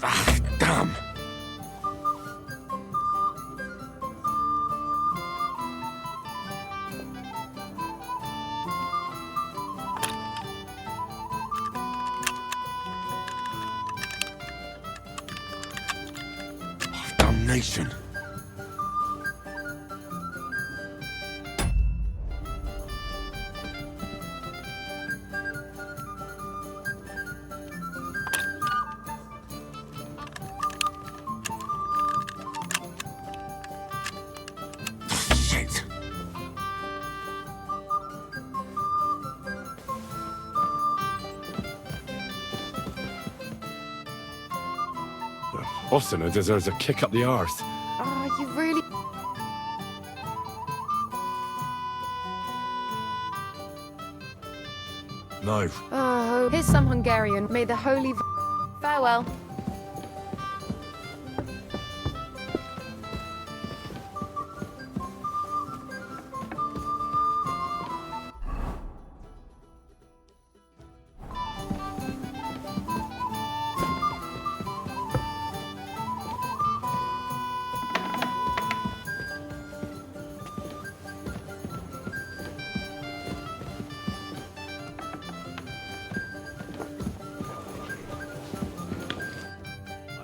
Ah, damn! Oh, damnation! Shit! Austin deserves a kick up the arse. Oh, you really... No. Oh, here's some Hungarian. May the holy... Farewell.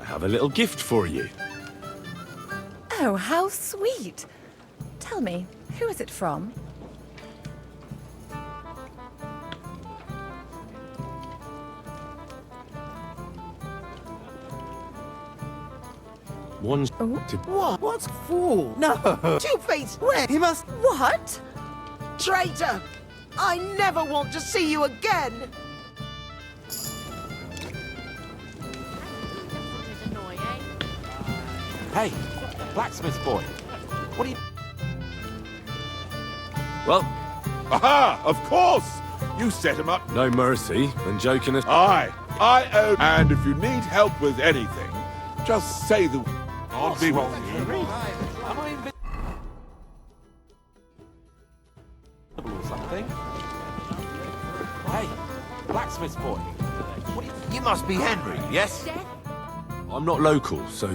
I have a little gift for you. Oh, how sweet. Tell me, who is it from? One's Oh. to... What? What's for? No! Two-Face! Where? He must... What? Traitor! I never want to see you again! Hey, blacksmith boy. What are you... Well, Aha! Of course! You set him up. no mercy, and joking us. I owe. And if you need help with anything, just say the... What's wrong, Henry? Am I invisible or something? Hey, blacksmith boy. What are you... You must be Henry, yes? I'm not local, so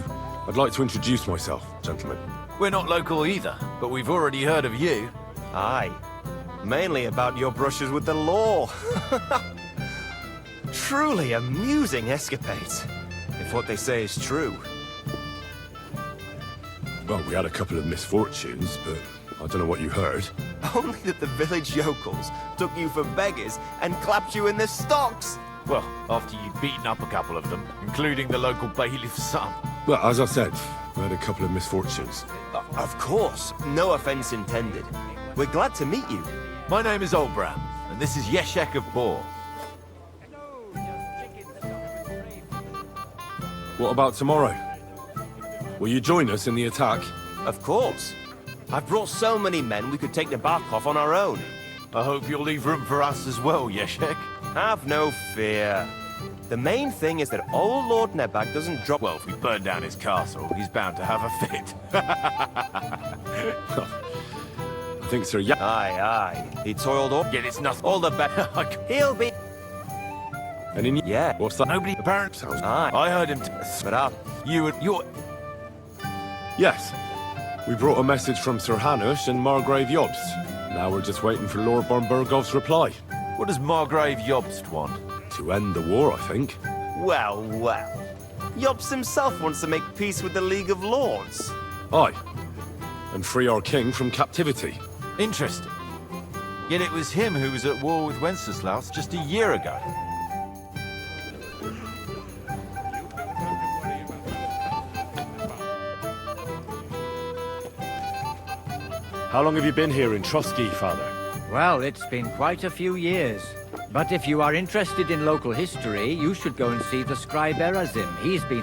I'd like to introduce myself, gentlemen. We're not local either, but we've already heard of you. Aye. Mainly about your brushes with the law. Truly amusing escapades, if what they say is true. Well, we had a couple of misfortunes, but I don't know what you heard. Only that the village yokels took you for beggars and clapped you in their stocks. Well, after you'd beaten up a couple of them, including the local bailiff's son. Well, as I said, we had a couple of misfortunes. Of course, no offense intended. We're glad to meet you. My name is Olbram, and this is Yeshek of Bor. What about tomorrow? Will you join us in the attack? Of course. I've brought so many men we could take the back off on our own. I hope you'll leave room for us as well, Yeshek. Have no fear. The main thing is that old Lord Nebag doesn't drop... Well, if we burn down his castle, he's bound to have a fit. I think Sir Ya... Aye, aye. He toiled up. Yet it's nothing. All the better. He'll be... And in... Yeah. What's that? Nobody apparent. Sounds... Aye. I heard him. But up. You're. Yes. We brought a message from Sir Hanush and Margrave Jobst. Now we're just waiting for Lord Bornbergov's reply. What does Margrave Jobst want? To end the war, I think. Well, well. Jobst himself wants to make peace with the League of Lords. Aye. And free our king from captivity. Interesting. Yet it was him who was at war with Wenceslaus just a year ago. How long have you been here in Trotsky, Father? Well, it's been quite a few years. But if you are interested in local history, you should go and see the scribe Erazim. He's been...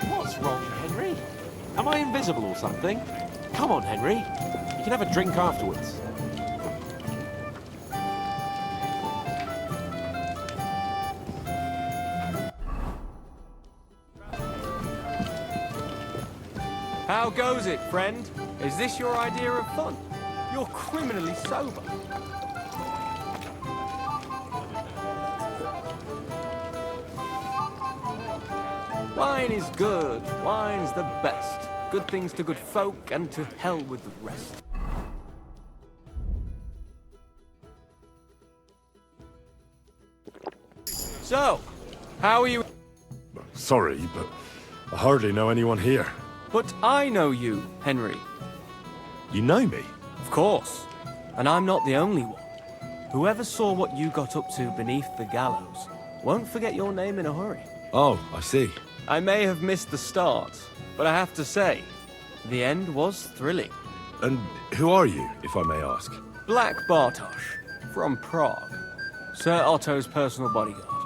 What's wrong, Henry? Am I invisible or something? Come on, Henry. You can have a drink afterwards. How goes it, friend? Is this your idea of fun? You're criminally sober. Wine is good. Wine's the best. Good things to good folk, and to hell with the rest. So, how are you? Sorry, but I hardly know anyone here. But I know you, Henry. You know me? Of course. And I'm not the only one. Whoever saw what you got up to beneath the gallows won't forget your name in a hurry. Oh, I see. I may have missed the start, but I have to say, the end was thrilling. And who are you, if I may ask? Black Bartosz, from Prague. Sir Otto's personal bodyguard.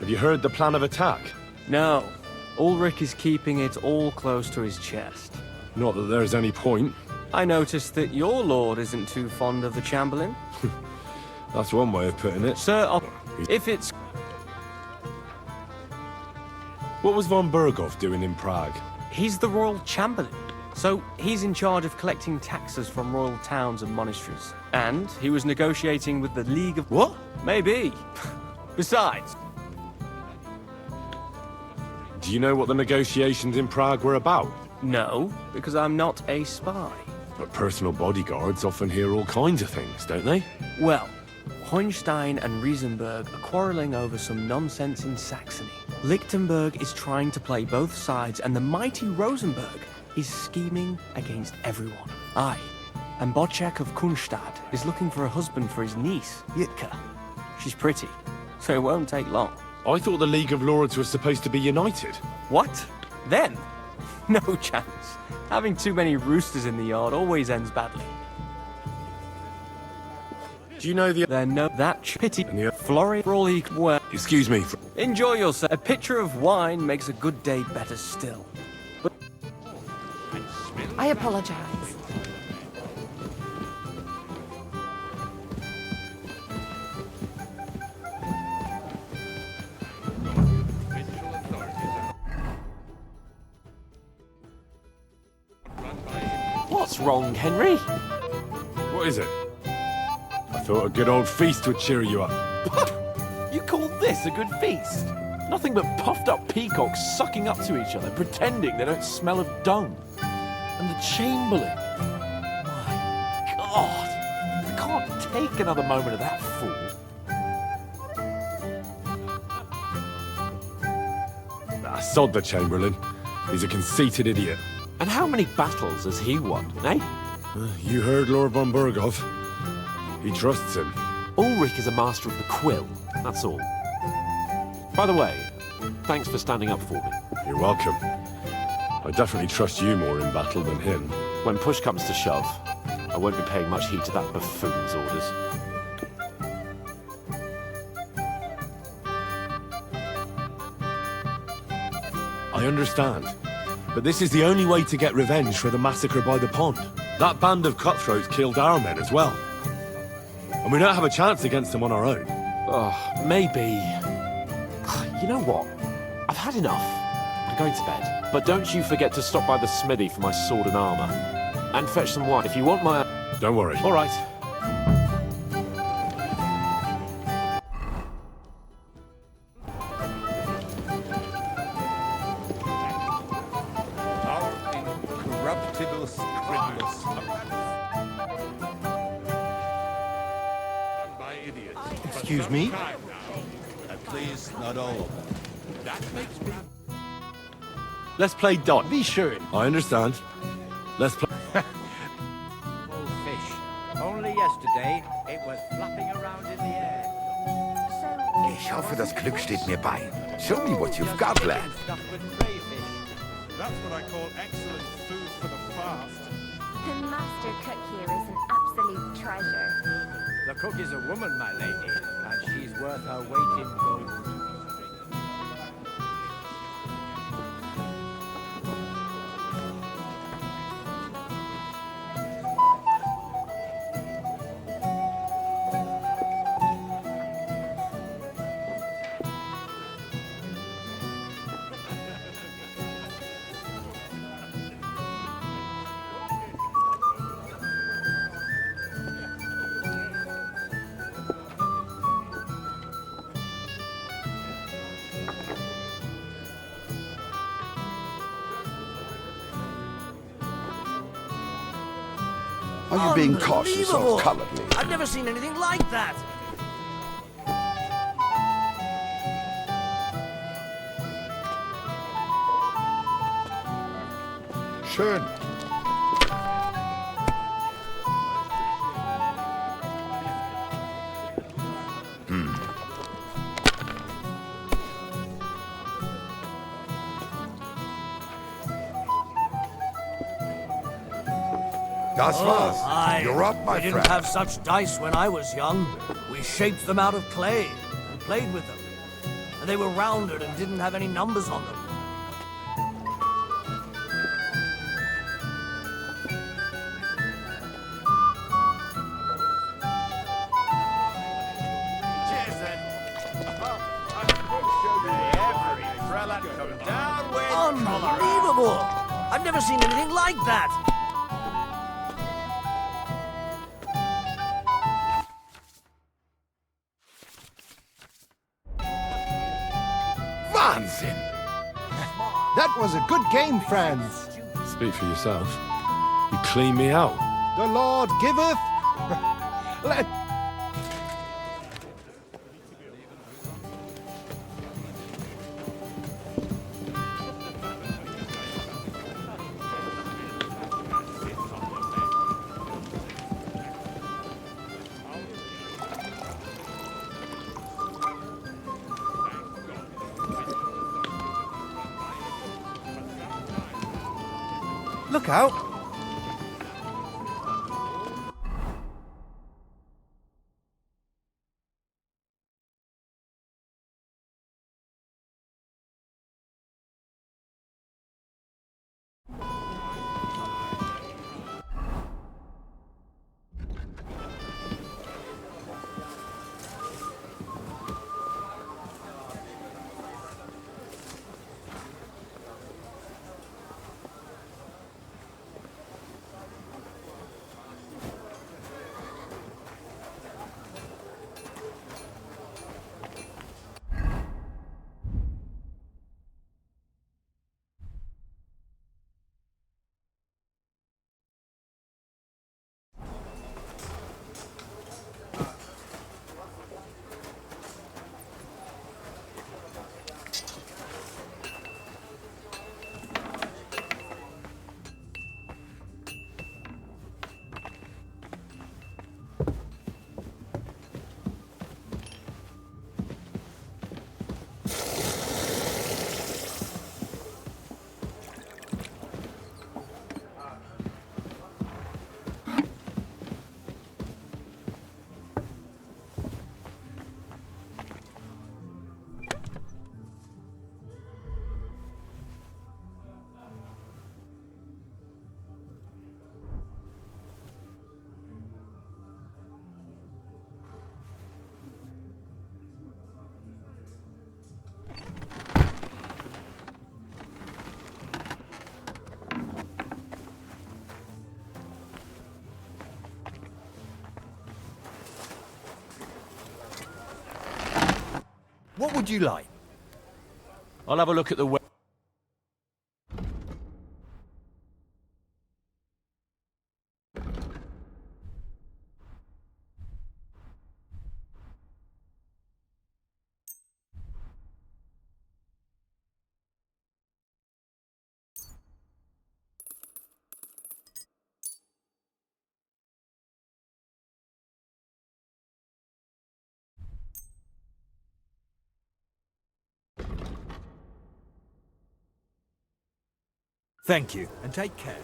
Have you heard the plan of attack? No. Ulrich is keeping it all close to his chest. Not that there's any point. I noticed that your lord isn't too fond of the Chamberlain. That's one way of putting it. Sir, if it's... What was von Berghoff doing in Prague? He's the royal Chamberlain. So he's in charge of collecting taxes from royal towns and monasteries. And he was negotiating with the League of... What? Maybe. Besides... Do you know what the negotiations in Prague were about? No, because I'm not a spy. But personal bodyguards often hear all kinds of things, don't they? Well, Hohenstein and Riesenberg are quarreling over some nonsense in Saxony. Lichtenberg is trying to play both sides, and the mighty Rosenberg is scheming against everyone. Aye, and Bocek of Kunstadt is looking for a husband for his niece, Yitka. She's pretty, so it won't take long. I thought the League of Lords was supposed to be united. What? Then? No chance. Having too many roosters in the yard always ends badly. Do you know the... Then no, that pity. And the- Florrie for all he can wear. Excuse me. Enjoy yourself. A pitcher of wine makes a good day better still. But I apologize. What's wrong, Henry? What is it? I thought a good old feast would cheer you up. You call this a good feast? Nothing but puffed up peacocks sucking up to each other, pretending they don't smell of dung. And the Chamberlain. My God! I can't take another moment of that fool. Sod the Chamberlain. He's a conceited idiot. And how many battles has he won, eh? You heard Lord von Berghoff. He trusts him. Ulrich is a master of the quill, that's all. By the way, thanks for standing up for me. You're welcome. I definitely trust you more in battle than him. When push comes to shove, I won't be paying much heed to that buffoon's orders. I understand. But this is the only way to get revenge for the massacre by the pond. That band of cutthroats killed our men as well. And we don't have a chance against them on our own. Maybe. You know what? I've had enough. I'm going to bed. But don't you forget to stop by the smithy for my sword and armor. And fetch some wine if you want my... Don't worry. All right. Incorruptible scribblers. By idiots. Excuse me? At least not all of them. That makes me... Let's play dot. Wie schön. I understand. Let's play... Full fish. Only yesterday, it was flapping around in the air. Ich hoffe, das Glück steht mir bei. Show me what you've got, lad. Stuffed with crayfish. That's what I call excellent food for the fast. The master cook here is an absolute treasure. The cook is a woman, my lady, and she's worth her weight in gold. Are you being cautious or cowardly? I've never seen anything like that. Schön. Das war's. You're up, my we friend. didn't have such dice when I was young. We shaped them out of clay and played with them. and they were rounded and didn't have any numbers on them. Cheers then. Every prelate come down with cholera. Unbelievable! I've never seen anything like that! Wahnsinn! That was a good game, friends. Speak for yourself. You cleaned me out. The Lord giveth. Let. Look out! What would you like? I'll have a look at the Thank you, and take care.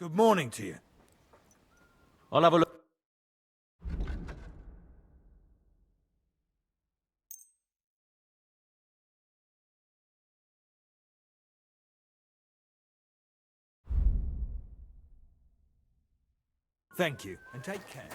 Good morning to you. I'll have a look. Thank you, and take care.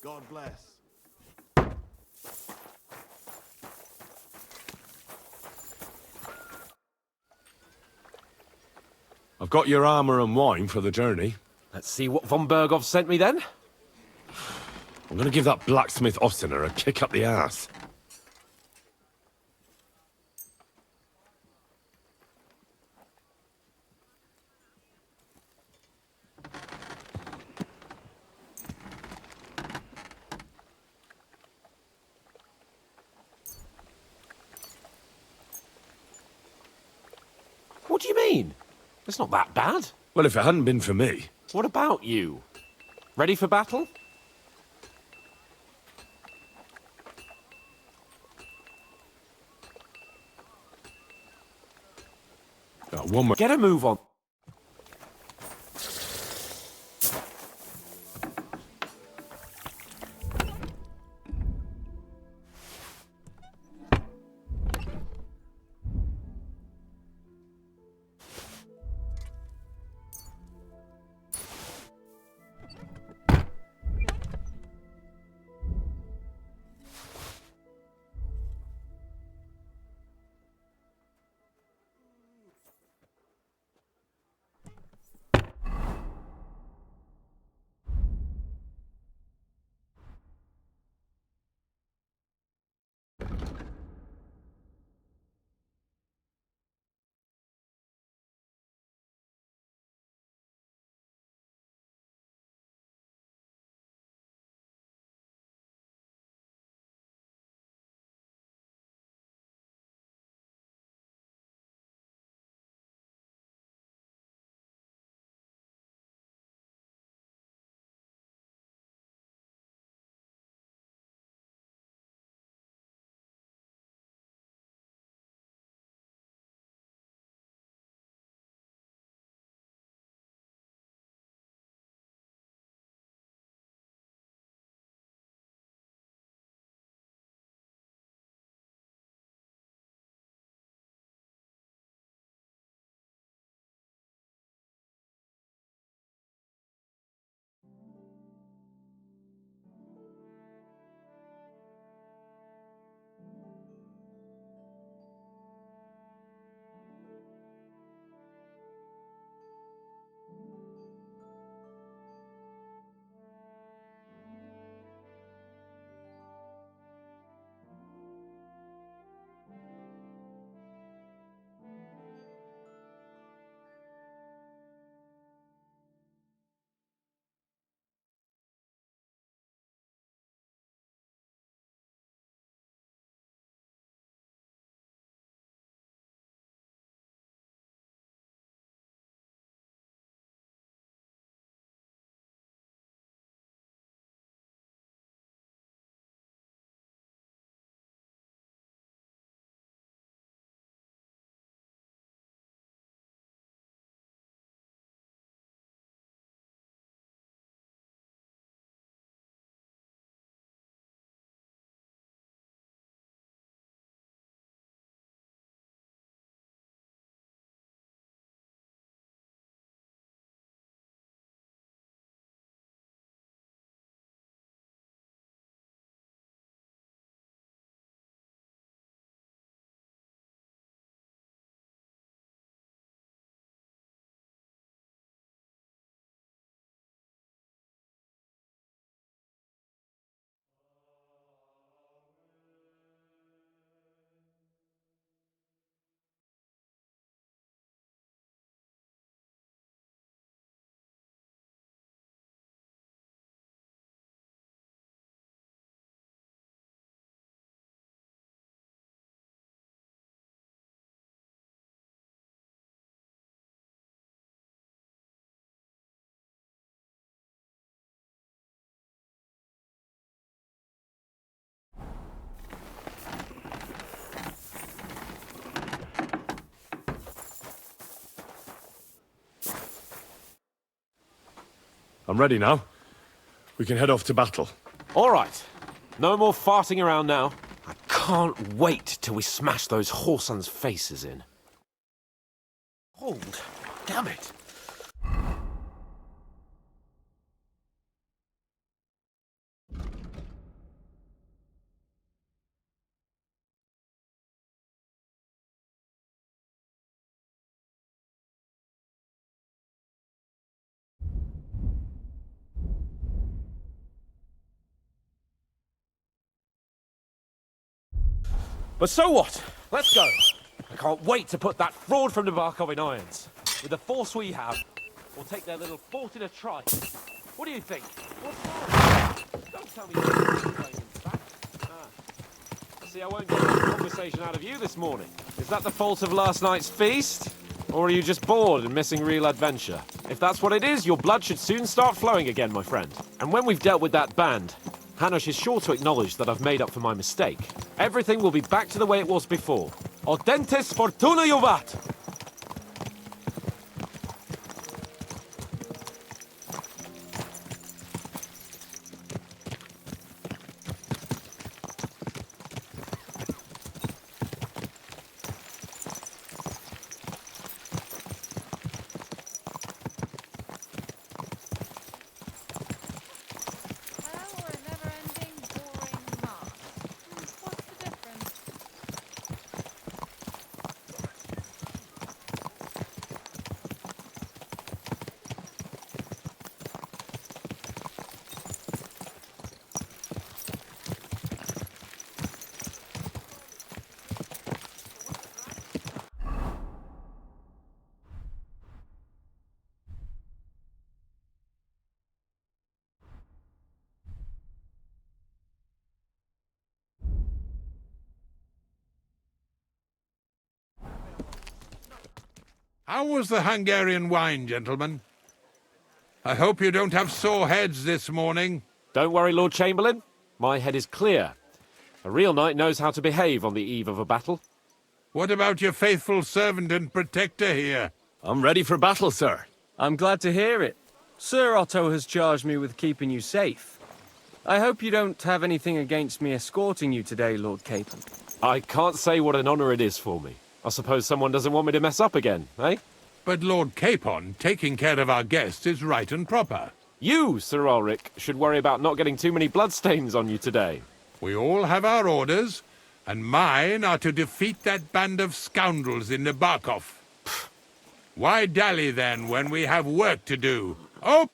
God bless. I've got your armor and wine for the journey. Let's see what von Berghoff sent me then. I'm gonna give that blacksmith Ostener a kick up the ass. What do you mean? It's not that bad. Well, if it hadn't been for me... What about you? Ready for battle? One more... Get a move on. I'm ready now. We can head off to battle. All right. No more farting around now. I can't wait till we smash those whoresons' faces in. Hold. Damn it. But so what? Let's go. I can't wait to put that fraud from Nabarkov in irons. With the force we have, we'll take their little fort in a trice. What do you think? Don't tell me you're playing in fact. See, I won't get much conversation out of you this morning. Is that the fault of last night's feast? Or are you just bored and missing real adventure? If that's what it is, your blood should soon start flowing again, my friend. And when we've dealt with that band, Hanush is sure to acknowledge that I've made up for my mistake. Everything will be back to the way it was before. Audentes fortuna juvat! How was the Hungarian wine, gentlemen? I hope you don't have sore heads this morning. Don't worry, Lord Chamberlain. My head is clear. A real knight knows how to behave on the eve of a battle. What about your faithful servant and protector here? I'm ready for battle, sir. I'm glad to hear it. Sir Otto has charged me with keeping you safe. I hope you don't have anything against me escorting you today, Lord Capon. I can't say what an honor it is for me. I suppose someone doesn't want me to mess up again, eh? But Lord Capon, taking care of our guests is right and proper. You, Sir Ulrich, should worry about not getting too many bloodstains on you today. We all have our orders, and mine are to defeat that band of scoundrels in Nabarkov. Why dally then when we have work to do? Oh!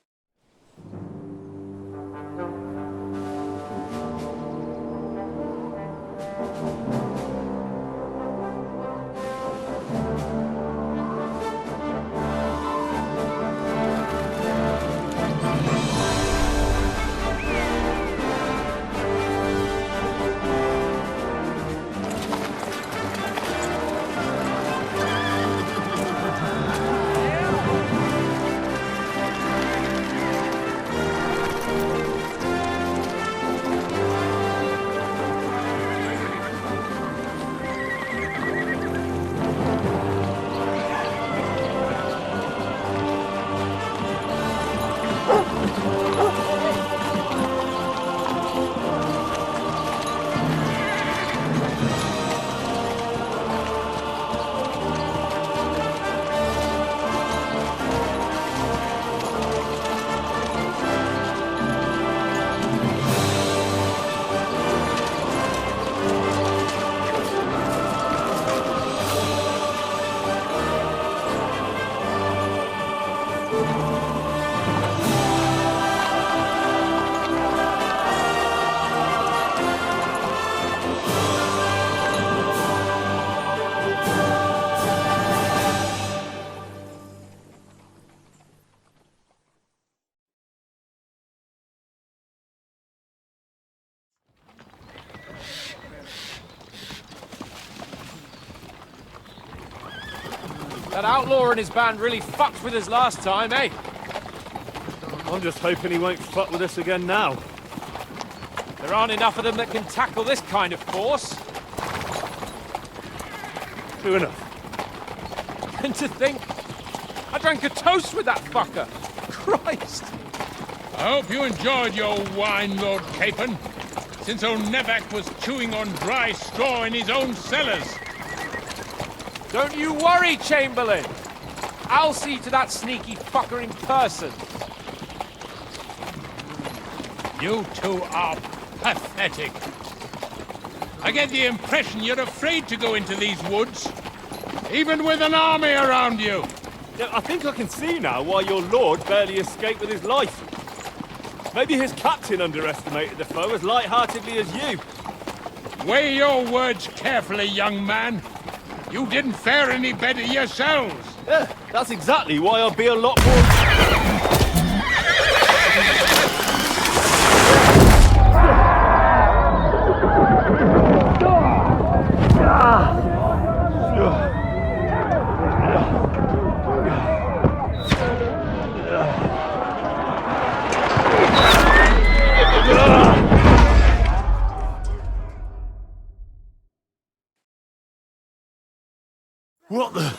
That outlaw and his band really fucked with us last time, eh? I'm just hoping he won't fuck with us again now. There aren't enough of them that can tackle this kind of force. True enough. And to think, I drank a toast with that fucker. Christ! I hope you enjoyed your wine, Lord Capon, since old Nevak was chewing on dry straw in his own cellars. Don't you worry, Chamberlain. I'll see to that sneaky fucker in person. You two are pathetic. I get the impression you're afraid to go into these woods, even with an army around you. Yeah, I think I can see now why your lord barely escaped with his life. Maybe his captain underestimated the foe as light-heartedly as you. Weigh your words carefully, young man. You didn't fare any better yourselves. Yeah, that's exactly why I'll be a lot more... What the?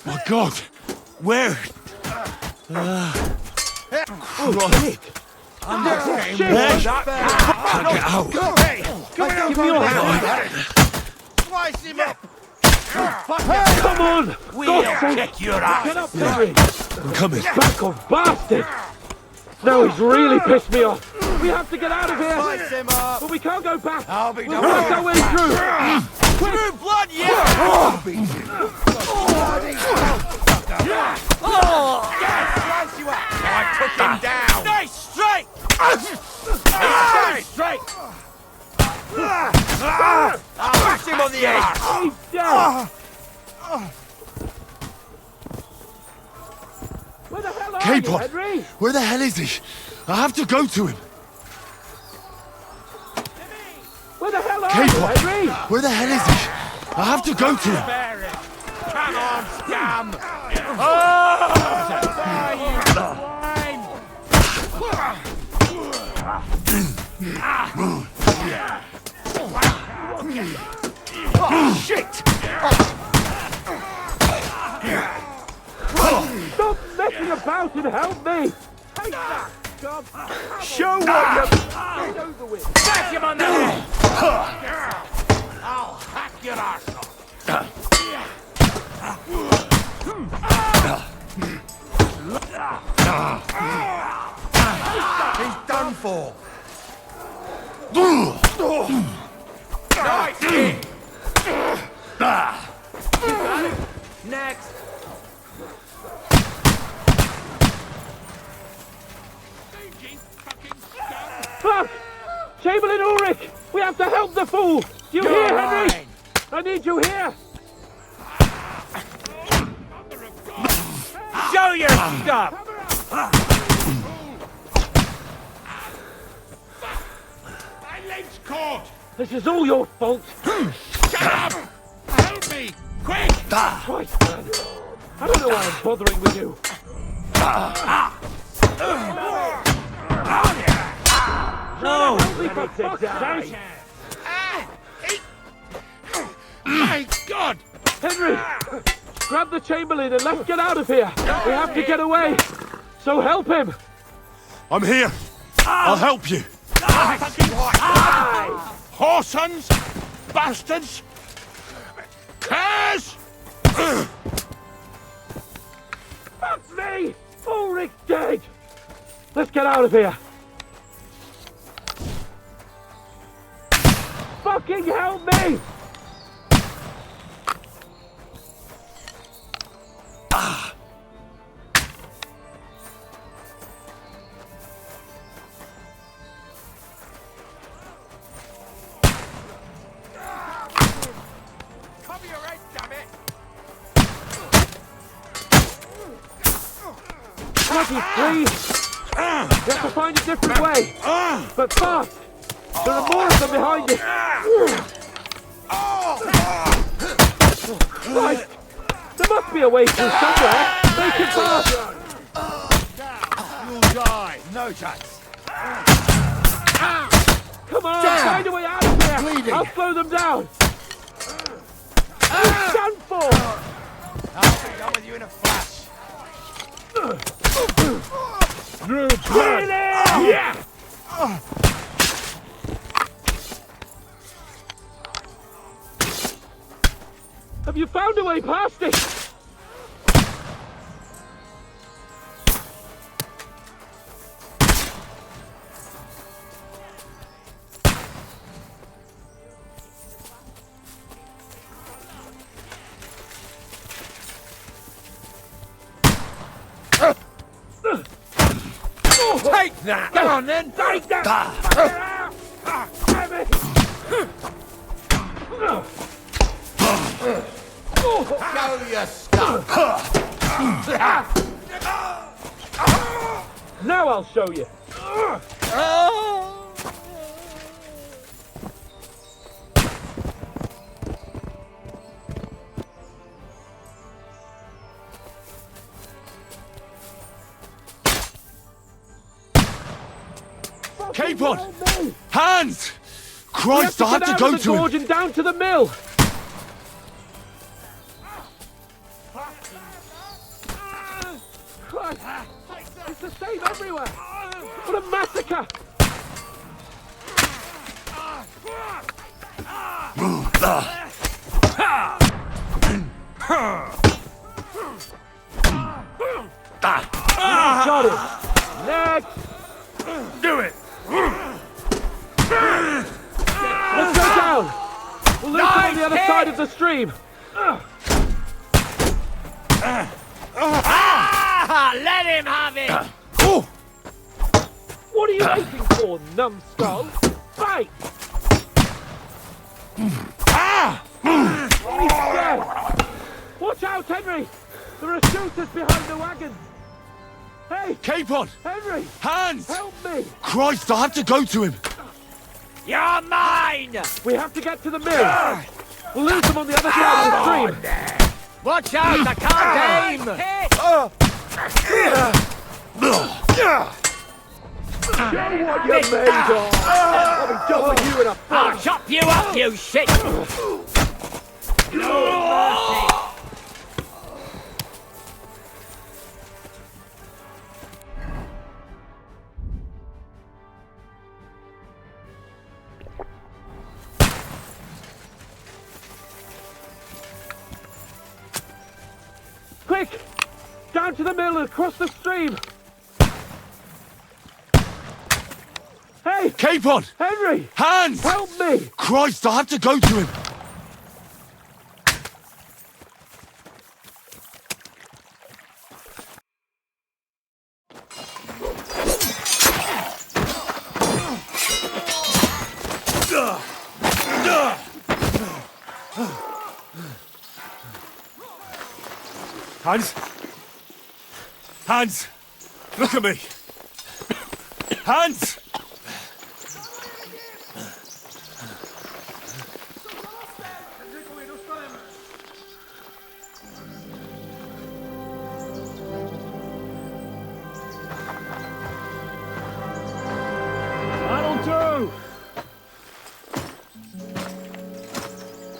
My God! Where? Christ! I'm not saying Can't get out. Give me your hand. Slice him up! Come on! We'll kick your ass! Get up, Henry! I'm coming. Back off, bastard! Now he's really pissed me off. We have to get out of here. Slice him up! But we can't go back. I'll be We'll done. work our way through. True blood, yeah! Slice you up! I took him down! Stay straight! Stay straight! I'll bash him on the head! He's dead. Where the hell are you, K-Pod, Henry? where the hell is he? I have to go to him. Where the hell are you, K-Pod, Henry? where the hell is he? I have to go to him. Come on, scum! Oh, shit! Stop messing about and help me! Take that, scum! Show what you... Get over with! Bash him on the head! I'll hack your arse off! He's done for! Nice hit! Next! Fuck! Chamberlain Ulrich! We have to help the fool! Do you hear, Henry? I need you here! Show your stuff! My leg's caught! This is all your fault! Shut up! Help me! Quick! Christ, man! I don't know why I'm bothering with you! No! Help me for fuck's sake! My God! Henry! Grab the Chamberlain and let's get out of here! We have to get away! So help him! I'm here. I'll help you. Whoresons! Bastards! Curs! Fuck me! Ulrich's dead! Let's get out of here! Fucking help me! Cover your head, damn it! Bloody please! We have to find a different way! But fast! There are more of them behind you! Christ! There must be a way through somewhere! Make it fast! You'll die! No chance! Come on! Find a way out of here! Bleeding. I'll slow them down! You're done for! I'll be done with you in a flash! Yeah! Have you found a way past it? Take that! Go on then! Take that! Damn it! Show your stuff! Now I'll show you! Capon! Hands! Christ, I have to go to him! And down to the mill! Christ! It's the same everywhere! What a massacre! Got it! Next! Do it! Let's go down! We'll lose him on the other side of the stream! Let him have it! What are you waiting for, numbskull? Fight! He's dead! Watch out, Henry! There are shooters behind the wagon! Hey! Capon! Henry! Hands! Help me! Christ, I have to go to him! You're mine! We have to get to the mill! We'll lose them on the other side of the stream! Watch out, I can't aim! Show what you're made of! I'll be dumping you in a I'll flash! chop you up, you shit! No mercy! Quick! Down to the mill and across the stream! Hey! Capon! Henry! Hands! Help me! Christ, I have to go to him! Hans? Hans! Look at me! Hans! That'll do!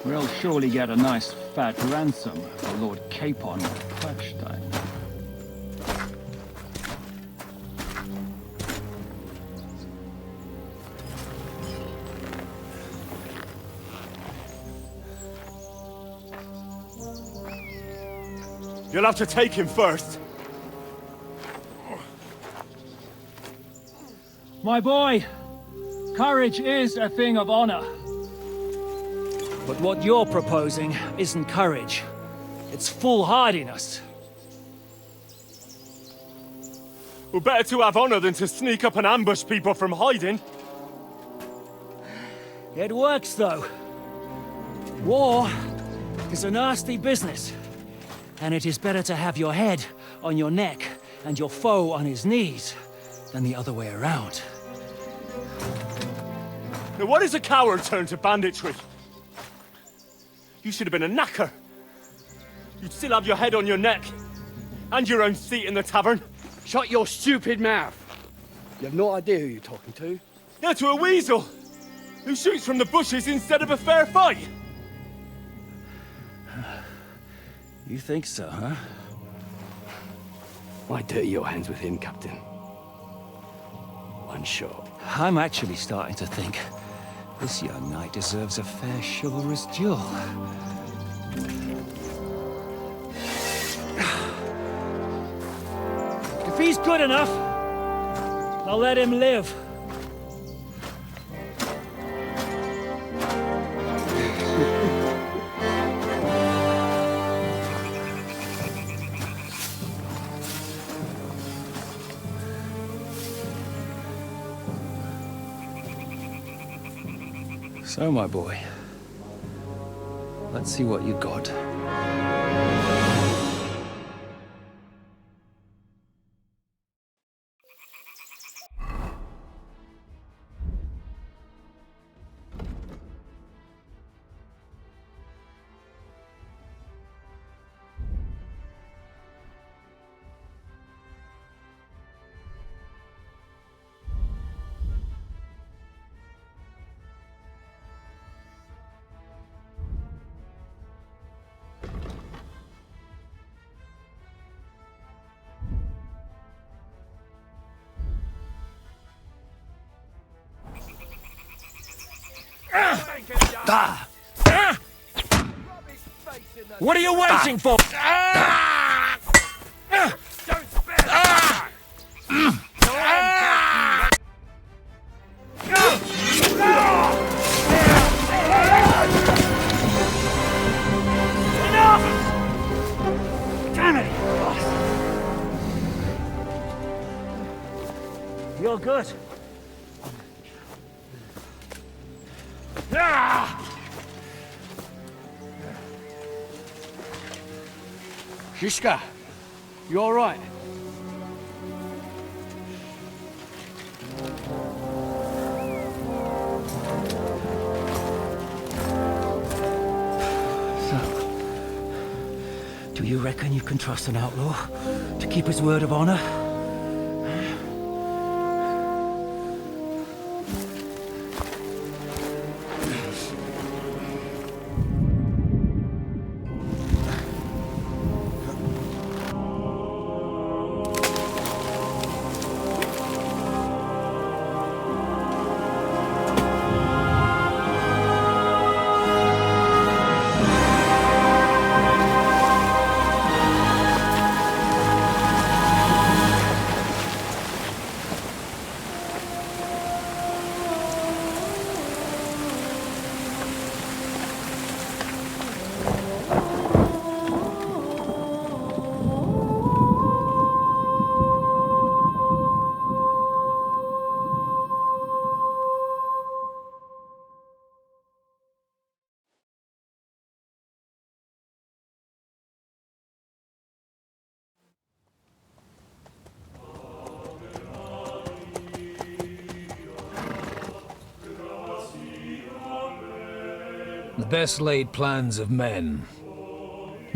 We'll surely get a nice fat ransom for Lord Capon of Quackstein. You'll have to take him first. My boy, courage is a thing of honor. But what you're proposing isn't courage. It's foolhardiness. Well, better to have honor than to sneak up and ambush people from hiding. It works, though. War is a nasty business. And it is better to have your head on your neck and your foe on his knees than the other way around. Now, what is a coward turned to banditry? You should have been a knacker. You'd still have your head on your neck. And your own seat in the tavern. Shut your stupid mouth. You have no idea who you're talking to. Yeah, to a weasel. Who shoots from the bushes instead of a fair fight. You think so, huh? Why dirty your hands with him, Captain? One shot. I'm actually starting to think this young knight deserves a fair chivalrous duel. If he's good enough, I'll let him live. So, my boy, let's see what you got. What are you waiting for? Damn it! You're good. Shishka, you all right? So, do you reckon you can trust an outlaw to keep his word of honor? The best laid plans of men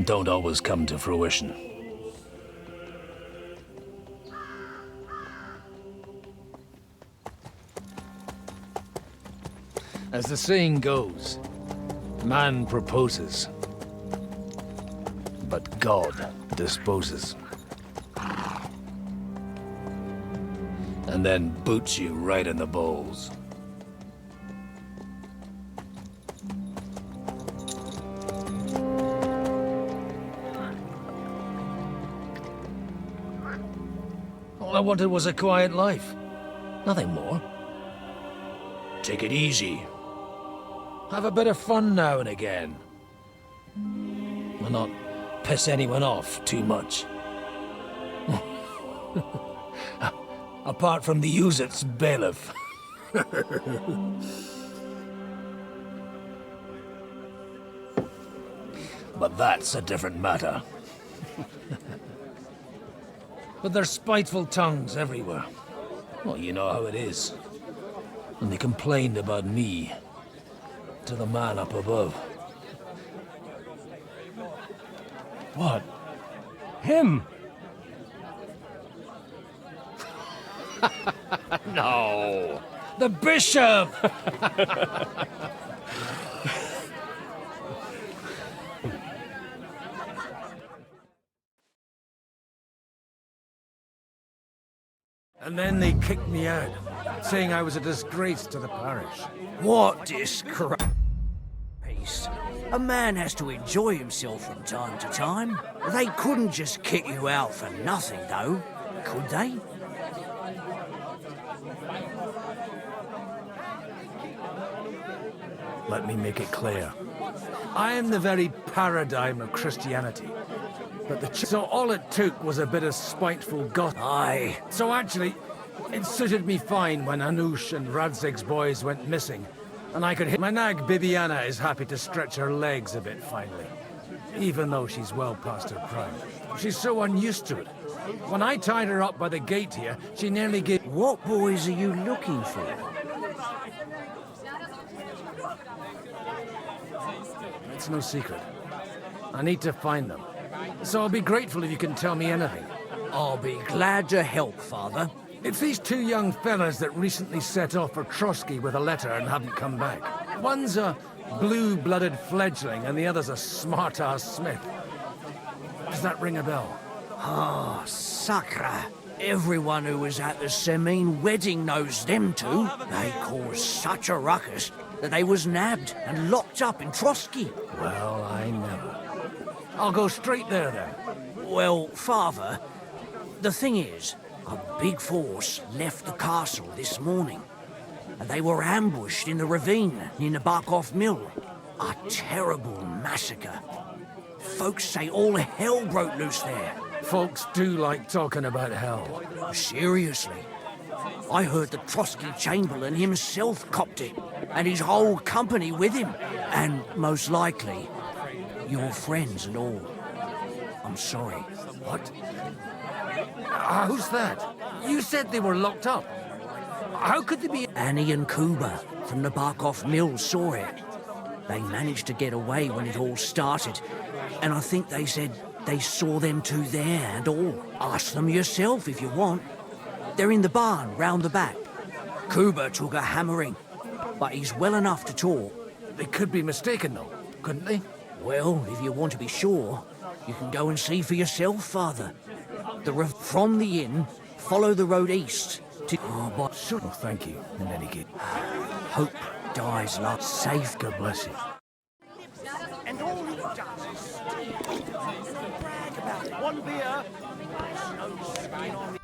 don't always come to fruition. As the saying goes, man proposes, but God disposes. And then boots you right in the balls. All I wanted was a quiet life. Nothing more. Take it easy. Have a bit of fun now and again. And not piss anyone off too much. Apart from the use-it's bailiff. But that's a different matter. But there's spiteful tongues everywhere. Well, you know how it is. And they complained about me to the man up above. What? Him? No! The bishop! And then they kicked me out, saying I was a disgrace to the parish. What disgrace? A man has to enjoy himself from time to time. They couldn't just kick you out for nothing, though, could they? Let me make it clear. I am the very paradigm of Christianity. But so all it took was a bit of spiteful gossip. Aye. So actually, it suited me fine when Anush and Radzig's boys went missing, And I could hit... My nag Bibiana is happy to stretch her legs a bit finally. Even though she's well past her prime. She's so unused to it. When I tied her up by the gate here, she nearly gave... What boys are you looking for? It's no secret. I need to find them. So I'll be grateful if you can tell me anything. I'll be glad to help, Father. It's these two young fellas that recently set off for Trotsky with a letter and haven't come back. One's a blue-blooded fledgling and the other's a smart-ass smith. Does that ring a bell? Ah, Sakra. Everyone who was at the Semine wedding knows them two. They caused such a ruckus that they was nabbed and locked up in Trotsky. Well, I never. I'll go straight there, then. Well, Father, the thing is, a big force left the castle this morning, and they were ambushed in the ravine near the Barkov Mill. A terrible massacre. Folks say all hell broke loose there. Folks do like talking about hell. Seriously. I heard the Trotsky Chamberlain himself copped it, and his whole company with him. And most likely, your friends and all. I'm sorry. What? Who's that? You said they were locked up. How could they be... Annie and Kuba from the Barkov Mill saw it. They managed to get away when it all started, and I think they said they saw them two there and all. Ask them yourself if you want. They're in the barn round the back. Kuba took a hammering, but he's well enough to talk. They could be mistaken, though, couldn't they? Well, if you want to be sure, you can go and see for yourself, Father. From the inn, follow the road east to... Oh, but... Sure. Oh, thank you, in any case. Hope dies last. Safe. God bless you. And all he does is steal and brag about it. One beer. There's no skin on it.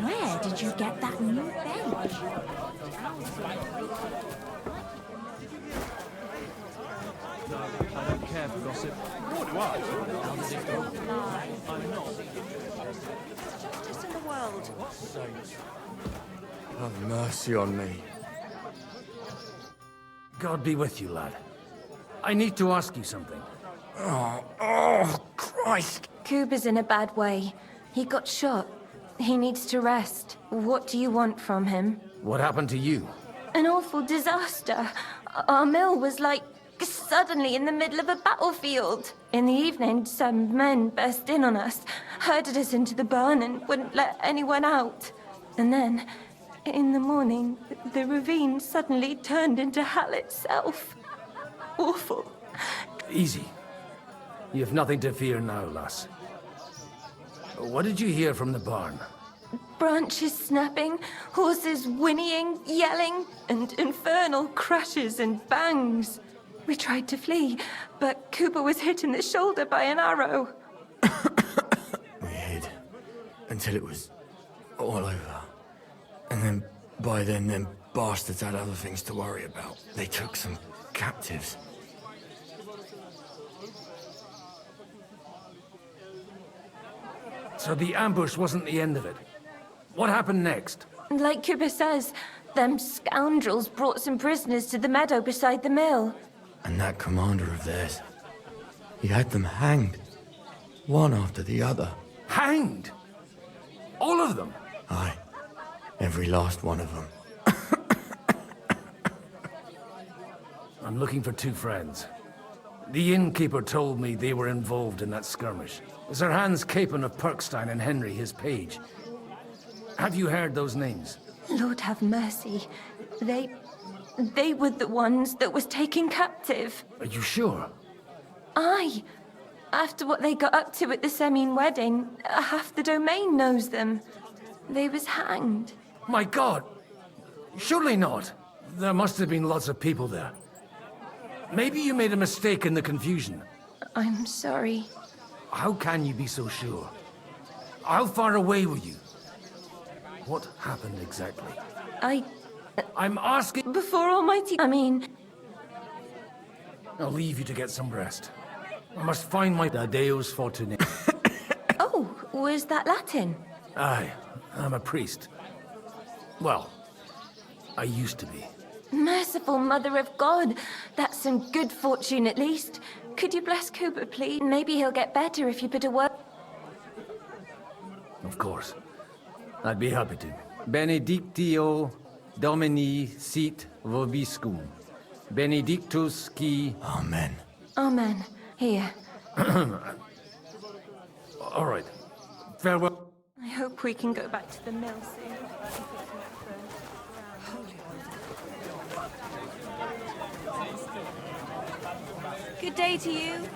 Where did you get that new bench? I don't care for gossip. Nor do I. How does it go? I'm not. Just in the world. Have mercy on me. God be with you, lad. I need to ask you something. Oh, Christ! Kuba's in a bad way. He got shot. He needs to rest. What do you want from him? What happened to you? An awful disaster. Our mill was like suddenly in the middle of a battlefield. In the evening, some men burst in on us, herded us into the barn and wouldn't let anyone out. And then, in the morning, the ravine suddenly turned into hell itself. Awful. Easy. You have nothing to fear now, lass. What did you hear from the barn? Branches snapping, horses whinnying, yelling, and infernal crashes and bangs. We tried to flee, but Kuba was hit in the shoulder by an arrow. We hid until it was all over. And then, by then, them bastards had other things to worry about. They took some captives. So the ambush wasn't the end of it. What happened next? Like Kuba says, them scoundrels brought some prisoners to the meadow beside the mill. And that commander of theirs, he had them hanged. One after the other. Hanged? All of them? Aye. Every last one of them. I'm looking for two friends. The innkeeper told me they were involved in that skirmish. Sir Hans Capon of Perkstein and Henry, his page. Have you heard those names? Lord have mercy. They were the ones that was taken captive. Are you sure? Aye. After what they got up to at the Semine wedding, half the domain knows them. They was hanged. My God! Surely not. There must have been lots of people there. Maybe you made a mistake in the confusion. I'm sorry. How can you be so sure? How far away were you? What happened exactly? I'm asking... Before Almighty... I'll leave you to get some rest. I must find my Deus Fortunae. Oh, was that Latin? Aye, I'm a priest. Well, I used to be. Merciful Mother of God. That's some good fortune at least. Could you bless Cooper, please? Maybe he'll get better if you put a word... Of course. I'd be happy to. Benedictio Domini sit vobiscum. Benedictus qui... Amen. Amen. Here. All right. Farewell. I hope we can go back to the mill soon. Good day to you.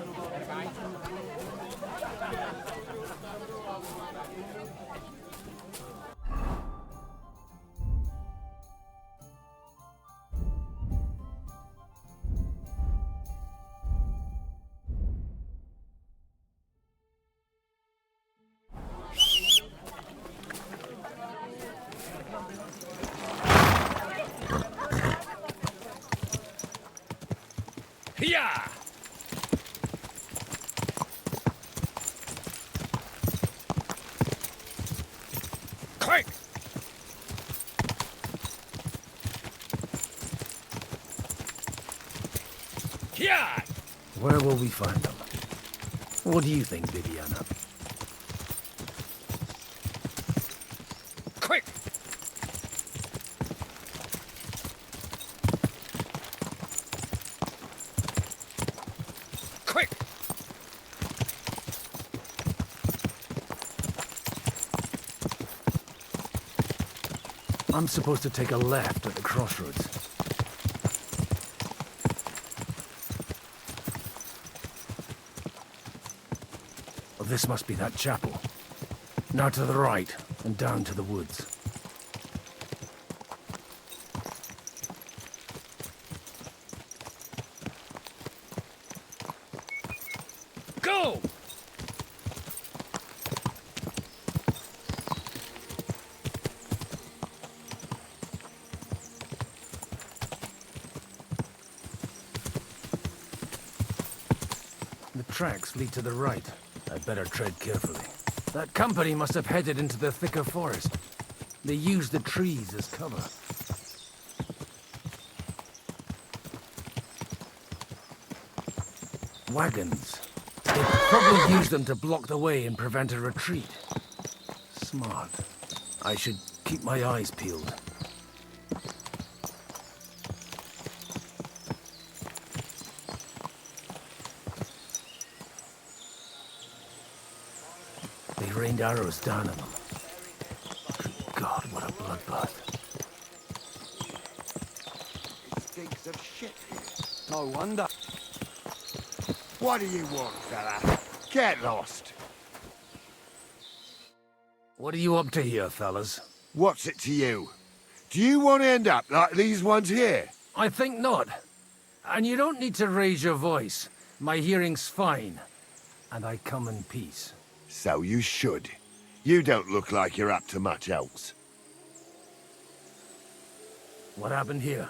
Yeah! Quick! Yeah! Where will we find them? What do you think, Viviana? Quick! Quick! I'm supposed to take a left at the crossroads. Well, this must be that chapel. Now to the right, and down to the woods. Go! The tracks lead to the right. I'd better tread carefully. That company must have headed into the thicker forest. They used the trees as cover. Wagons. They probably used them to block the way and prevent a retreat. Smart. I should keep my eyes peeled. They rained arrows down on them. God, what a bloodbath. It stinks of shit here. No wonder. What do you want, fella? Get lost. What are you up to here, fellas? What's it to you? Do you want to end up like these ones here? I think not. And you don't need to raise your voice. My hearing's fine. And I come in peace. So you should. You don't look like you're up to much else. What happened here?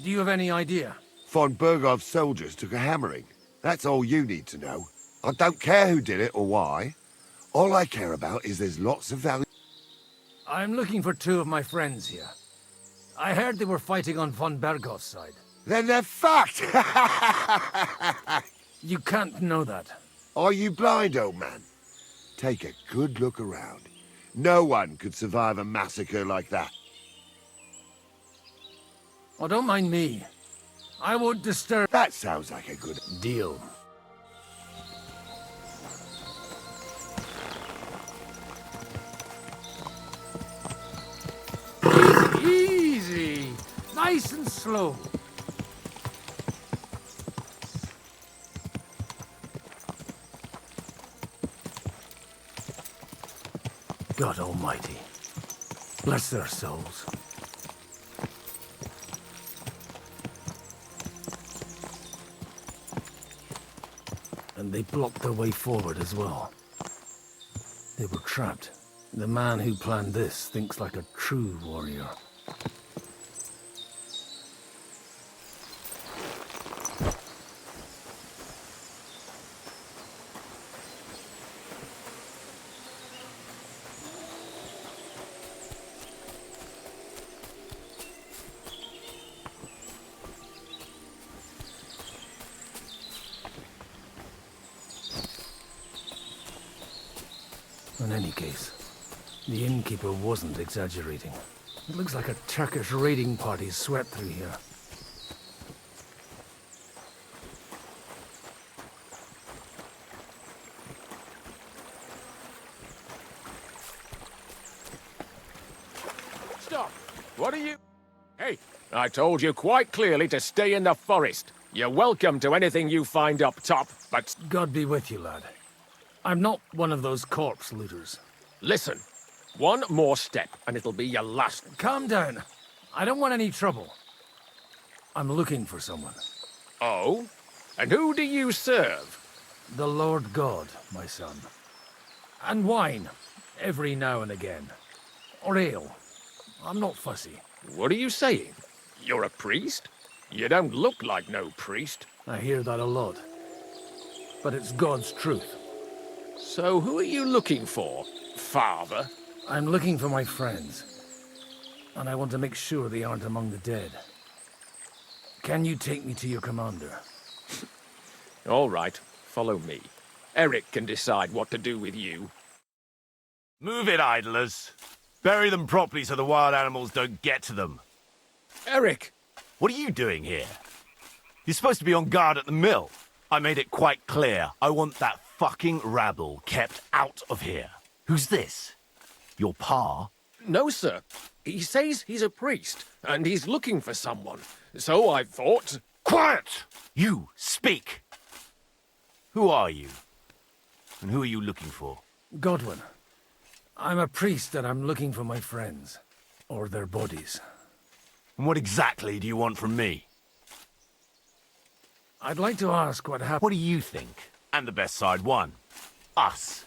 Do you have any idea? Von Bergov's soldiers took a hammering. That's all you need to know. I don't care who did it or why. All I care about is there's lots of value. I'm looking for two of my friends here. I heard they were fighting on von Bergov's side. Then they're fucked! You can't know that. Are you blind, old man? Take a good look around. No one could survive a massacre like that. Oh, don't mind me. I won't disturb... That sounds like a good deal. Easy. Nice and slow. God Almighty, bless their souls. And they blocked their way forward as well. They were trapped. The man who planned this thinks like a true warrior. In any case, the innkeeper wasn't exaggerating. It looks like a Turkish raiding party swept through here. Stop! What are you... Hey, I told you quite clearly to stay in the forest. You're welcome to anything you find up top, but... God be with you, lad. I'm not one of those corpse looters. Listen, one more step and it'll be your last. Calm down. I don't want any trouble. I'm looking for someone. Oh? And who do you serve? The Lord God, my son. And wine, every now and again. Or ale. I'm not fussy. What are you saying? You're a priest? You don't look like no priest. I hear that a lot. But it's God's truth. So who are you looking for, Father? I'm looking for my friends. And I want to make sure they aren't among the dead. Can you take me to your commander? All right, follow me. Eric can decide what to do with you. Move it, idlers. Bury them properly so the wild animals don't get to them. Eric! What are you doing here? You're supposed to be on guard at the mill. I made it quite clear. I want that fucking rabble kept out of here. Who's this? Your pa? No, sir. He says he's a priest, and he's looking for someone. So I thought... Quiet! You, speak! Who are you? And who are you looking for? Godwin. I'm a priest and I'm looking for my friends. Or their bodies. And what exactly do you want from me? I'd like to ask what happened... What do you think? And the best side won. Us.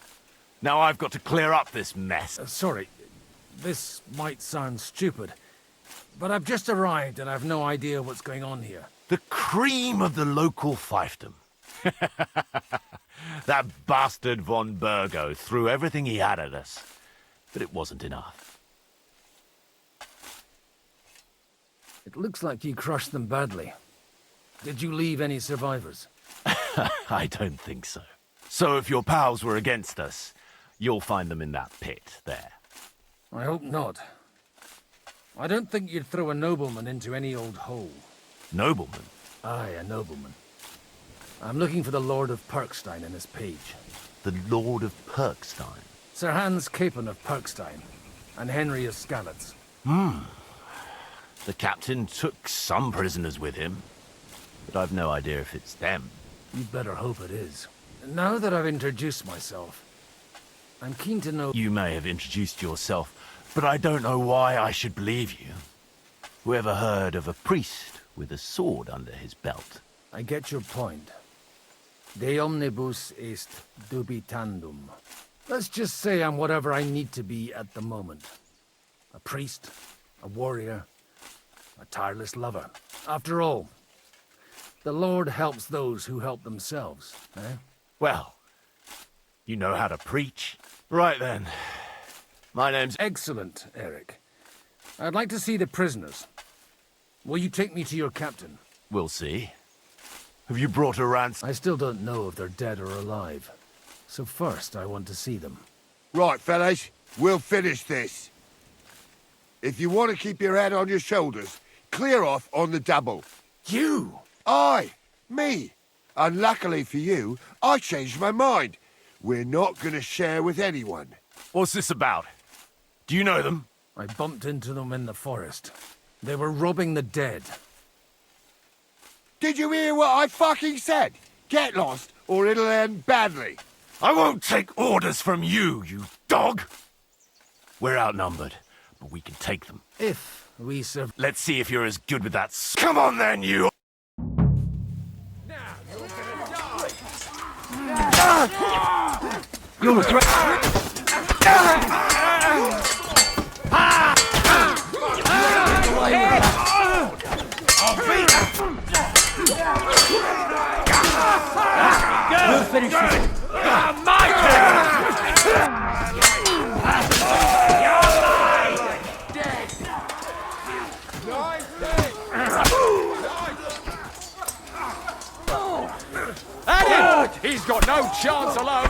Now I've got to clear up this mess. Sorry, this might sound stupid, but I've just arrived and I've no idea what's going on here. The cream of the local fiefdom. That bastard von Burgo threw everything he had at us, but it wasn't enough. It looks like you crushed them badly. Did you leave any survivors? I don't think so. So if your pals were against us, you'll find them in that pit there. I hope not. I don't think you'd throw a nobleman into any old hole. Nobleman? Aye, a nobleman. I'm looking for the Lord of Perkstein and his page. The Lord of Perkstein? Sir Hans Capon of Perkstein, and Henry of Skalitz. The captain took some prisoners with him, but I've no idea if it's them. You'd better hope it is. Now that I've introduced myself, I'm keen to know... You may have introduced yourself, but I don't know why I should believe you. Whoever heard of a priest with a sword under his belt? I get your point. De omnibus est dubitandum. Let's just say I'm whatever I need to be at the moment. A priest, a warrior, a tireless lover. After all, the Lord helps those who help themselves, eh? Well, you know how to preach. Right then. My name's... Excellent, Eric. I'd like to see the prisoners. Will you take me to your captain? We'll see. Have you brought a ransom? I still don't know if they're dead or alive. So first, I want to see them. Right, fellas, we'll finish this. If you want to keep your head on your shoulders, clear off on the double. You? Aye, me. Unluckily for you, I changed my mind. We're not going to share with anyone. What's this about? Do you know them? I bumped into them in the forest. They were robbing the dead. Did you hear what I fucking said? Get lost, or it'll end badly. I won't take orders from you, you dog! We're outnumbered, but we can take them. If we survive... Let's see if you're as good with that. Come on then, you... You're a threat! We'll finish it. He's got no chance alone.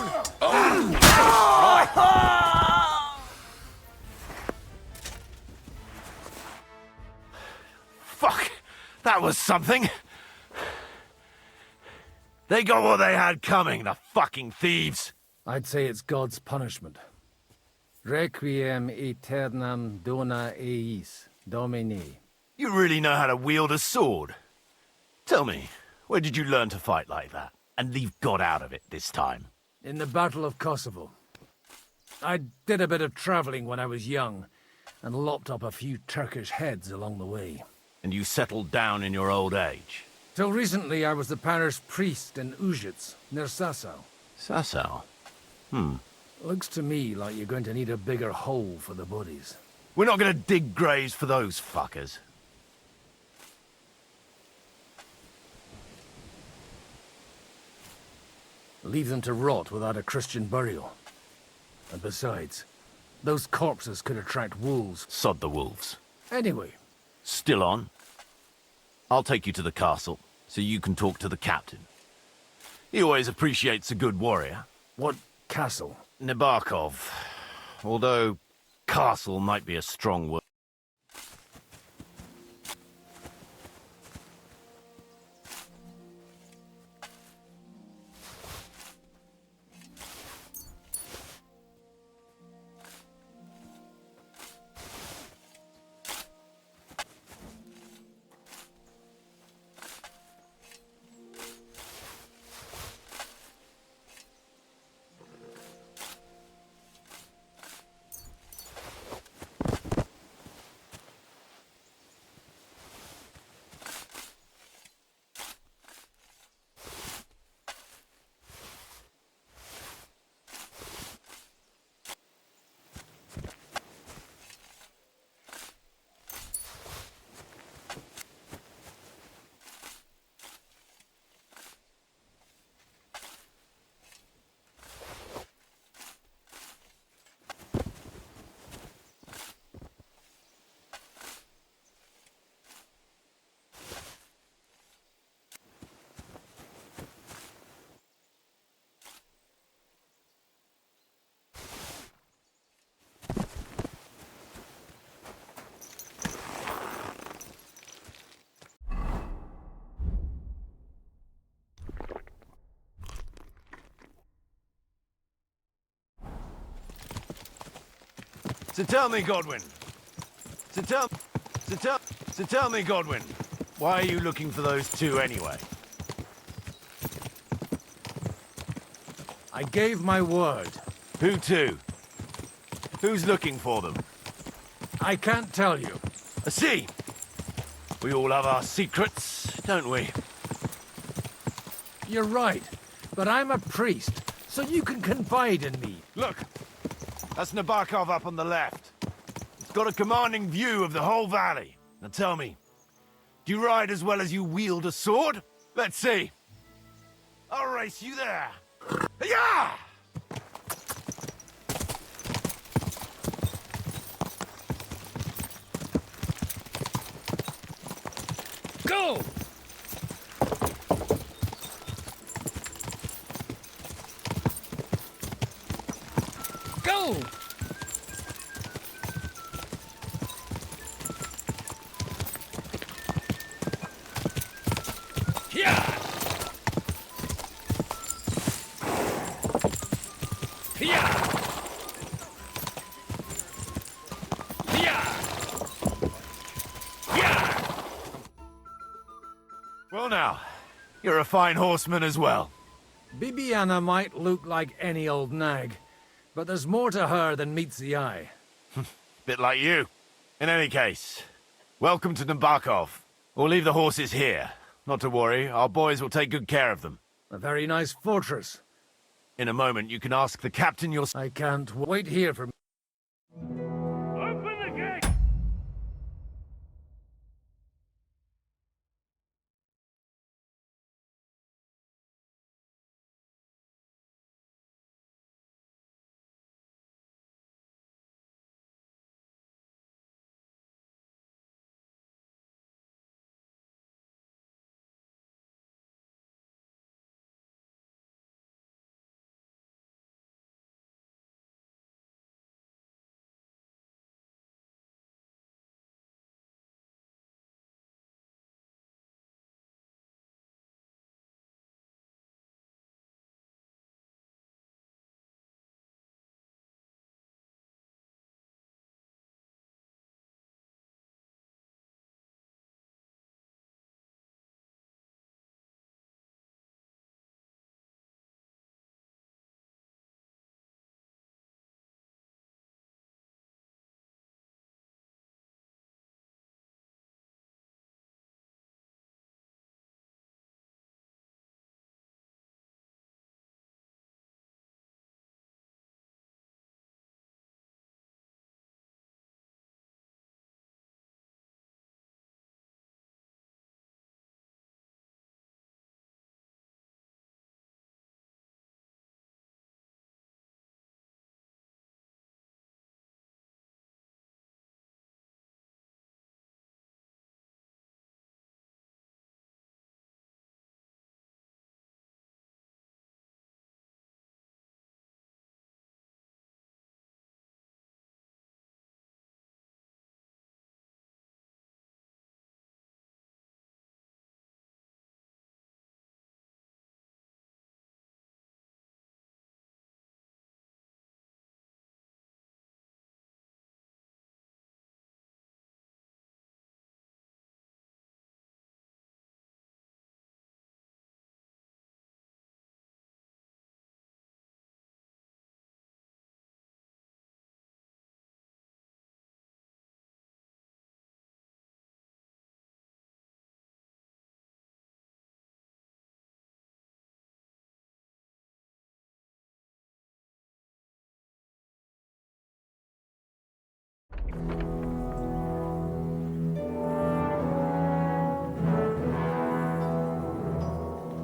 Fuck! That was something! They got what they had coming, the fucking thieves! I'd say it's God's punishment. Requiem aeternam dona eis, Domini. You really know how to wield a sword? Tell me, where did you learn to fight like that? And leave God out of it this time? In the Battle of Kosovo. I did a bit of traveling when I was young, and lopped up a few Turkish heads along the way. And you settled down in your old age? Till recently I was the parish priest in Užice, near Sasau. Sasau? Looks to me like you're going to need a bigger hole for the bodies. We're not gonna dig graves for those fuckers. Leave them to rot without a Christian burial. And besides, those corpses could attract wolves. Sod the wolves. Anyway. Still on? I'll take you to the castle, so you can talk to the captain. He always appreciates a good warrior. What castle? Nabokov. Although, castle might be a strong word. So tell me, Godwin. So tell me, Godwin. Why are you looking for those two anyway? I gave my word. Who to? Who's looking for them? I can't tell you. I see. We all have our secrets, don't we? You're right, but I'm a priest, so you can confide in me. Look, that's Nabokov up on the left. It's got a commanding view of the whole valley. Now tell me, do you ride as well as you wield a sword? Let's see. I'll race you there. Yeah! Go! Go! Yeah! Yeah! Well now, you're a fine horseman as well. Bibiana might look like any old nag, but there's more to her than meets the eye. Bit like you. In any case, welcome to Nabokov. We'll leave the horses here. Not to worry, our boys will take good care of them. A very nice fortress. In a moment, you can ask the captain your... I can't wait here for... Open the gate!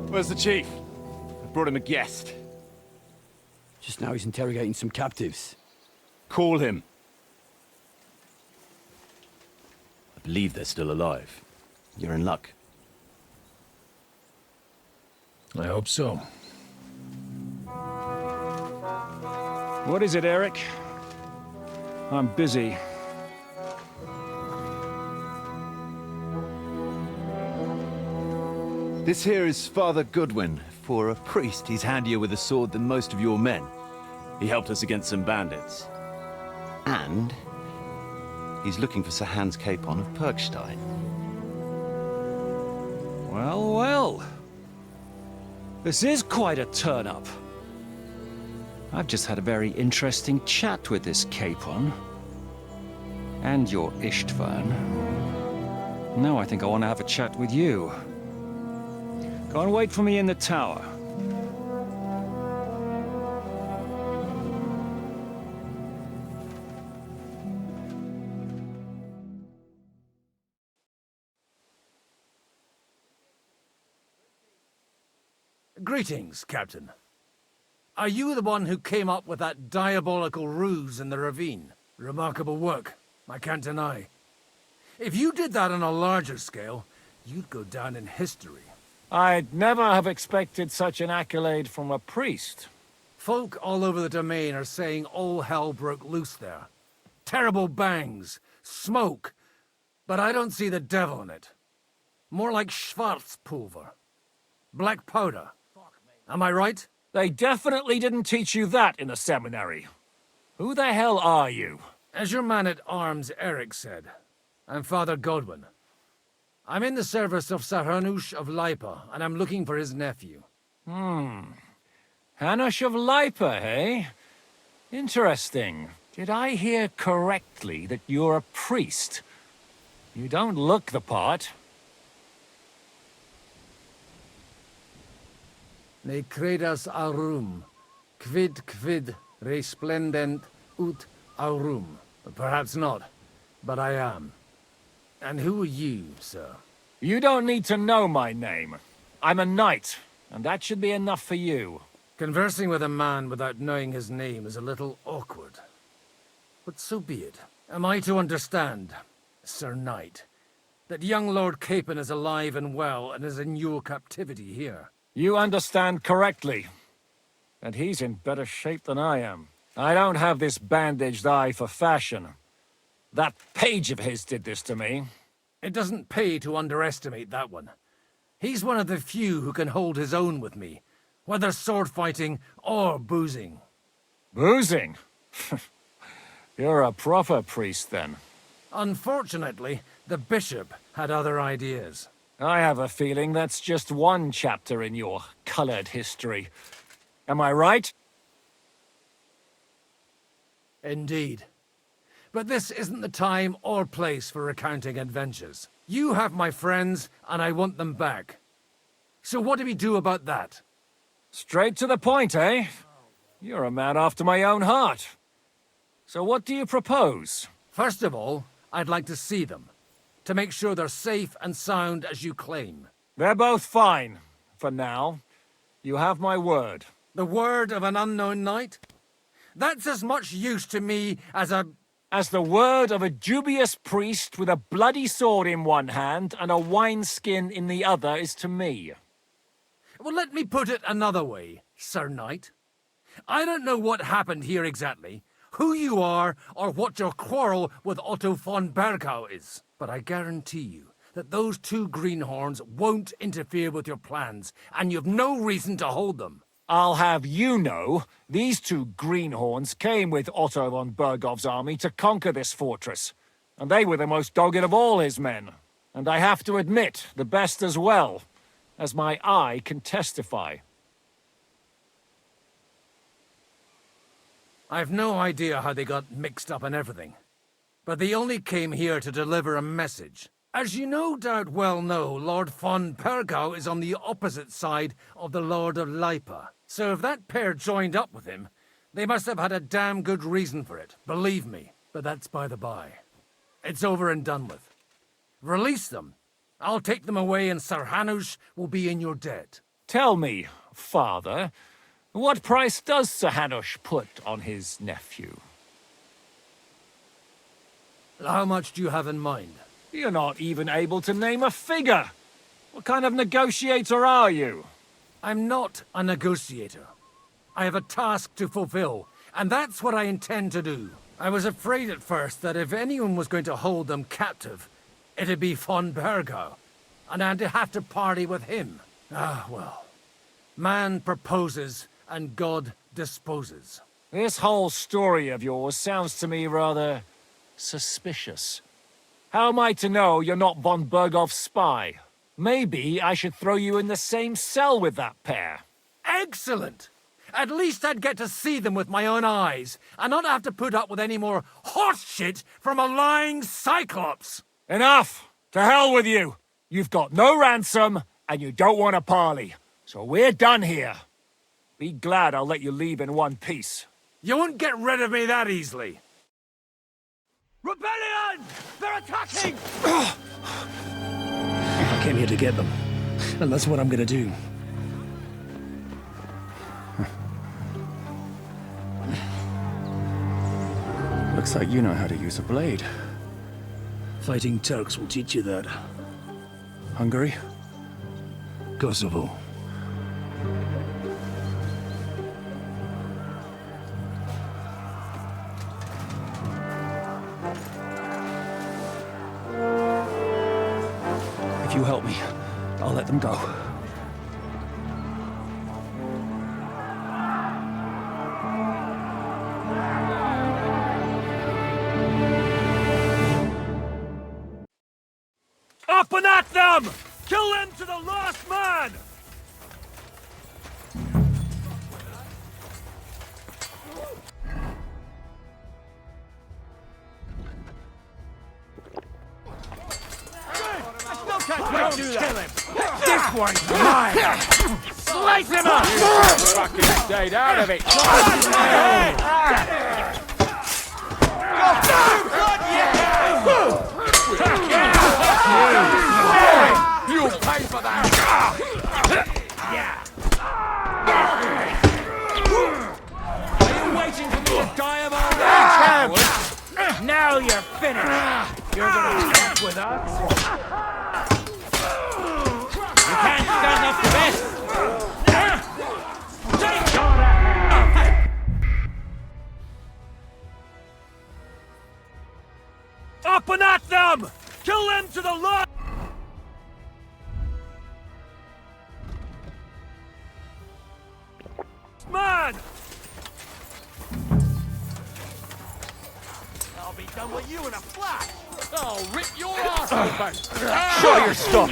Where's the chief? I brought him a guest. Just now he's interrogating some captives. Call him. I believe they're still alive. You're in luck. I hope so. What is it, Eric? I'm busy. This here is Father Goodwin. For a priest, he's handier with a sword than most of your men. He helped us against some bandits. And he's looking for Sir Hans Capon of Perkstein. Well, well. This is quite a turn-up. I've just had a very interesting chat with this Capon. And your Istvan. Now I think I want to have a chat with you. Go and wait for me in the tower. Greetings, Captain. Are you the one who came up with that diabolical ruse in the ravine? Remarkable work, I can't deny. If you did that on a larger scale, you'd go down in history. I'd never have expected such an accolade from a priest. Folk all over the domain are saying all hell broke loose there. Terrible bangs, smoke, but I don't see the devil in it. More like Schwarzpulver. Black powder. Am I right? They definitely didn't teach you that in the seminary. Who the hell are you? As your man-at-arms Eric said, I'm Father Godwin. I'm in the service of Sarhanush of Lipa, and I'm looking for his nephew. Hanush of Lipa, eh? Interesting. Did I hear correctly that you're a priest? You don't look the part. Ne credas aurum, quid resplendent ut aurum. Perhaps not, but I am. And who are you, sir? You don't need to know my name. I'm a knight, and that should be enough for you. Conversing with a man without knowing his name is a little awkward. But so be it. Am I to understand, Sir Knight, that young Lord Capon is alive and well and is in your captivity here? You understand correctly. And he's in better shape than I am. I don't have this bandaged eye for fashion. That page of his did this to me. It doesn't pay to underestimate that one. He's one of the few who can hold his own with me, whether sword fighting or boozing. Boozing? You're a proper priest, then. Unfortunately, the bishop had other ideas. I have a feeling that's just one chapter in your colored history. Am I right? Indeed. But this isn't the time or place for recounting adventures. You have my friends, and I want them back. So what do we do about that? Straight to the point, eh? You're a man after my own heart. So what do you propose? First of all, I'd like to see them, to make sure they're safe and sound as you claim. They're both fine, for now. You have my word. The word of an unknown knight? That's as much use to me as the word of a dubious priest with a bloody sword in one hand and a wineskin in the other is to me. Well, let me put it another way, Sir Knight. I don't know what happened here exactly, who you are, or what your quarrel with Otto von Bergau is. But I guarantee you that those two greenhorns won't interfere with your plans, and you've no reason to hold them. I'll have you know, these two greenhorns came with Otto von Bergov's army to conquer this fortress, and they were the most dogged of all his men. And I have to admit, the best as well, as my eye can testify. I've no idea how they got mixed up in everything, but they only came here to deliver a message. As you no doubt well know, Lord von Bergau is on the opposite side of the Lord of Lipa. So if that pair joined up with him, they must have had a damn good reason for it, believe me. But that's by the by. It's over and done with. Release them. I'll take them away and Sarhanush will be in your debt. Tell me, Father, what price does Sarhanush put on his nephew? How much do you have in mind? You're not even able to name a figure. What kind of negotiator are you? I'm not a negotiator. I have a task to fulfill, and that's what I intend to do. I was afraid at first that if anyone was going to hold them captive, it'd be von Bergau, and I'd have to party with him. Ah, well. Man proposes, and God disposes. This whole story of yours sounds to me rather suspicious. How am I to know you're not von Bergov's spy? Maybe I should throw you in the same cell with that pair. Excellent! At least I'd get to see them with my own eyes, and not have to put up with any more horse shit from a lying cyclops! Enough! To hell with you! You've got no ransom, and you don't want a parley. So we're done here. Be glad I'll let you leave in one piece. You won't get rid of me that easily. Rebellion! They're attacking! I came here to get them, and that's what I'm gonna do. Looks like you know how to use a blade. Fighting Turks will teach you that. Hungary? Kosovo. you help me, I'll let them go. Up and at them! Kill them to the last man! Don't do that. This one's mine. Slice him up! Fucking stayed out of it. You'll pay for that. Are you waiting for me to die of old age? Now you're finished. You're gonna stop with us. You can't stand up to this. Take up and at them! Kill them to the last man! I'll be done with you in a flash! I'll rip your ass open! Show your stuff!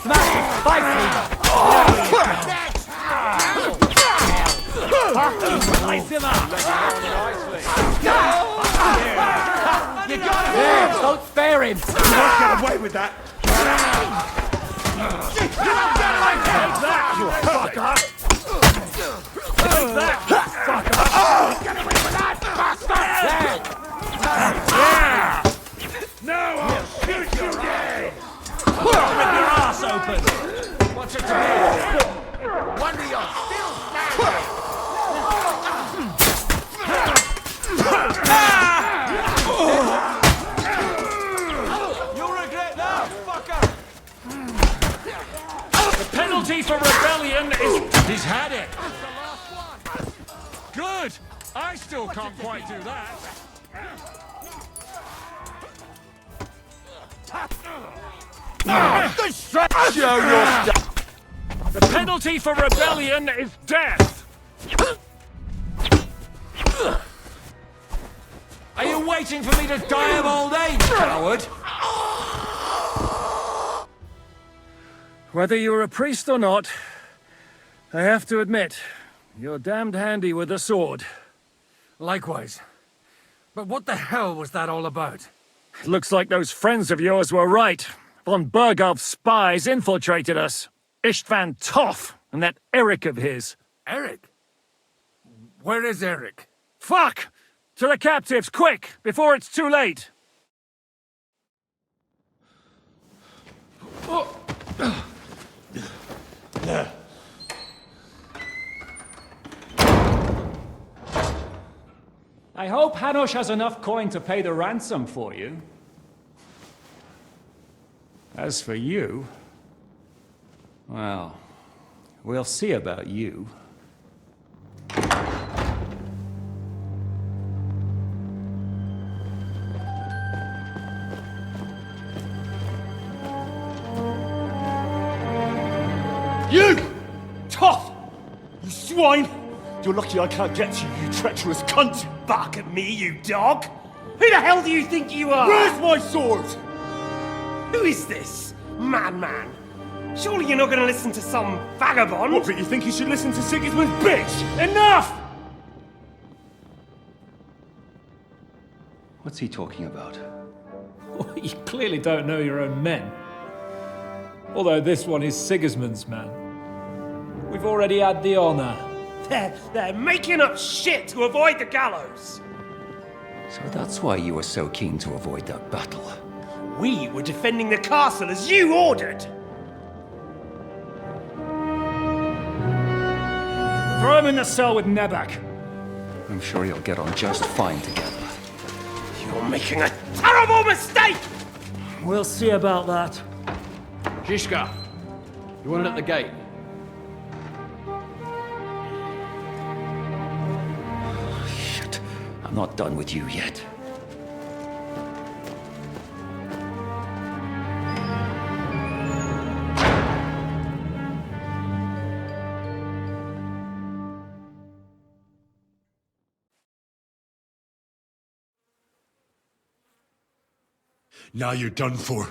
Smash his spike Slice him up! You got him! Yeah, don't spare him! You won't get away with that! You don't get like that! You fucker! Take that, fucker! Get away with that, bastard! Yeah! Now I'll shoot you dead! Rip your ass open! What's it to me? Wonder you're still standing! You'll regret that, fucker! The penalty for rebellion is... He's had it! Good! I still can't quite do that. Show your stuff! The penalty for rebellion is death! Are you waiting for me to die of old age, coward? Whether you're a priest or not, I have to admit, you're damned handy with a sword. Likewise. But what the hell was that all about? It looks like those friends of yours were right. Von Bergov's spies infiltrated us. Istvan Toth and that Eric of his. Eric? Where is Eric? Fuck! To the captives, quick, before it's too late! I hope Hanush has enough coin to pay the ransom for you. As for you... well, we'll see about you. You! Toth! You swine! You're lucky I can't get to you, you treacherous cunt! Bark at me, you dog! Who the hell do you think you are? Where's my sword? Who is this? Madman! Surely you're not gonna listen to some vagabond? What, but you think you should listen to Sigismund's bitch? Enough! What's he talking about? You clearly don't know your own men. Although this one is Sigismund's man. We've already had the honor. They're making up shit to avoid the gallows! So that's why you were so keen to avoid that battle. We were defending the castle as you ordered! Throw him in the cell with Nebak. I'm sure you'll get on just fine together. You're making a terrible mistake! We'll see about that. Shishka, you want it at the gate? Shit, I'm not done with you yet. Now you're done for.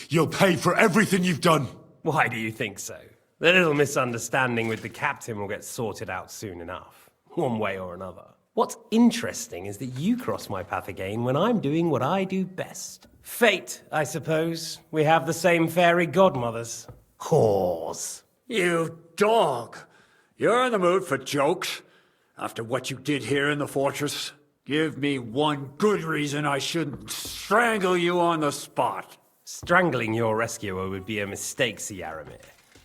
You'll pay for everything you've done. Why do you think so? The little misunderstanding with the captain will get sorted out soon enough, one way or another. What's interesting is that you cross my path again when I'm doing what I do best. Fate, I suppose. We have the same fairy godmothers. Whores. You dog! You're in the mood for jokes? After what you did here in the fortress? Give me one good reason I shouldn't strangle you on the spot. Strangling your rescuer would be a mistake, Yaramir.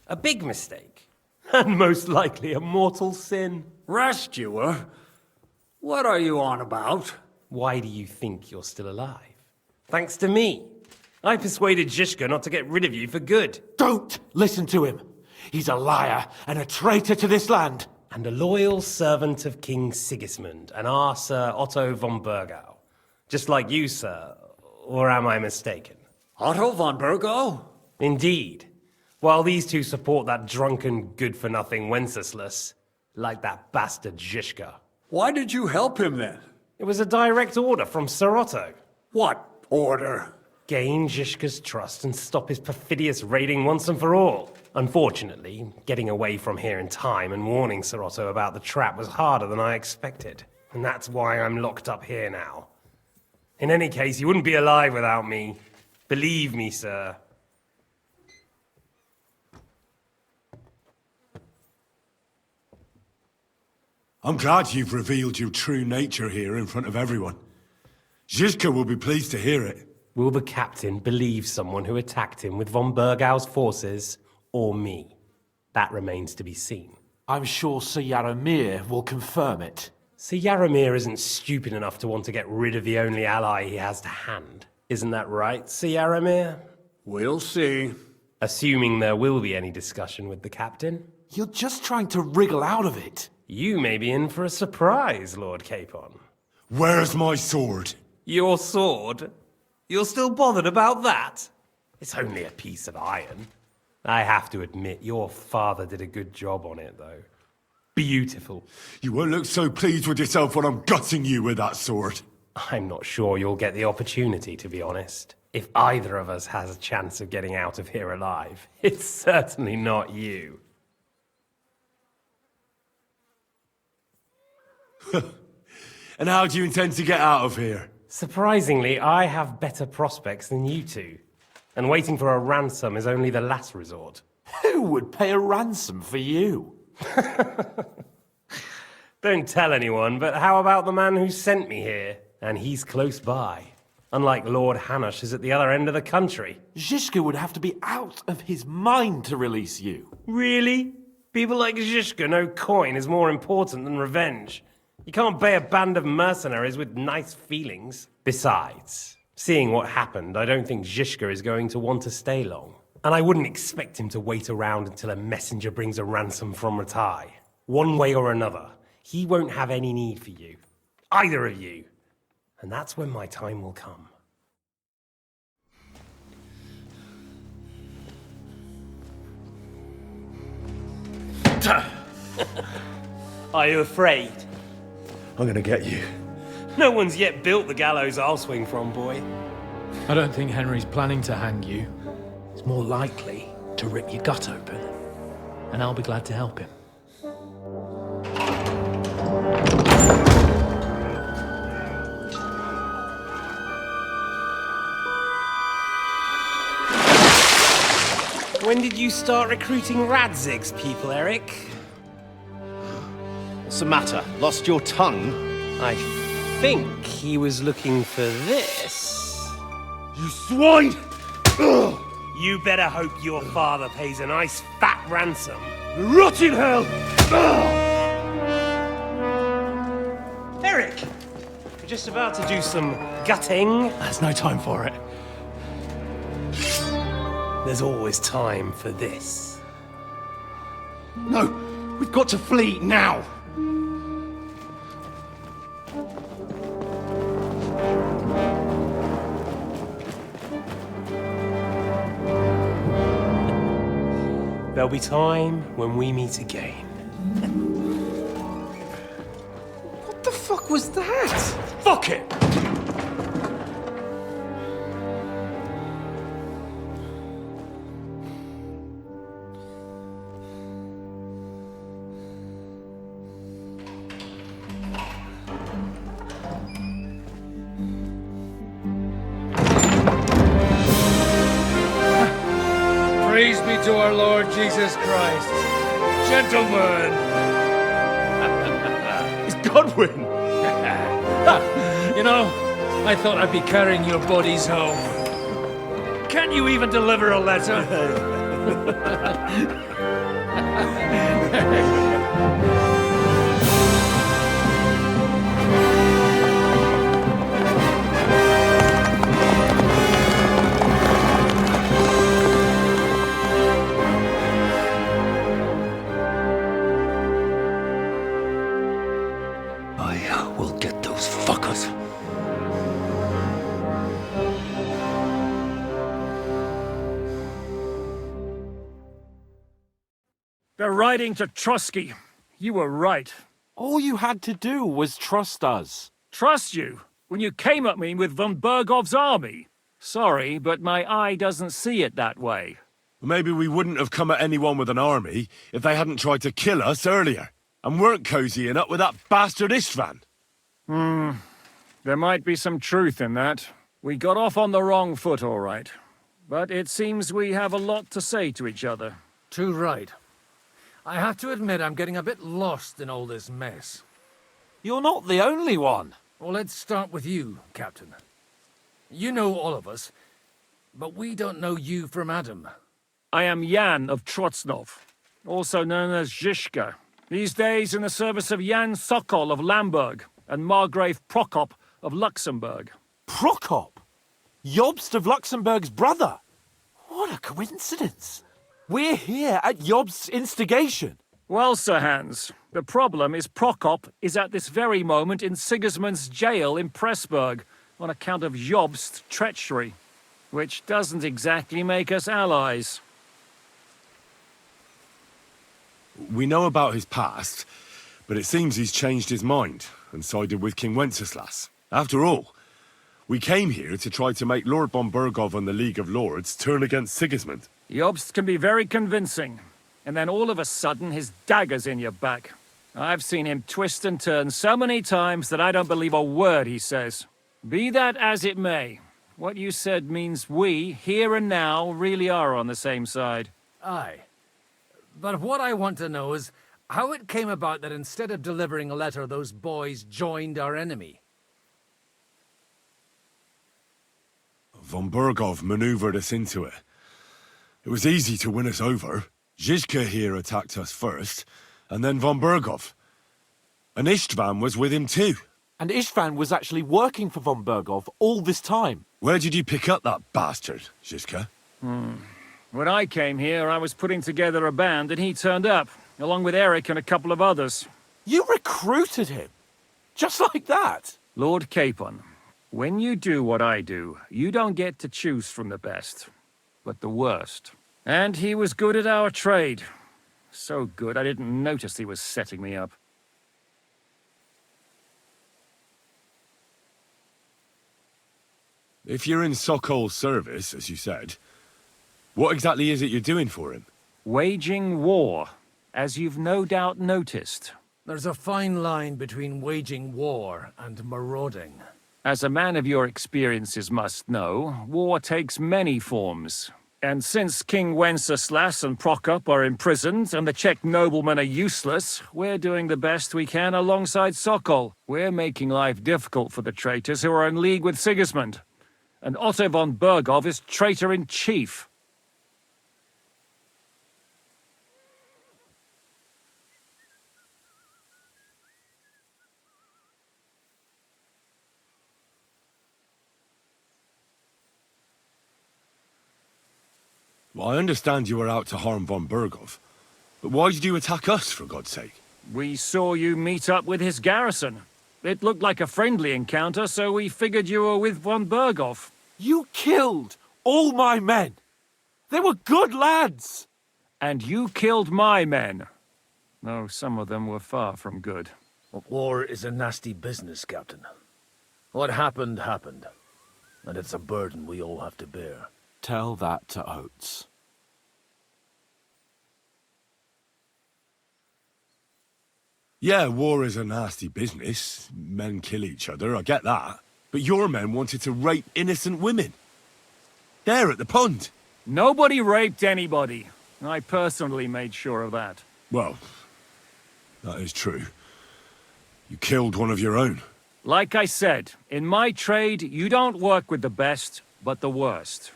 A big mistake. And most likely a mortal sin. Rescuer? What are you on about? Why do you think you're still alive? Thanks to me. I persuaded Zhishka not to get rid of you for good. Don't listen to him. He's a liar and a traitor to this land. And a loyal servant of King Sigismund and our Sir Otto von Burgau. Just like you, sir. Or am I mistaken? Otto von Burgau? Indeed. While these two support that drunken, good-for-nothing Wenceslas, like that bastard Zhishka. Why did you help him then? It was a direct order from Sir Otto. What order? Gain Zhishka's trust and stop his perfidious raiding once and for all. Unfortunately, getting away from here in time and warning Sir Otto about the trap was harder than I expected. And that's why I'm locked up here now. In any case, you wouldn't be alive without me. Believe me, sir. I'm glad you've revealed your true nature here in front of everyone. Zhishka will be pleased to hear it. Will the captain believe someone who attacked him with von Burgau's forces, or me? That remains to be seen. I'm sure Sir Yaramir will confirm it. Sir Yaramir isn't stupid enough to want to get rid of the only ally he has to hand. Isn't that right, Sir Yaramir? We'll see. Assuming there will be any discussion with the captain. You're just trying to wriggle out of it. You may be in for a surprise, Lord Capon. Where's my sword? Your sword? You're still bothered about that? It's only a piece of iron. I have to admit, your father did a good job on it, though. Beautiful. You won't look so pleased with yourself when I'm gutting you with that sword. I'm not sure you'll get the opportunity, to be honest. If either of us has a chance of getting out of here alive, it's certainly not you. And how do you intend to get out of here? Surprisingly, I have better prospects than you two. And waiting for a ransom is only the last resort. Who would pay a ransom for you? Don't tell anyone, but how about the man who sent me here? And he's close by. Unlike Lord Hanush is at the other end of the country. Zhishka would have to be out of his mind to release you. Really? People like Zhishka know coin is more important than revenge. You can't pay a band of mercenaries with nice feelings. Besides, seeing what happened, I don't think Zhishka is going to want to stay long. And I wouldn't expect him to wait around until a messenger brings a ransom from Ratai. One way or another, he won't have any need for you. Either of you. And that's when my time will come. Are you afraid? I'm gonna get you. No one's yet built the gallows I'll swing from, boy. I don't think Henry's planning to hang you. He's more likely to rip your gut open. And I'll be glad to help him. When did you start recruiting Radzig's people, Eric? What's the matter? Lost your tongue? I think he was looking for this. You swine! Ugh. You better hope your father pays a nice fat ransom. Rot in hell! Ugh. Eric! We're just about to do some gutting. There's no time for it. There's always time for this. No, we've got to flee now. There'll be time when we meet again. What the fuck was that? Fuck it! to our Lord Jesus Christ. Gentlemen! It's Godwin! You know, I thought I'd be carrying your bodies home. Can't you even deliver a letter? I will get those fuckers. They're riding to Trusky. You were right. All you had to do was trust us. Trust you? When you came at me with von Bergov's army? Sorry, but my eye doesn't see it that way. Maybe we wouldn't have come at anyone with an army if they hadn't tried to kill us earlier, and weren't cozying up with that bastard Istvan. There might be some truth in that. We got off on the wrong foot, all right. But it seems we have a lot to say to each other. Too right. I have to admit I'm getting a bit lost in all this mess. You're not the only one. Well, let's start with you, Captain. You know all of us, but we don't know you from Adam. I am Jan of Trotsnov, also known as Zizka. These days in the service of Jan Sokol of Lamberg and Margrave Prokop of Luxembourg. Prokop? Jobst of Luxembourg's brother? What a coincidence. We're here at Jobst's instigation. Well, Sir Hans, the problem is Prokop is at this very moment in Sigismund's jail in Pressburg on account of Jobst's treachery, which doesn't exactly make us allies. We know about his past, but it seems he's changed his mind and sided with King Wenceslas. After all, we came here to try to make Lord von Bergov and the League of Lords turn against Sigismund. Jobst can be very convincing, and then all of a sudden his dagger's in your back. I've seen him twist and turn so many times that I don't believe a word he says. Be that as it may, what you said means we, here and now, really are on the same side. Aye. But what I want to know is how it came about that instead of delivering a letter, those boys joined our enemy. Von Bergov maneuvered us into it. It was easy to win us over. Zizka here attacked us first, and then von Bergov. And Istvan was with him too. And Istvan was actually working for von Bergov all this time. Where did you pick up that bastard, Zizka? When I came here, I was putting together a band, and he turned up, along with Eric and a couple of others. You recruited him? Just like that? Lord Capon, when you do what I do, you don't get to choose from the best, but the worst. And he was good at our trade. So good, I didn't notice he was setting me up. If you're in Sokol's service, as you said, what exactly is it you're doing for him? Waging war, as you've no doubt noticed. There's a fine line between waging war and marauding. As a man of your experiences must know, war takes many forms. And since King Wenceslas and Prokop are imprisoned and the Czech noblemen are useless, we're doing the best we can alongside Sokol. We're making life difficult for the traitors who are in league with Sigismund. And Otto von Bergov is traitor-in-chief. Well, I understand you were out to harm von Bergov, but why did you attack us, for God's sake? We saw you meet up with his garrison. It looked like a friendly encounter, so we figured you were with von Bergov. You killed all my men. They were good lads. And you killed my men. Though some of them were far from good. War is a nasty business, Captain. What happened, happened. And it's a burden we all have to bear. Tell that to Oates. Yeah, war is a nasty business. Men kill each other, I get that. But your men wanted to rape innocent women. There at the pond. Nobody raped anybody. I personally made sure of that. Well, that is true. You killed one of your own. Like I said, in my trade, you don't work with the best, but the worst.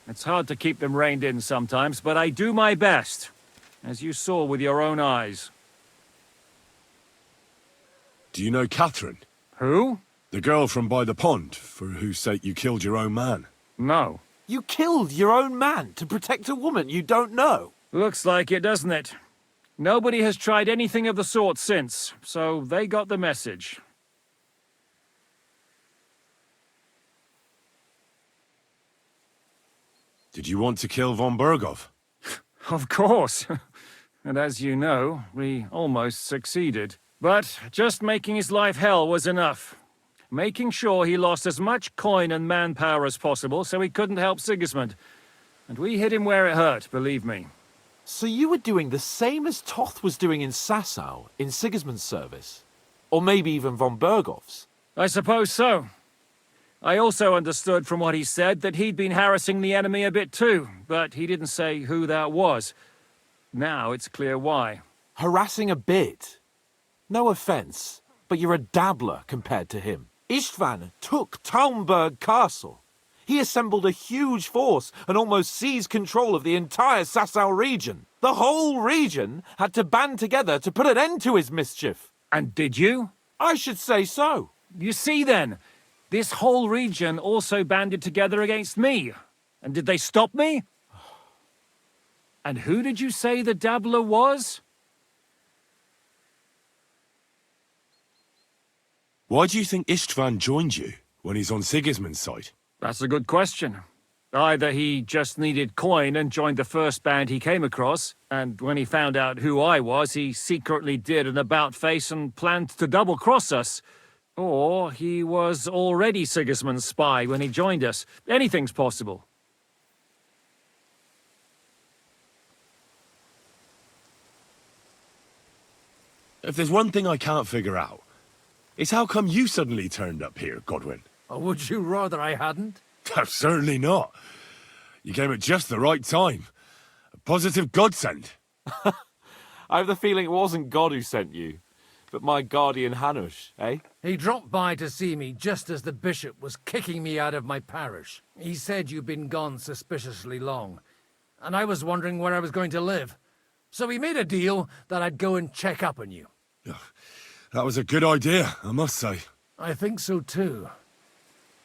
It's hard to keep them reined in sometimes, but I do my best, as you saw with your own eyes. Do you know Catherine? Who? The girl from by the pond, for whose sake you killed your own man. No. You killed your own man to protect a woman you don't know? Looks like it, doesn't it? Nobody has tried anything of the sort since, so they got the message. Did you want to kill von Berghoff? Of course. And as you know, we almost succeeded. But just making his life hell was enough. Making sure he lost as much coin and manpower as possible so he couldn't help Sigismund. And we hit him where it hurt, believe me. So you were doing the same as Toth was doing in Sasau, in Sigismund's service? Or maybe even von Berghoff's? I suppose so. I also understood from what he said that he'd been harassing the enemy a bit too, but he didn't say who that was. Now it's clear why. Harassing a bit? No offense, but you're a dabbler compared to him. Istvan took Taumburg Castle. He assembled a huge force and almost seized control of the entire Sasau region. The whole region had to band together to put an end to his mischief. And did you? I should say so. You see then, this whole region also banded together against me. And did they stop me? And who did you say the dabbler was? Why do you think Istvan joined you when he's on Sigismund's side? That's a good question. Either he just needed coin and joined the first band he came across, and when he found out who I was, he secretly did an about-face and planned to double-cross us. Or he was already Sigismund's spy when he joined us. Anything's possible. If there's one thing I can't figure out, it's how come you suddenly turned up here, Godwin? Or would you rather I hadn't? Certainly not. You came at just the right time. A positive godsend. I have the feeling it wasn't God who sent you, but my guardian Hanush, eh? He dropped by to see me just as the bishop was kicking me out of my parish. He said you'd been gone suspiciously long, and I was wondering where I was going to live. So we made a deal that I'd go and check up on you. That was a good idea, I must say. I think so too.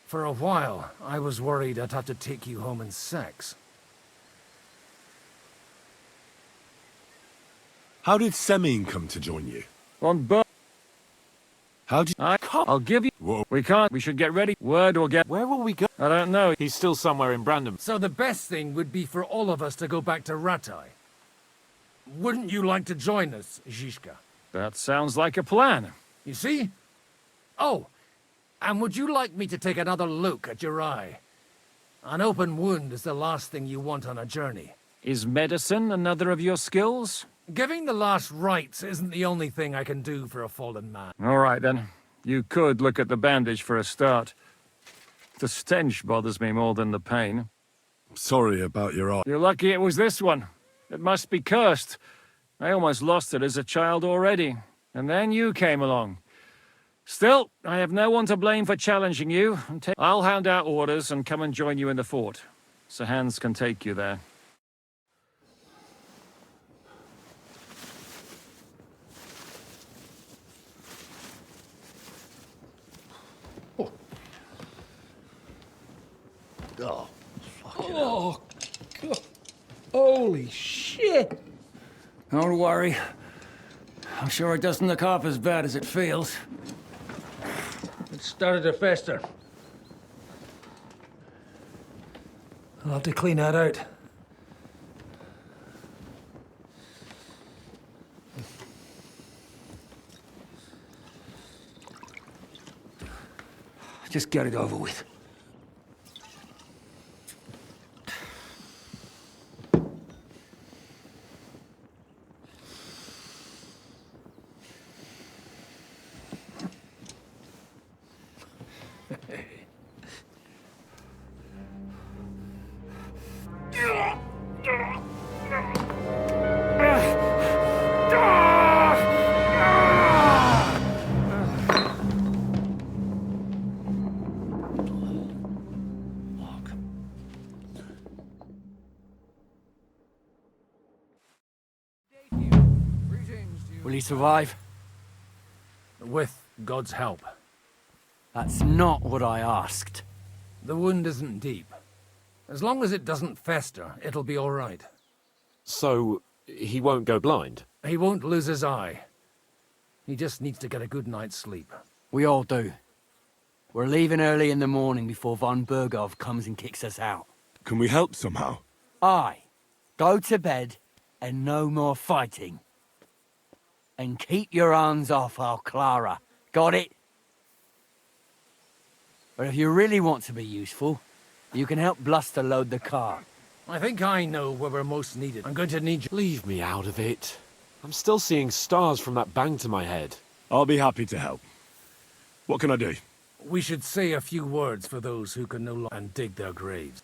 For a while, I was worried I'd have to take you home in sex. How did Semine come to join you? On board. How did I'll give you... Whoa. We can't. We should get ready. Word will get... Where will we go? I don't know. He's still somewhere in Brandon. So the best thing would be for all of us to go back to Ratai. Wouldn't you like to join us, Zizka? That sounds like a plan. You see? Oh, and would you like me to take another look at your eye? An open wound is the last thing you want on a journey. Is medicine another of your skills? Giving the last rites isn't the only thing I can do for a fallen man. All right, then. You could look at the bandage for a start. The stench bothers me more than the pain. Sorry about your eye. You're lucky it was this one. It must be cursed. I almost lost it as a child already. And then you came along. Still, I have no one to blame for challenging you. I'll hand out orders and come and join you in the fort. Sir Hans can take you there. Oh, fucking hell. God. Holy shit! Don't worry. I'm sure it doesn't look half as bad as it feels. It started to fester. I'll have to clean that out. Just get it over with. Will he survive? With God's help. That's not what I asked. The wound isn't deep. As long as it doesn't fester, it'll be all right. So, he won't go blind? He won't lose his eye. He just needs to get a good night's sleep. We all do. We're leaving early in the morning before von Bergov comes and kicks us out. Can we help somehow? Aye. Go to bed and no more fighting. And keep your hands off our Clara. Got it? But if you really want to be useful, you can help Bluster load the car. I think I know where we're most needed. I'm going to need you. Leave me out of it. I'm still seeing stars from that bang to my head. I'll be happy to help. What can I do? We should say a few words for those who can no longer and dig their graves.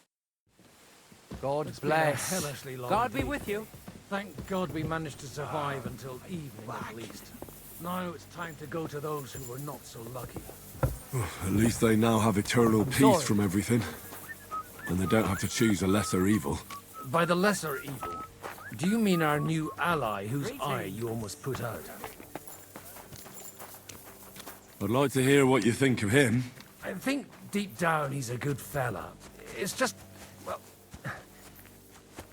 God It's been a bless. hellishly long God be day. with you. Thank God we managed to survive until evening at least. Now it's time to go to those who were not so lucky. At least they now have eternal peace sorry. from everything. And they don't have to choose a lesser evil. By the lesser evil, do you mean our new ally whose eye you almost put out? I'd like to hear what you think of him. I think deep down he's a good fella. It's just, well,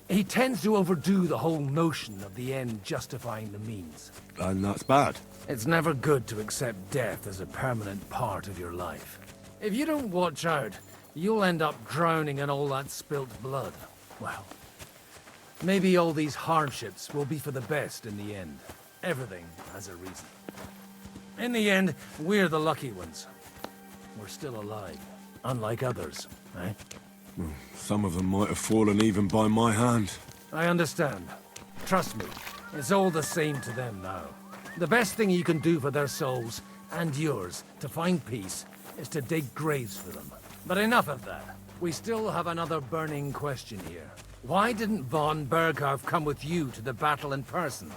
he tends to overdo the whole notion of the end justifying the means. And that's bad. It's never good to accept death as a permanent part of your life. If you don't watch out, you'll end up drowning in all that spilt blood. Well, maybe all these hardships will be for the best in the end. Everything has a reason. In the end, we're the lucky ones. We're still alive, unlike others, eh? Some of them might have fallen even by my hand. I understand. Trust me, it's all the same to them now. The best thing you can do for their souls, and yours, to find peace, is to dig graves for them. But enough of that. We still have another burning question here. Why didn't von Berghoff come with you to the battle in person?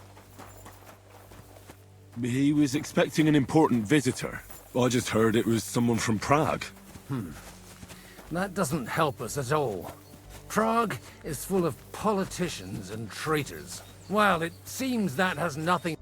He was expecting an important visitor. I just heard it was someone from Prague. That doesn't help us at all. Prague is full of politicians and traitors. Well, it seems that has nothing...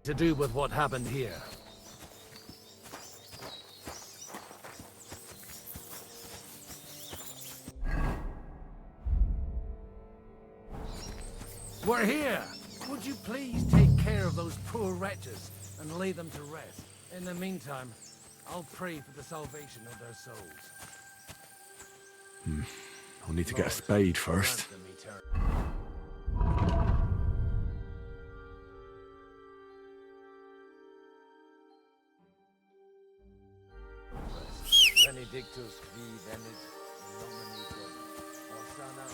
to do with what happened here. We're here! Would you please take care of those poor wretches and lay them to rest? In the meantime, I'll pray for the salvation of their souls. I'll need to get a spade first. Benedictus qui venit in nomine Domini, Hosanna.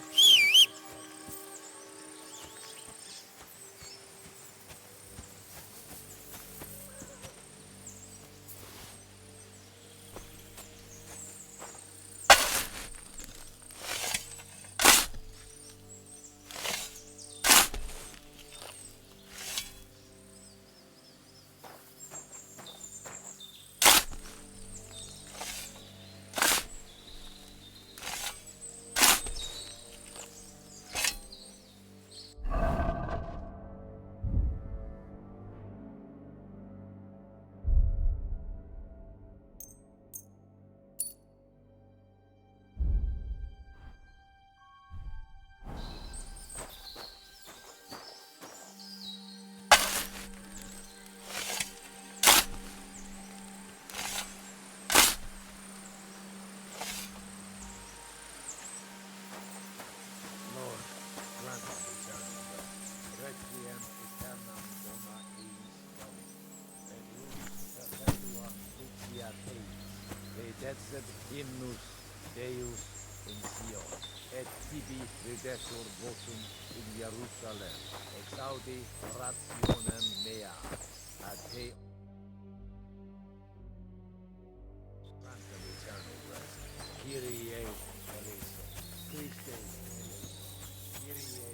Blessed hymnus Deus in Sion, et tibi redestur votum in Jerusalem, exaudi rationem mea, a te grant them eternal rest. Kyrie eleison, Christe eleison, Kyrie eleison.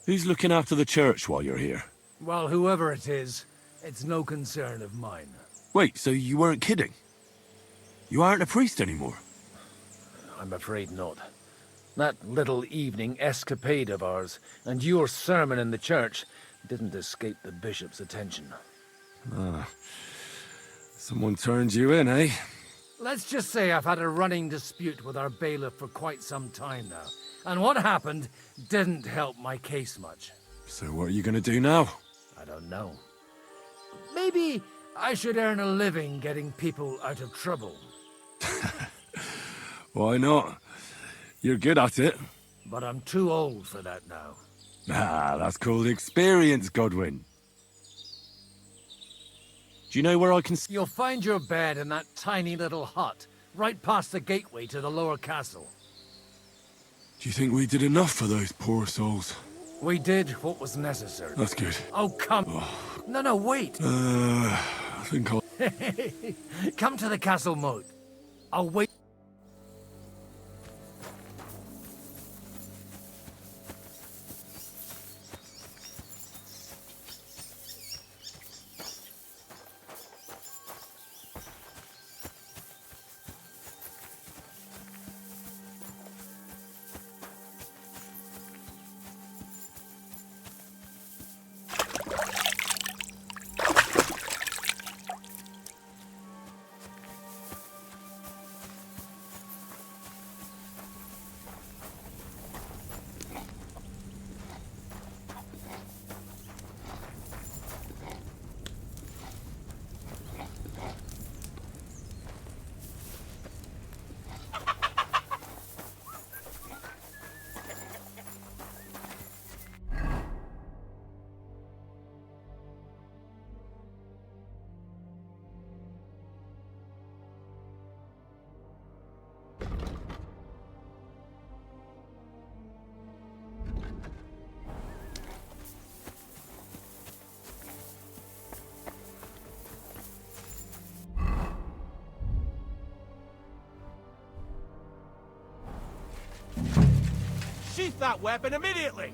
Who's looking after the church while you're here? Well, whoever it is, it's no concern of mine. Wait, so you weren't kidding? You aren't a priest anymore? I'm afraid not. That little evening escapade of ours, and your sermon in the church, didn't escape the bishop's attention. Ah. Someone turned you in, eh? Let's just say I've had a running dispute with our bailiff for quite some time now. And what happened didn't help my case much. So what are you gonna do now? I don't know. Maybe I should earn a living getting people out of trouble. Why not? You're good at it. But I'm too old for that now. Ah, that's called experience, Godwin. Do you know where I can... You'll find your bed in that tiny little hut, right past the gateway to the lower castle. Do you think we did enough for those poor souls? We did what was necessary. That's good. Oh, come. No, wait. I think I'll... Come to the castle moat. I'll wait. Sheath that weapon immediately!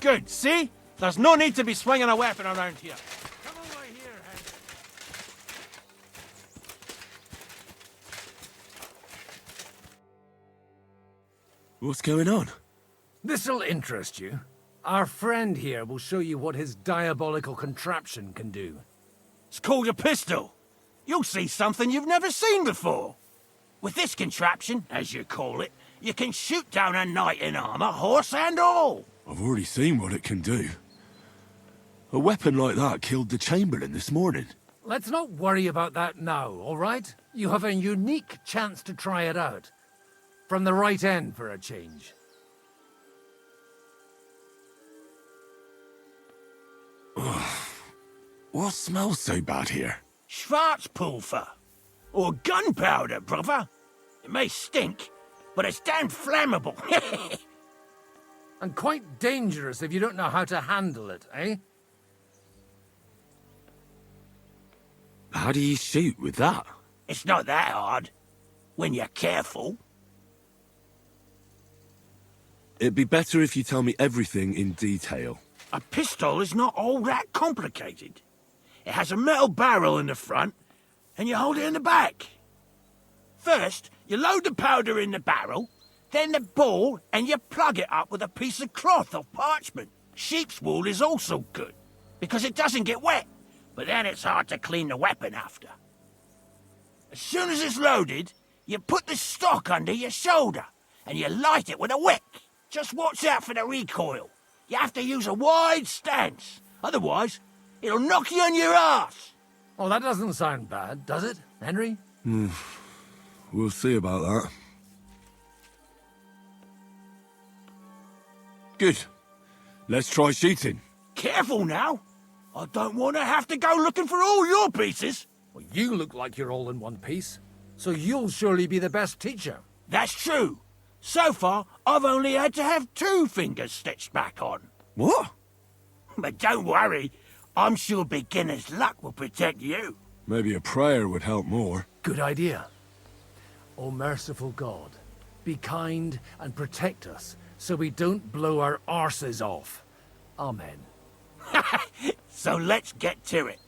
Good, see? There's no need to be swinging a weapon around here. Come over here, Henry. What's going on? This'll interest you. Our friend here will show you what his diabolical contraption can do. It's called a pistol. You'll see something you've never seen before. With this contraption, as you call it, you can shoot down a knight in armor, horse and all. I've already seen what it can do. A weapon like that killed the Chamberlain this morning. Let's not worry about that now, all right? You have a unique chance to try it out. From the right end for a change. What smells so bad here? Schwarzpulver. Or gunpowder, brother. It may stink, but it's damn flammable. And quite dangerous if you don't know how to handle it, eh? How do you shoot with that? It's not that hard, when you're careful. It'd be better if you tell me everything in detail. A pistol is not all that complicated. It has a metal barrel in the front, and you hold it in the back. First, you load the powder in the barrel, then the ball, and you plug it up with a piece of cloth or parchment. Sheep's wool is also good, because it doesn't get wet, but then it's hard to clean the weapon after. As soon as it's loaded, you put the stock under your shoulder, and you light it with a wick. Just watch out for the recoil. You have to use a wide stance, otherwise it'll knock you on your ass. Oh, that doesn't sound bad, does it, Henry? We'll see about that. Good. Let's try shooting. Careful now. I don't want to have to go looking for all your pieces. Well, you look like you're all in one piece, so you'll surely be the best teacher. That's true. So far, I've only had to have 2 fingers stitched back on. What? But don't worry. I'm sure beginner's luck will protect you. Maybe a prayer would help more. Good idea. O merciful God, be kind and protect us so we don't blow our arses off. Amen. So let's get to it.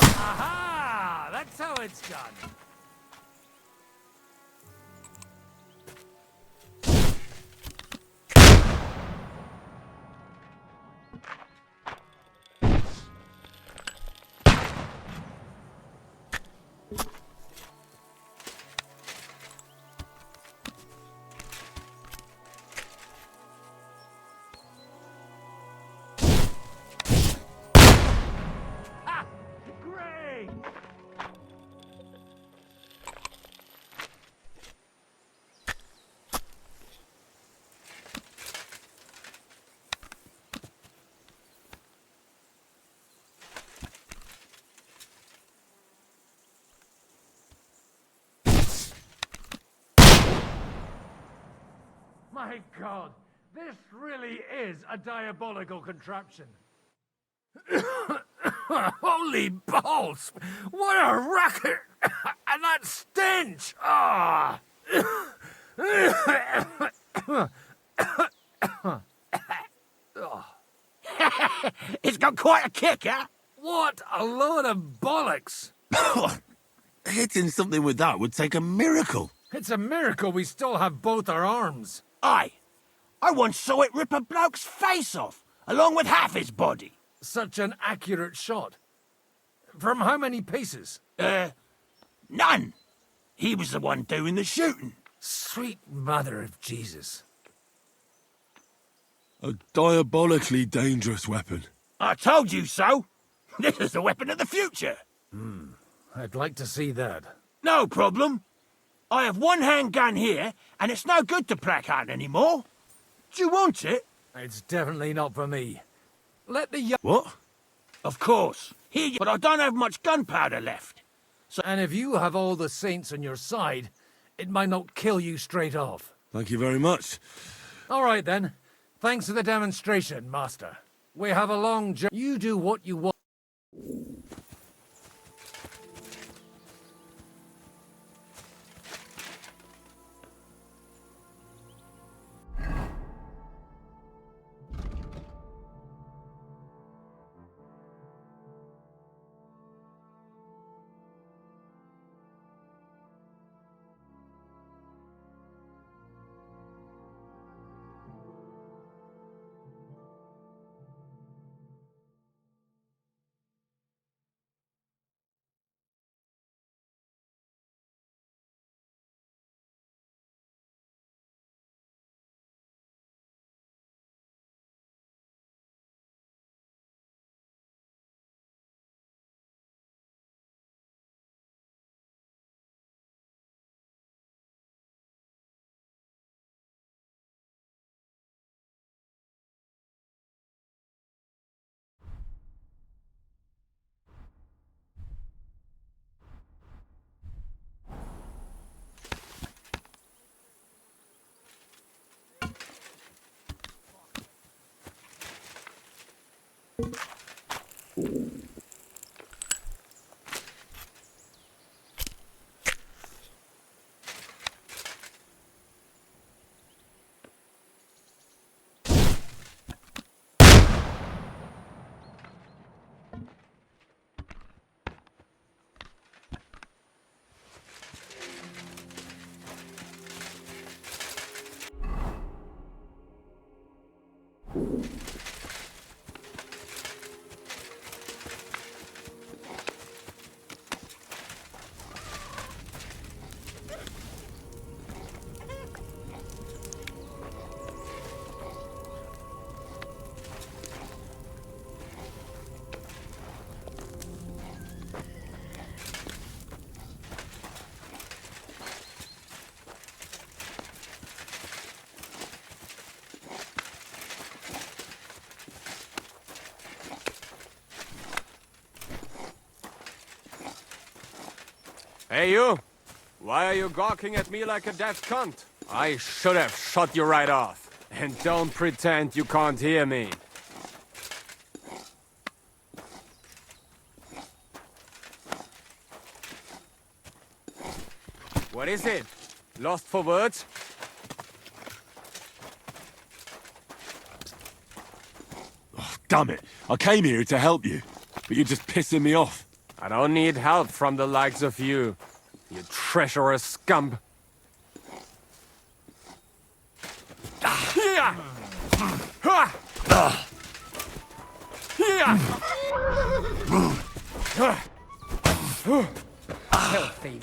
Aha! That's how it's done. My God, this really is a diabolical contraption. Holy balls! What a racket! And that stench! Ah! It's got quite a kick, huh? What a load of bollocks! Hitting something with that would take a miracle. It's a miracle we still have both our arms. Aye. I once saw it rip a bloke's face off, along with half his body. Such an accurate shot. From how many paces? None. He was the one doing the shooting. Sweet mother of Jesus. A diabolically dangerous weapon. I told you so. This is the weapon of the future. I'd like to see that. No problem. I have one handgun here, and it's no good to placard anymore. Do you want it? It's definitely not for me. Let the What? Of course. Here, but I don't have much gunpowder left. And if you have all the saints on your side, it might not kill you straight off. Thank you very much. All right, then. Thanks for the demonstration, Master. We have a long journey. You do what you want. Hey, you! Why are you gawking at me like a deaf cunt? I should have shot you right off. And don't pretend you can't hear me. What is it? Lost for words? Oh, damn it. I came here to help you, but you're just pissing me off. I don't need help from the likes of you, you treacherous scum. Filthy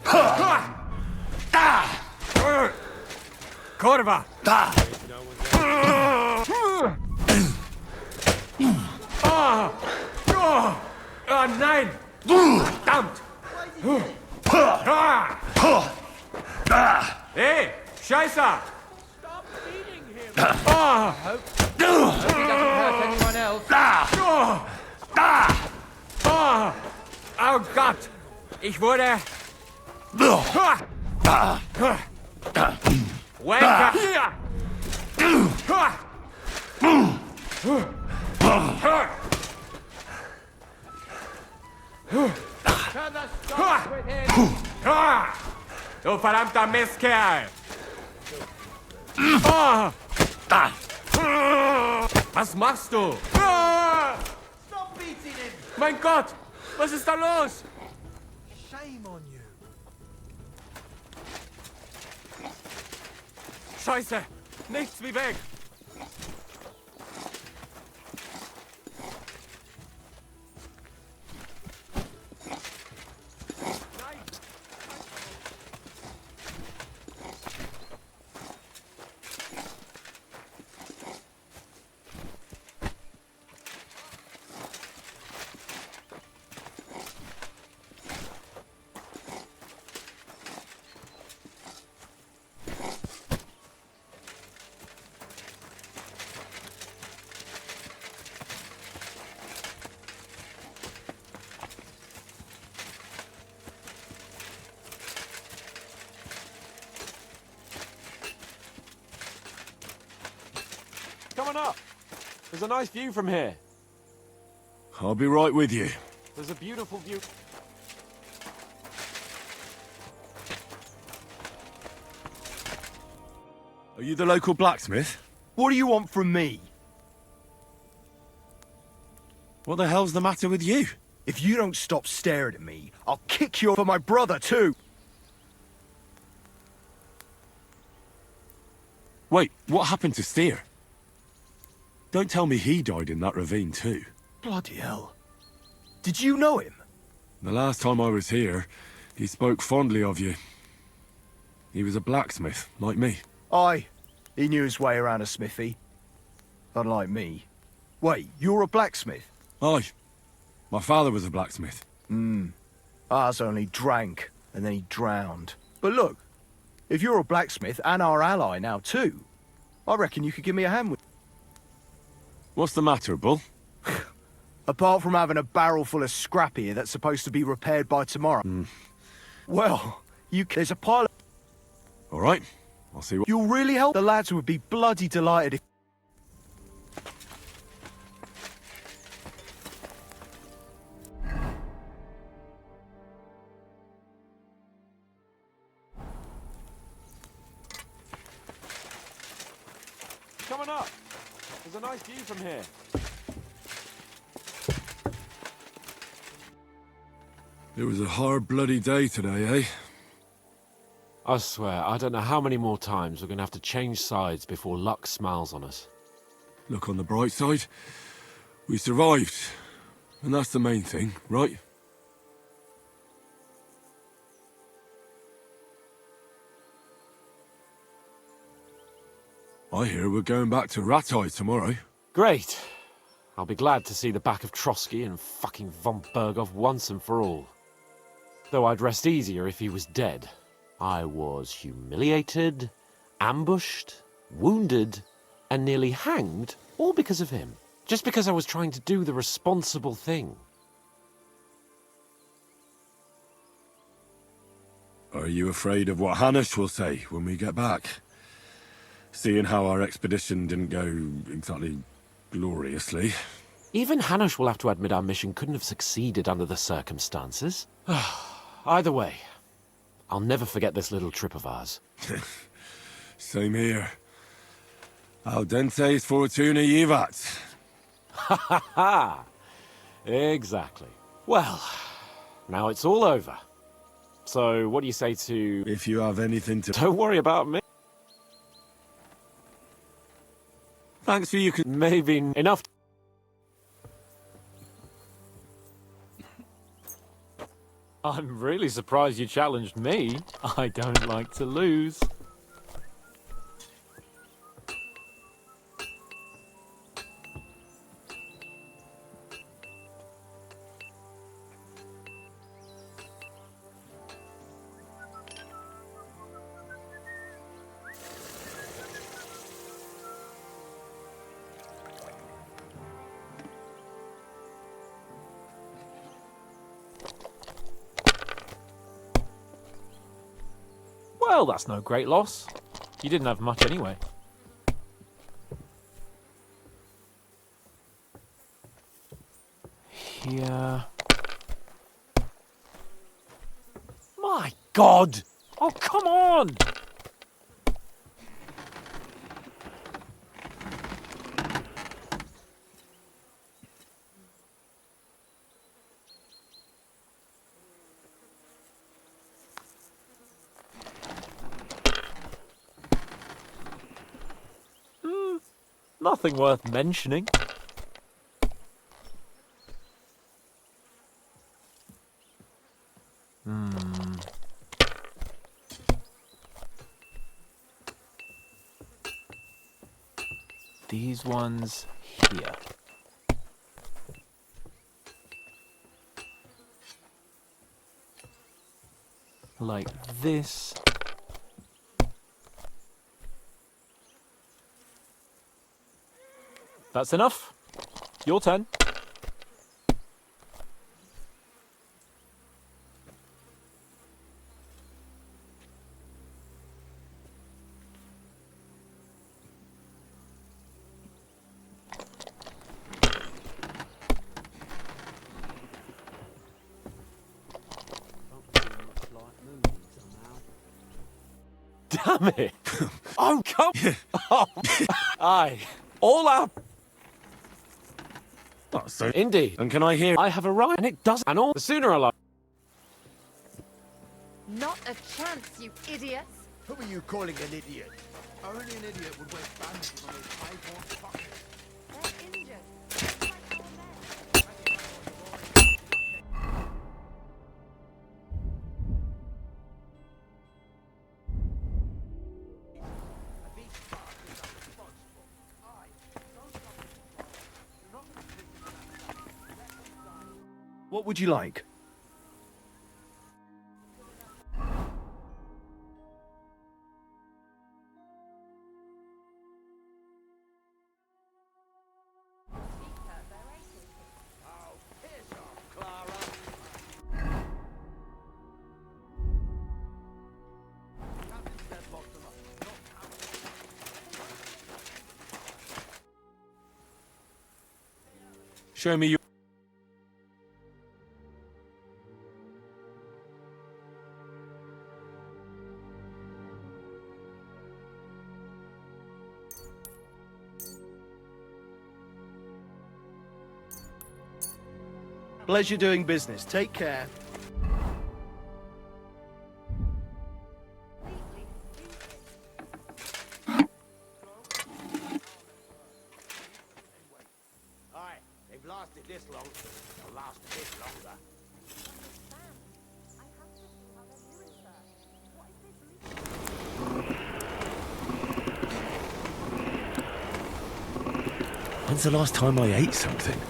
Corva! Nein! Verdammt! Hey, Scheiße! Stop beating him! Hope he doesn't hurt anyone else. Oh Gott! Ich wurde... Wanker! Du verdammter Mistkerl! Was machst du? Stop beating him! Mein Gott! Was ist da los? Shame on you. Scheiße! Nichts wie weg! Coming up. There's a nice view from here. I'll be right with you. There's a beautiful view. Are you the local blacksmith? What do you want from me? What the hell's the matter with you? If you don't stop staring at me, I'll kick you for my brother too. Wait, what happened to Steer? Don't tell me he died in that ravine too. Bloody hell. Did you know him? The last time I was here, he spoke fondly of you. He was a blacksmith, like me. Aye. He knew his way around a smithy. Unlike me. Wait, you're a blacksmith? Aye. My father was a blacksmith. Ours only drank, and then he drowned. But look, if you're a blacksmith and our ally now too, I reckon you could give me a hand with... What's the matter, Bull? Apart from having a barrel full of scrap here that's supposed to be repaired by tomorrow. Well, there's a pile of... All right, I'll see what... You'll really help. The lads would be bloody delighted if... Coming up. There's a nice view from here. It was a hard bloody day today, eh? I swear, I don't know how many more times we're going to have to change sides before luck smiles on us. Look on the bright side. We survived. And that's the main thing, right? I hear we're going back to Ratai tomorrow. Great. I'll be glad to see the back of Trotsky and fucking von Berghoff once and for all. Though I'd rest easier if he was dead. I was humiliated, ambushed, wounded, and nearly hanged, all because of him. Just because I was trying to do the responsible thing. Are you afraid of what Hanush will say when we get back? Seeing how our expedition didn't go exactly gloriously. Even Hanush will have to admit our mission couldn't have succeeded under the circumstances. Either way, I'll never forget this little trip of ours. Same here. Al dentes fortuna jivat. Ha ha ha! Exactly. Well, now it's all over. So, what do you say to... If you have anything to... Don't worry about me. Thanks for you... Maybe enough... I'm really surprised you challenged me. I don't like to lose. Well, that's no great loss. You didn't have much anyway. Here. My God! Oh, come on! Nothing worth mentioning. These ones here. Like this. That's enough. Your turn. damn it! Oh, come... Oh, aye. All our... Oh, so Indeed. and can I hear? I have a right, and it does. And all the sooner I like. Not a chance, you idiots! Who are you calling an idiot? Only an idiot would waste bandages on those high-born fuckers. They're injured. What would you like? Show me your... Pleasure doing business. Take care. Aye, they've lasted this long. They'll last a bit longer. When's the last time I ate something?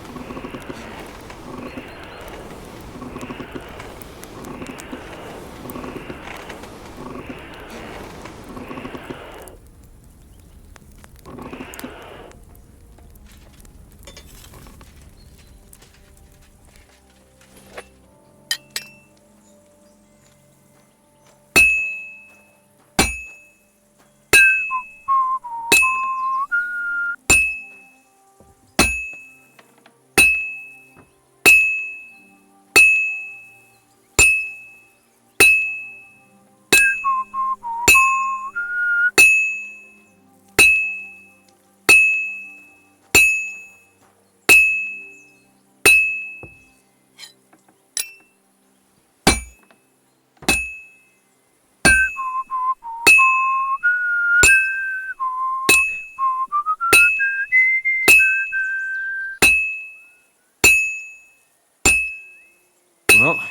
Well,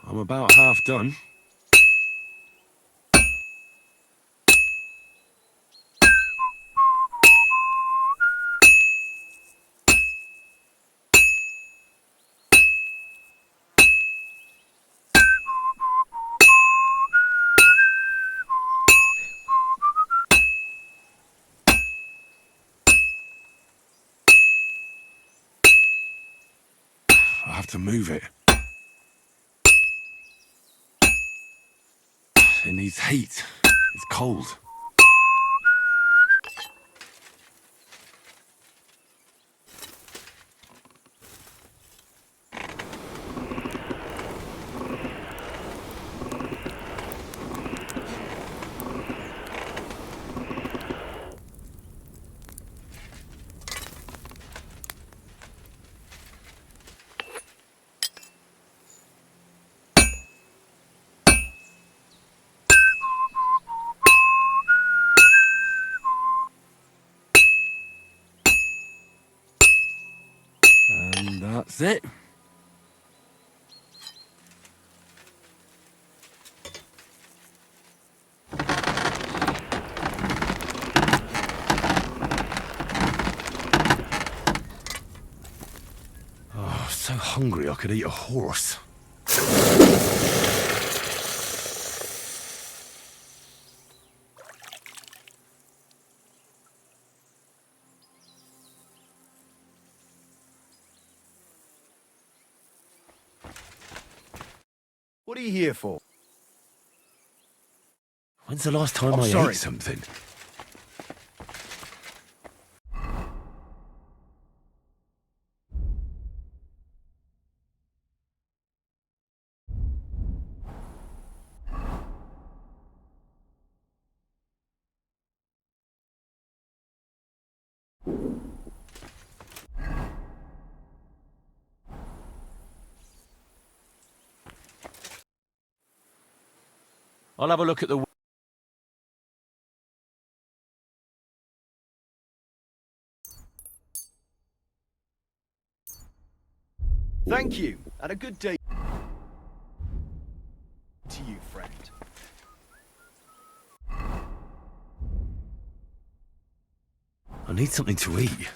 I'm about half done. I have to move it. It needs heat. It's cold. And that's it. Oh, so hungry I could eat a horse. What are you here for? When's the last time I'm I sorry. ate something? I'll have a look at the... Thank you, and a good day to you, friend. I need something to eat.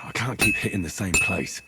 I can't keep hitting the same place.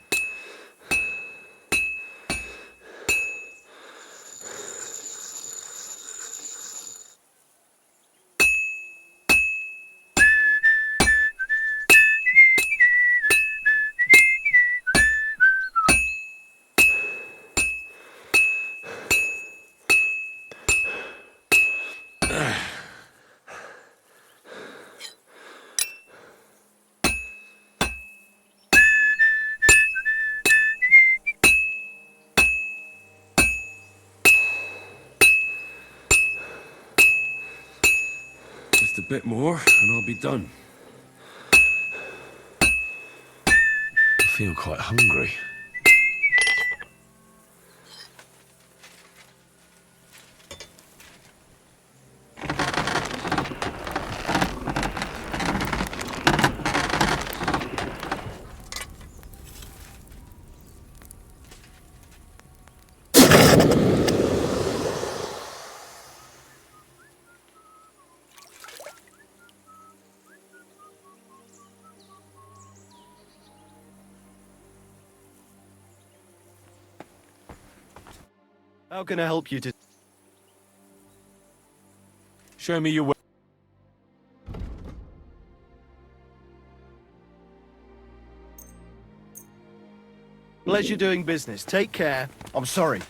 Just a bit more, and I'll be done. I feel quite hungry. How can I help you to... Show me your way. Pleasure doing business. Take care. I'm sorry.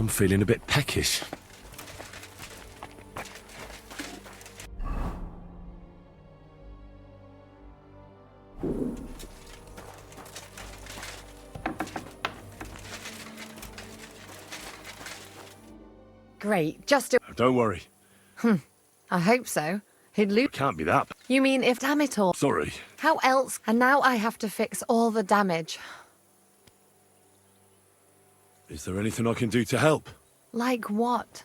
I'm feeling a bit peckish. Great, just do. Don't worry. I hope so. He'd lose. Can't be that. You mean if damn it all? Sorry. How else? And now I have to fix all the damage. Is there anything I can do to help? Like what?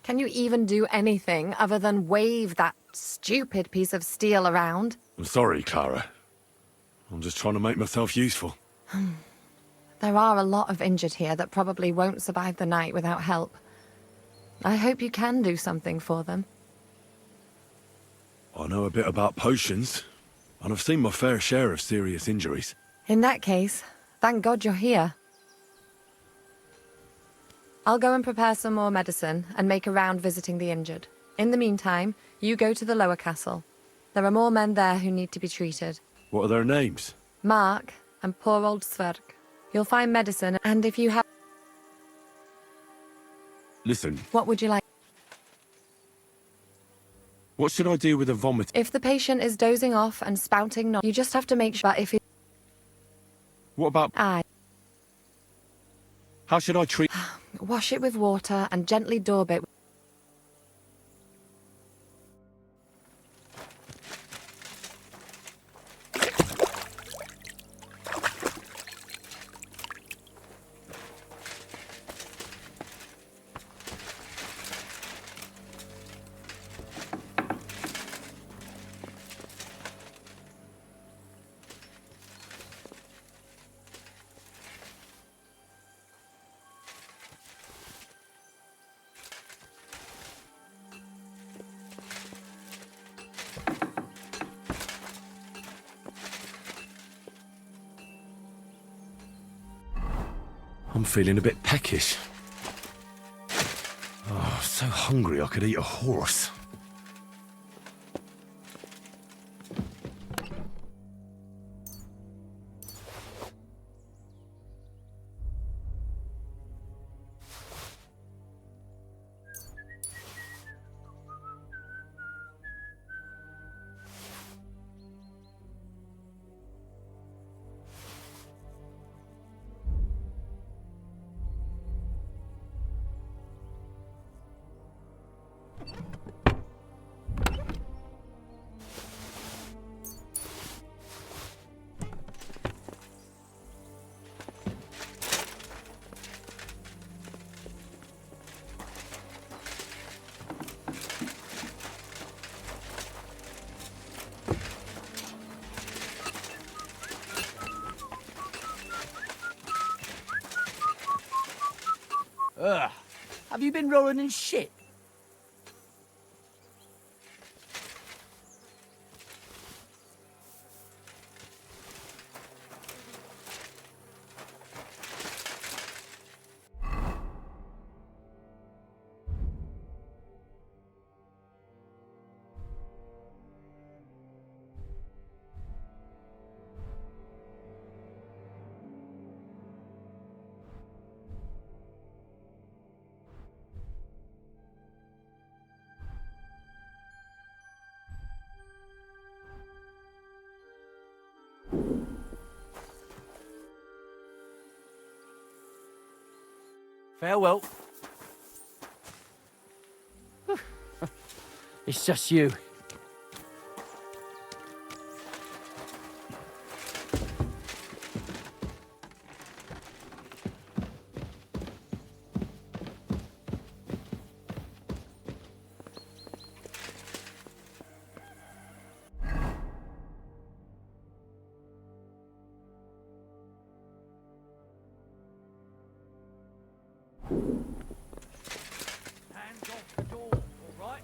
Can you even do anything other than wave that stupid piece of steel around? I'm sorry, Clara. I'm just trying to make myself useful. There are a lot of injured here that probably won't survive the night without help. I hope you can do something for them. I know a bit about potions, and I've seen my fair share of serious injuries. In that case, thank God you're here. I'll go and prepare some more medicine and make a round visiting the injured. In the meantime, you go to the lower castle. There are more men there who need to be treated. What are their names? Mark and poor old Sverk. You'll find medicine, and if you have... Listen, What would you like? what should I do with a vomit? If the patient is dozing off and spouting you just have to make sure if he... What about... How should I treat... Wash it with water and gently daub it. I'm feeling a bit peckish. Oh, so hungry I could eat a horse. Ugh. Have you been rolling in shit? Farewell. It's just you. Hands off the door, all right?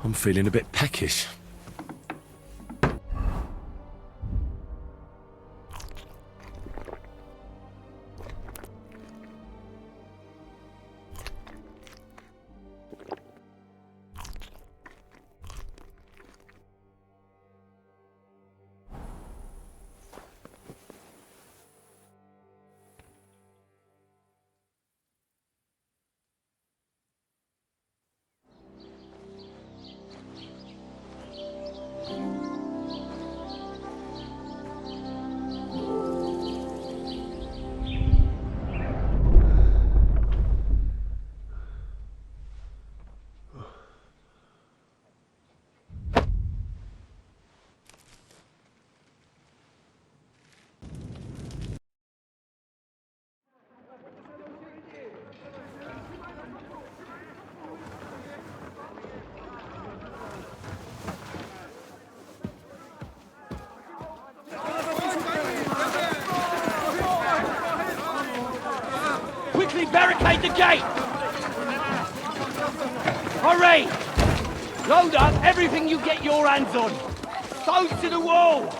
I'm feeling a bit peckish. Quickly barricade the gate! Hurry! Load up everything you get your hands on. Stones to the wall!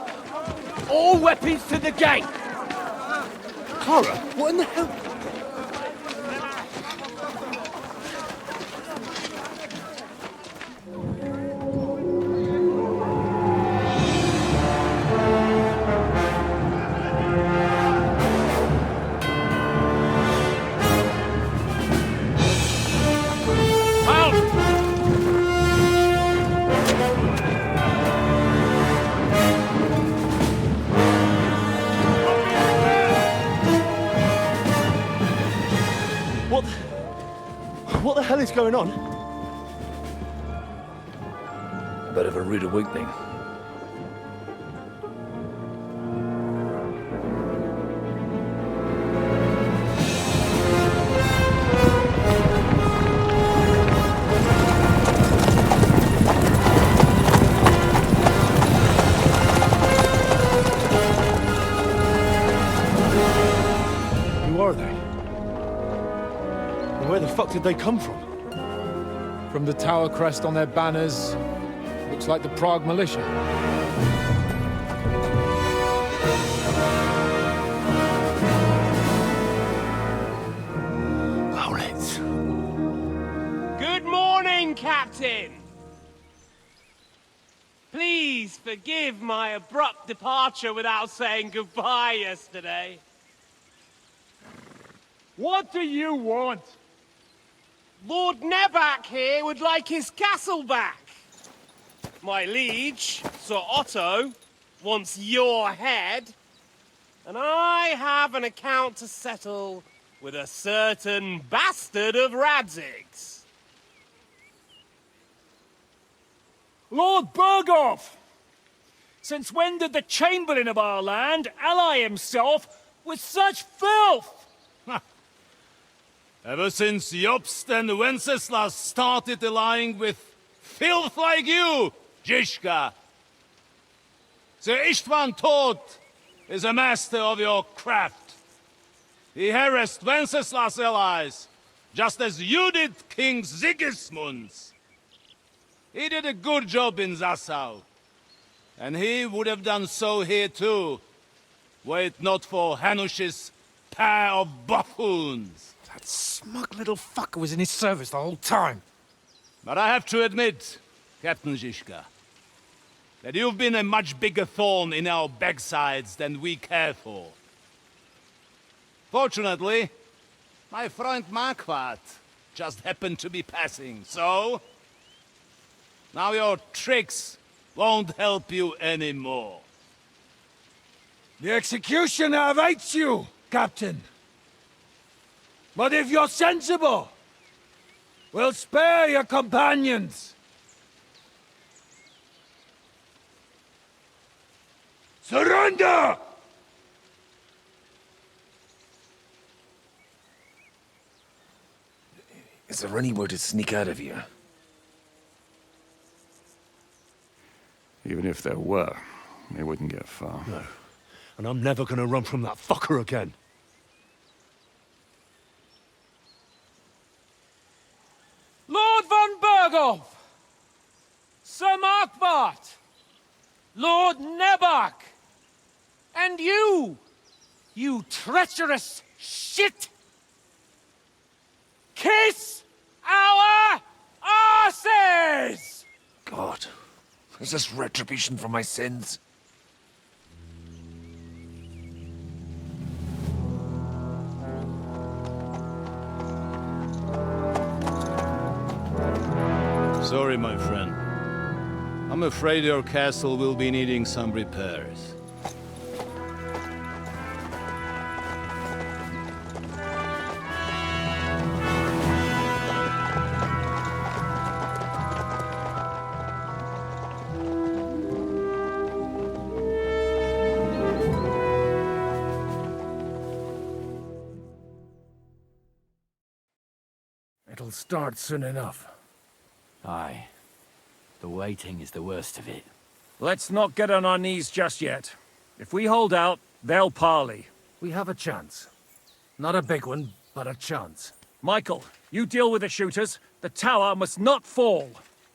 All weapons to the gate! Clara, what in the hell? What the hell is going on? A bit of a rude awakening. Who are they? And where the fuck did they come from? From the tower crest on their banners, looks like the Prague militia. Good morning, Captain! Please forgive my abrupt departure without saying goodbye yesterday. What do you want? Lord Nebak here would like his castle back. My liege, Sir Otto, wants your head. And I have an account to settle with a certain bastard of Radzig's. Lord Berghoff! Since when did the Chamberlain of our land ally himself with such filth? Ever since Jobst and Wenceslas started allying with filth like you, Zizka. Sir Istvan Tod is a master of your craft. He harassed Wenceslas' allies, just as you did King Sigismund's. He did a good job in Zassau, and he would have done so here too, were it not for Hanush's pair of buffoons. That smug little fucker was in his service the whole time. But I have to admit, Captain Zizka, that you've been a much bigger thorn in our backsides than we care for. Fortunately, my friend Marquardt just happened to be passing, so... now your tricks won't help you anymore. The executioner awaits you, Captain. But if you're sensible, we'll spare your companions. Surrender! Is there any way to sneak out of here? Even if there were, they wouldn't get far. No. And I'm never gonna run from that fucker again. Lord von Berghoff! Sir Markbart! Lord Nebark! And you treacherous shit! Kiss our arses! God, is this retribution for my sins? Sorry, my friend. I'm afraid your castle will be needing some repairs. It'll start soon enough. Aye. The waiting is the worst of it. Let's not get on our knees just yet. If we hold out, they'll parley. We have a chance. Not a big one, but a chance. Michael, you deal with the shooters. The tower must not fall.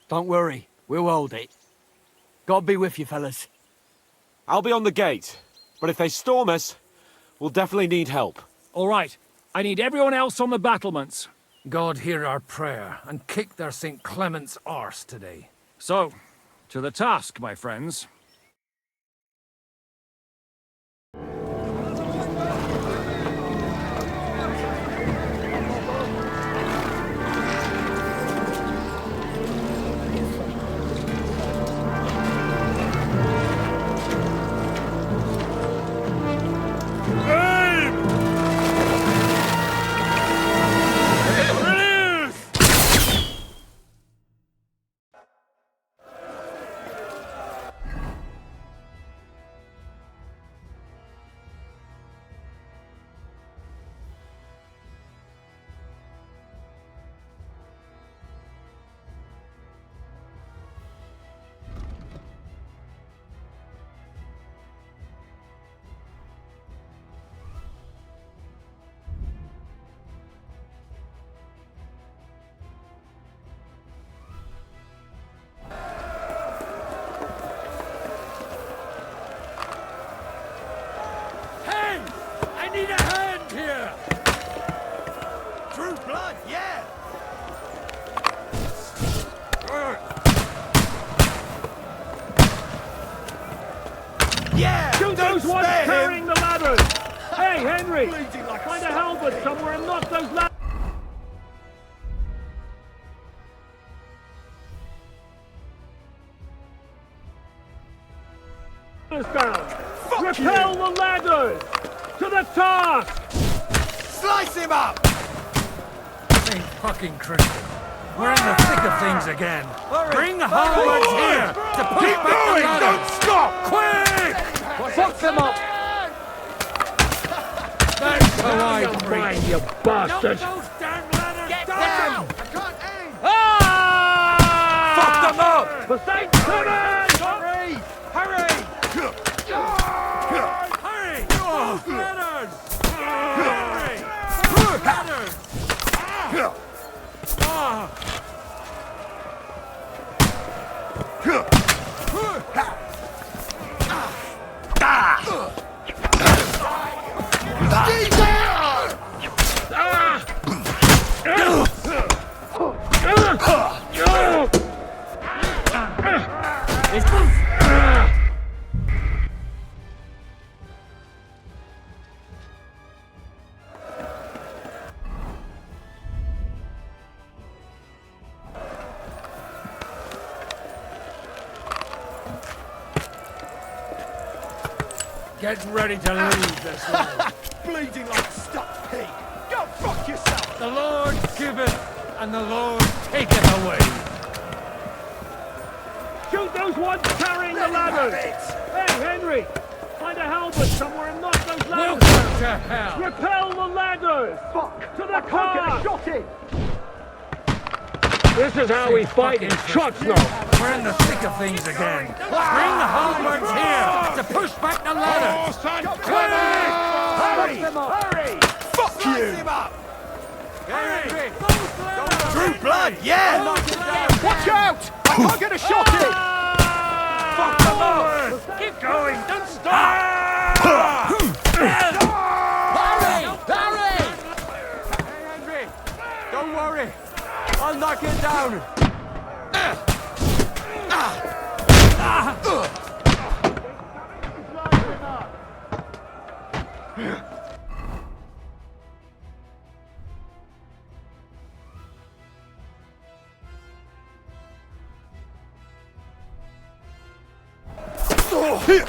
Don't worry. We'll hold it. God be with you, fellas. I'll be on the gate. But if they storm us, we'll definitely need help. All right. I need everyone else on the battlements. God hear our prayer, and kick their St. Clement's arse today. So, to the task, my friends. Need a hand here! True blood, yeah! Yeah! Shoot those ones carrying the ladders! Hey, Henry! Like find a halberd somewhere and knock those ladders down! Repel the ladders! To the task! Slice him up! St. fucking Christian. We're in the thick of things again. Bring the halberds here to push Keep back going! the ladder. Don't stop! Quick! Fuck them up! That's how I Fine, you bastard! Those damn ladders Get down! down! I can't aim! Ah! Fuck them up! For St. Clement! Hurry! Hurry! Hurry! Ladders! Hurry! Ladders! Get ready to lose this one. Bleeding like a stuck pig! Go fuck yourself! The Lord giveth, and the Lord taketh away. Shoot those ones carrying the ladders! Hey, Henry! Find a halberd somewhere and knock those ladders Welcome to hell! Repel the ladders! Fuck! To the car! Shot in! This is how we fight in Trotsnov! We're in the thick of things again. Bring the halberds here to push back the ladder. Hurry! Hurry! Fuck you! Hurry! True blood, yeah! Watch out! out! I can't get a shot in! Fuck them up! Keep going! Don't stop! Harry! Hey, Henry! Don't worry! I'll knock it down!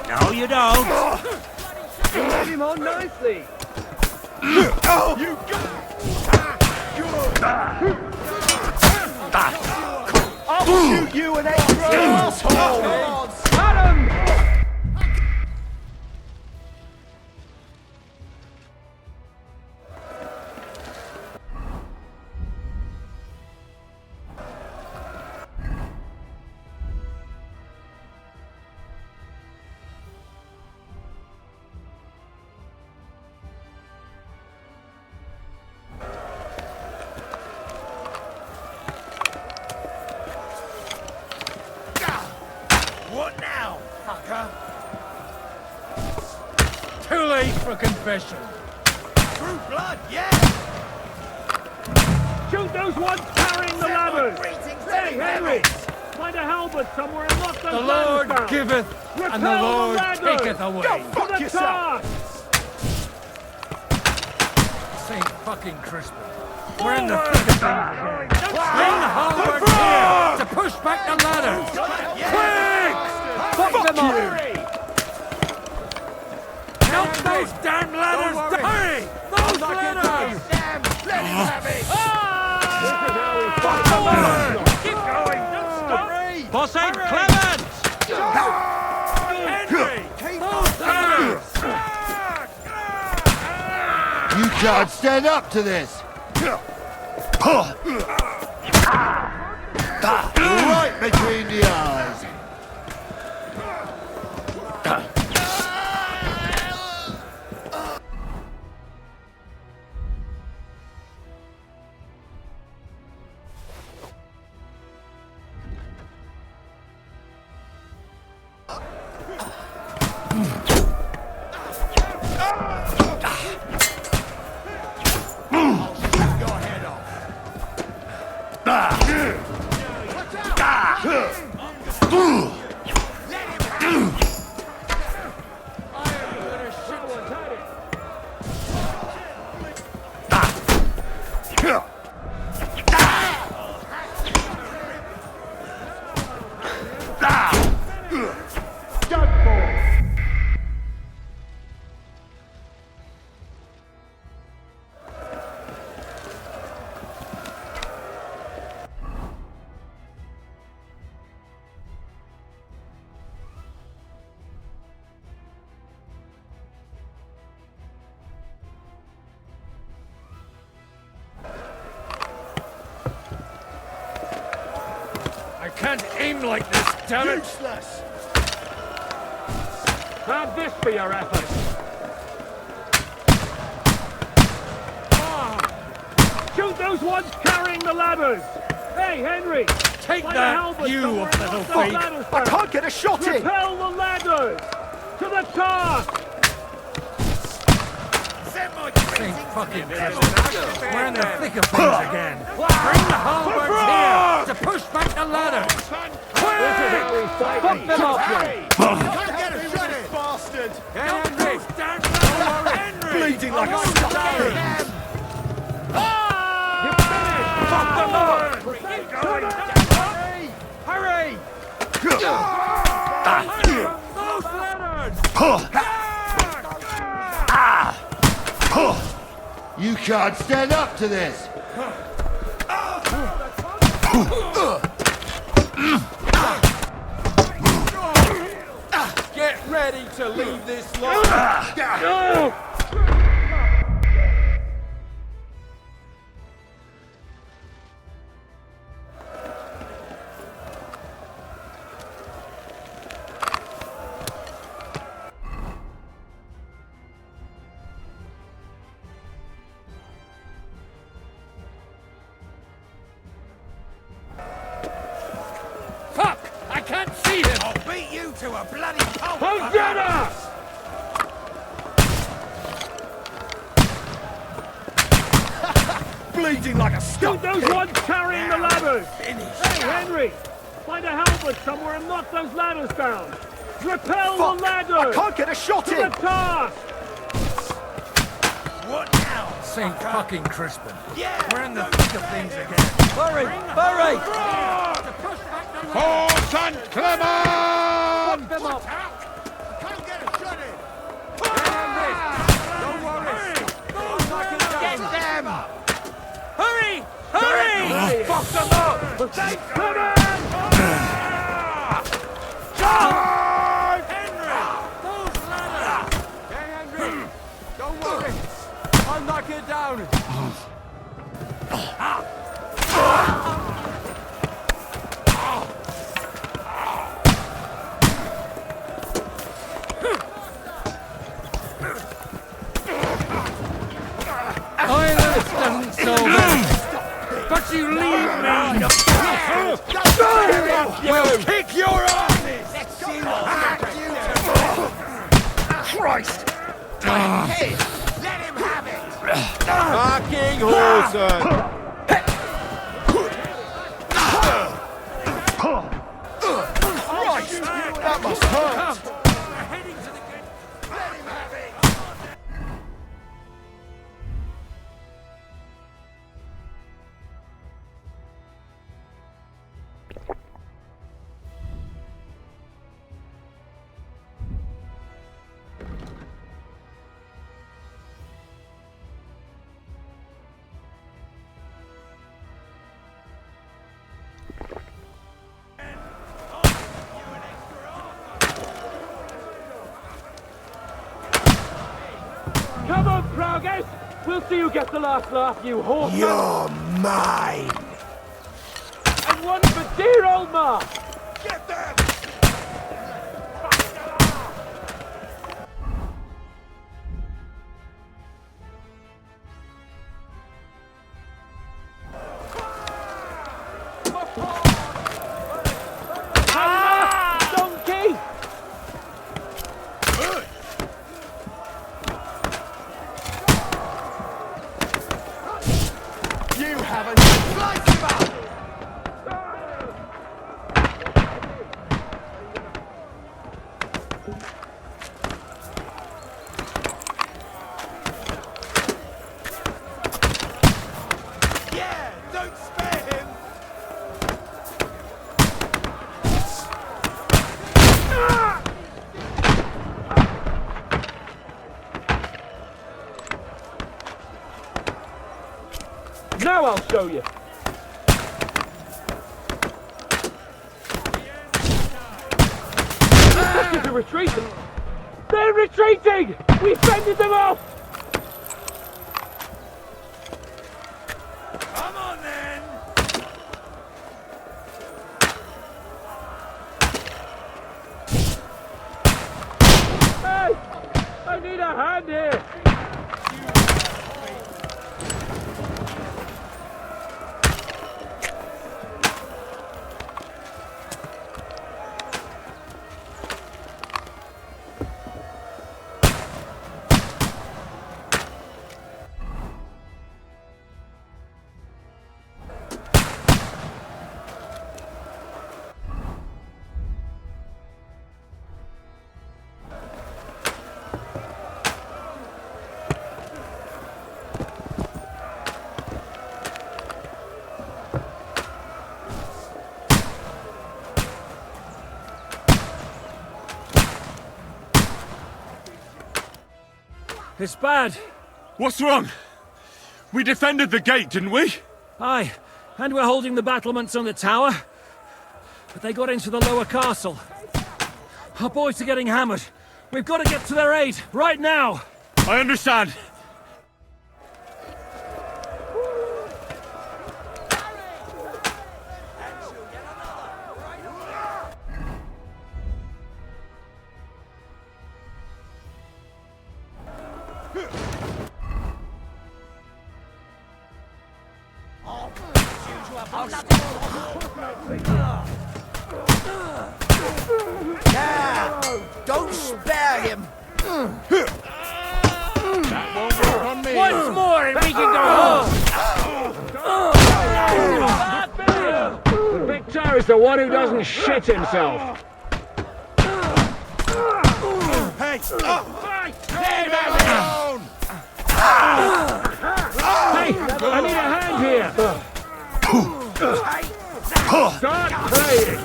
No, you don't. You made him on nicely. You I'll shoot you an extra asshole! Got him! What now, fucker? Too late for confession. True blood, yeah! Shoot those ones carrying the ladders! Hey, Henry! Find a halberd somewhere and lock those The ladders Lord down. giveth, and the Lord ladders. taketh away. Go fuck yourself! St. fucking Crispin. We're in the thick of things again. Bring the halberds here to push back the ladders. Quick! Fuck them up! Help those damn ladders! Hurry! Those ladders! Let him have it! Fuck them up! Keep going! Don't stop! Boss ain't Clement! Henry! Those ladders! You can't stand up to this! Right between the eyes! I can't aim like this, damn it! Useless! Have this for your efforts. Shoot those ones carrying the ladders! Hey, Henry! Take Find a that, halberd you somewhere and little lock those fake! ladders I down. can't get a shot in! Repel the ladders! To the task! St. fucking Crispin. We're in the thick of things again. Bring the halberds here to push back the ladders. Quick! Fuck them up! Can't get a shot in! Bastard! Henry! Henry! Bleeding like a stone! Fuck them up! Hurry! Those ladders! You can't stand up to this! Get ready to leave this life! can't see him! I'll beat you to a bloody pulp! I'll get her! Bleeding like a skunk. Shoot those ones carrying the ladders! Hey, Henry! Find a helmet somewhere and knock those ladders down! Repel the ladders! I can't get a shot in! To the task! What now? St. fucking Crispin. Yeah! We're in the thick of things again. Hurry! Hurry! For St. Clement! Fuck them up! Can't get a shot in! Don't worry. Get them! Hurry! Hurry! Fuck them up! St. Clement! Don't worry. I'll knock it down. This doesn't solve it. But you leave me! We'll kick your asses! Let's see what Christ! Hey, let him have it! Fucking Horson! Christ! That must hurt! Come on, Progress! We'll see who gets the last laugh, you horse! You're mine! And one for dear old Ma! Get them! Donkey! You haven't sliced him up! Yeah! Don't spare him! Now I'll show you! They're retreating! They're retreating! We fended them off! Come on then! Hey! I need a hand here! It's bad. What's wrong? We defended the gate, didn't we? Aye, and we're holding the battlements on the tower. But they got into the lower castle. Our boys are getting hammered. We've got to get to their aid, right now! I understand. I'll That won't work on me. Once more and we can go home! The victor is the one who doesn't shit himself. Hey! Leave him alone! Hey, I need a hand here! Start praying!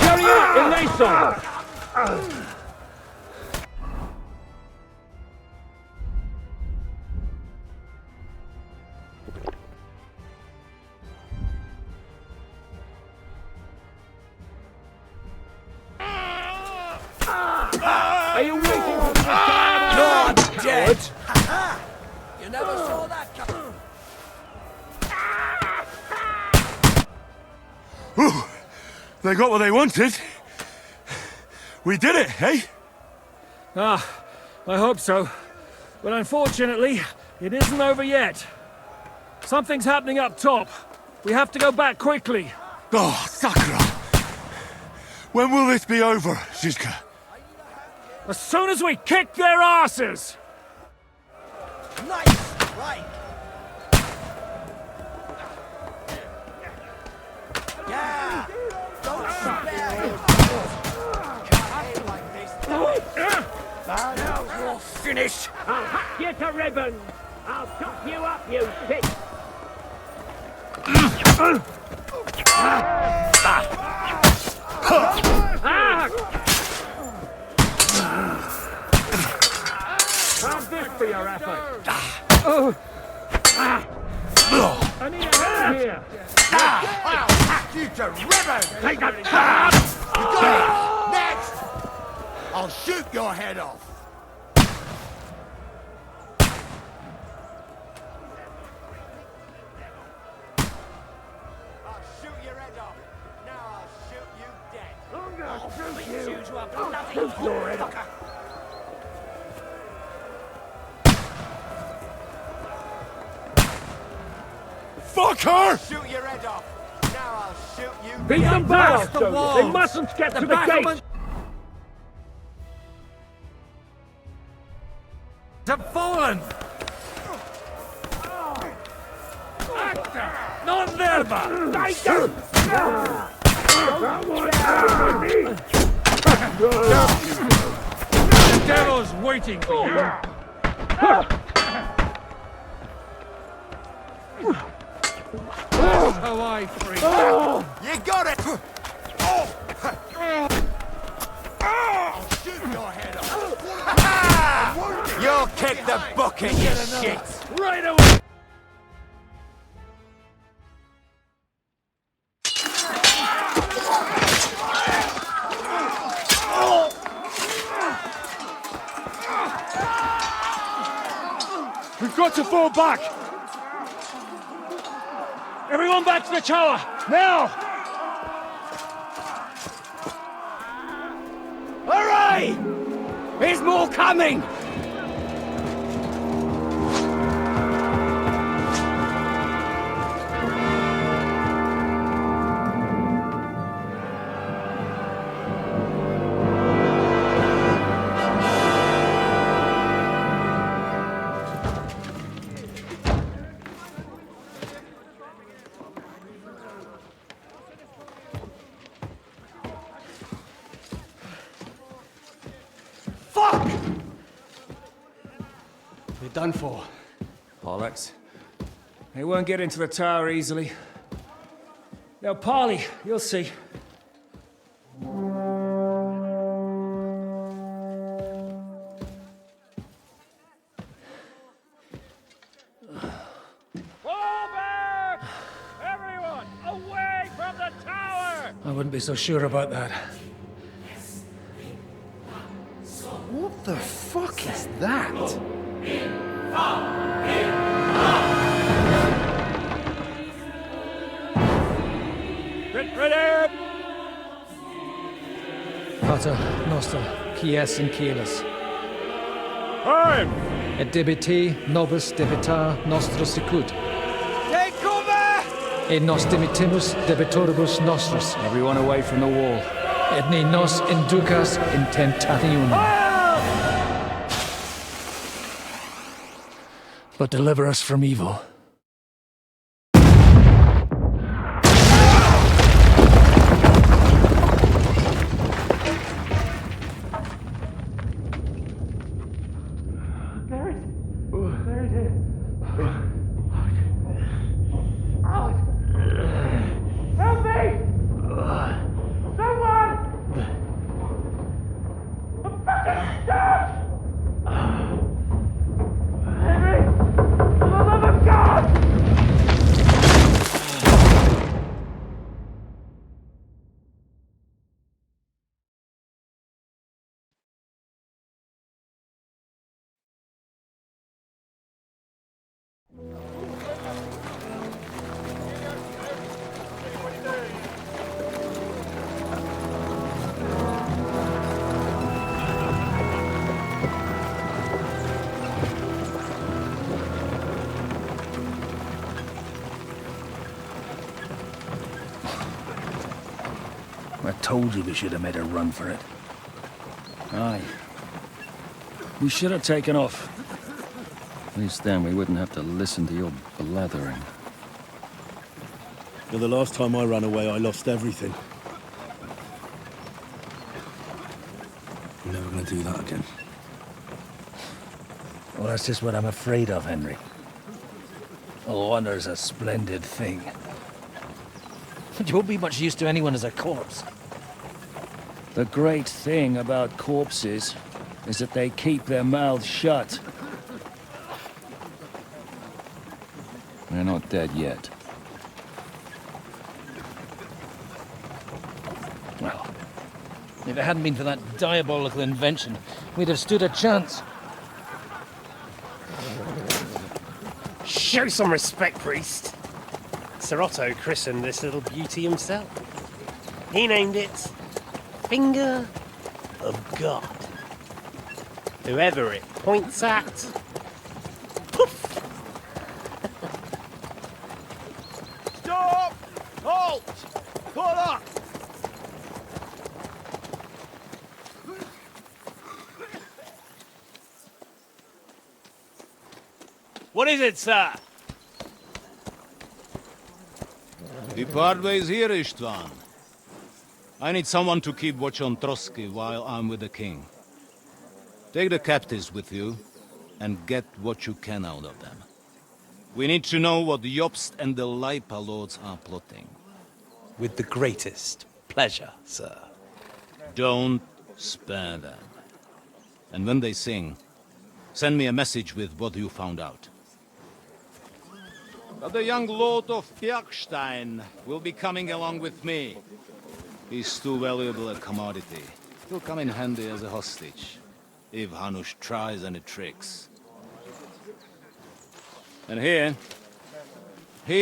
Carry out in Nason! Are you waiting for the time? Not dead! You never saw that coming. Ooh, they got what they wanted. We did it, eh? Ah, I hope so. But unfortunately, it isn't over yet. Something's happening up top. We have to go back quickly. Oh, Sakura! When will this be over, Shishka? As soon as we kick their asses! Nice strike! Yeah! Don't spare him! Can't aim like this. Now you're finished! I'll hack you to ribbons! I'll chop you up, you bitch! Have this for your effort. I need a hand here. I'll hack you to ribbons! Take that. You got it! Next! I'll shoot your head off! I'll shoot your head off! Now I'll shoot you dead! I'll beat you to a bloody fucker! Fuck her! Shoot your head off! Now I'll shoot you Beat dead! them back! The They walls. mustn't get to the back of gate! Have fallen! Non verba! The devil's waiting for you! That's how I free. You got it! I'll shoot your head off! You'll kick the bucket, you shit! Right away! We've got to fall back! Everyone back to the tower! Now! Hooray! There's more coming! We're done for. Bollocks. They won't get into the tower easily. Now, parley, you'll see. Everyone, away from the tower! I wouldn't be so sure about that. What the fuck is that? Get ready! Pater noster, quies in cielis. Time! Et debite nobis debitar nostro sicut. Take cover! E nos dimitimus debitoribus nostris. Everyone away from the wall. Et ne nos inducas in tentationem. But deliver us from evil. I told you we should have made a run for it. Aye. We should have taken off. At least then we wouldn't have to listen to your blathering. The last time I ran away, I lost everything. I'm never gonna do that again. Well, that's just what I'm afraid of, Henry. Honor's a splendid thing. You won't be much use to anyone as a corpse. The great thing about corpses is that they keep their mouths shut. They're not dead yet. Well, if it hadn't been for that diabolical invention, we'd have stood a chance. Show some respect, priest. Sir Otto christened this little beauty himself. He named it Finger of God. Whoever it points at, poof! Stop! Halt! Pull up! What is it, sir? The Parway's here, Istvan. I need someone to keep watch on Trotsky while I'm with the king. Take the captives with you, and get what you can out of them. We need to know what Jobst and the Leipa lords are plotting. With the greatest pleasure, sir. Don't spare them. And when they sing, send me a message with what you found out. But the young lord of Bjergstein will be coming along with me. He's too valuable a commodity. He'll come in handy as a hostage, if Hanush tries any tricks. And here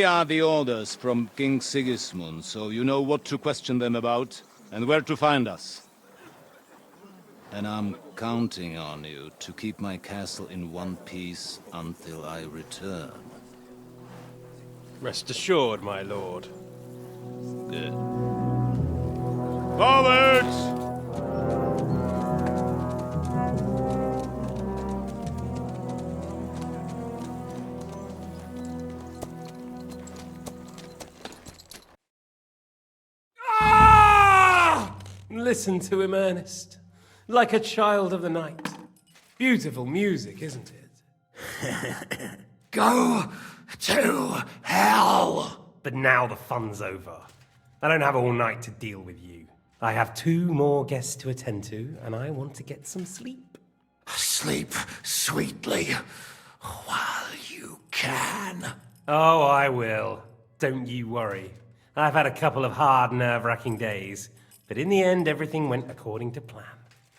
are the orders from King Sigismund, so you know what to question them about, and where to find us. And I'm counting on you to keep my castle in one piece until I return. Rest assured, my lord. Good. Forwards! Listen to him, Ernest. Like a child of the night. Beautiful music, isn't it? Go to hell! But now the fun's over. I don't have all night to deal with you. I have 2 more guests to attend to, and I want to get some sleep. Sleep sweetly while you can. Oh, I will. Don't you worry. I've had a couple of hard, nerve-wracking days, but in the end, everything went according to plan.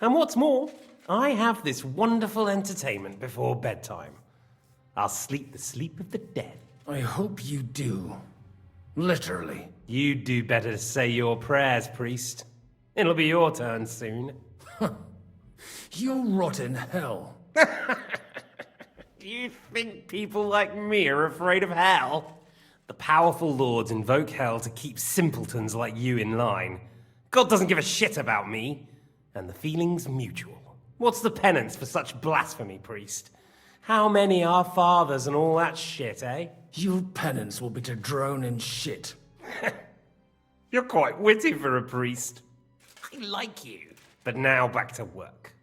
And what's more, I have this wonderful entertainment before bedtime. I'll sleep the sleep of the dead. I hope you do. Literally. You'd do better to say your prayers, priest. It'll be your turn soon. You'll rot in hell. Do you think people like me are afraid of hell? The powerful lords invoke hell to keep simpletons like you in line. God doesn't give a shit about me, and the feeling's mutual. What's the penance for such blasphemy, priest? How many are fathers and all that shit, eh? Your penance will be to drown in shit. You're quite witty for a priest. I like you. But now back to work.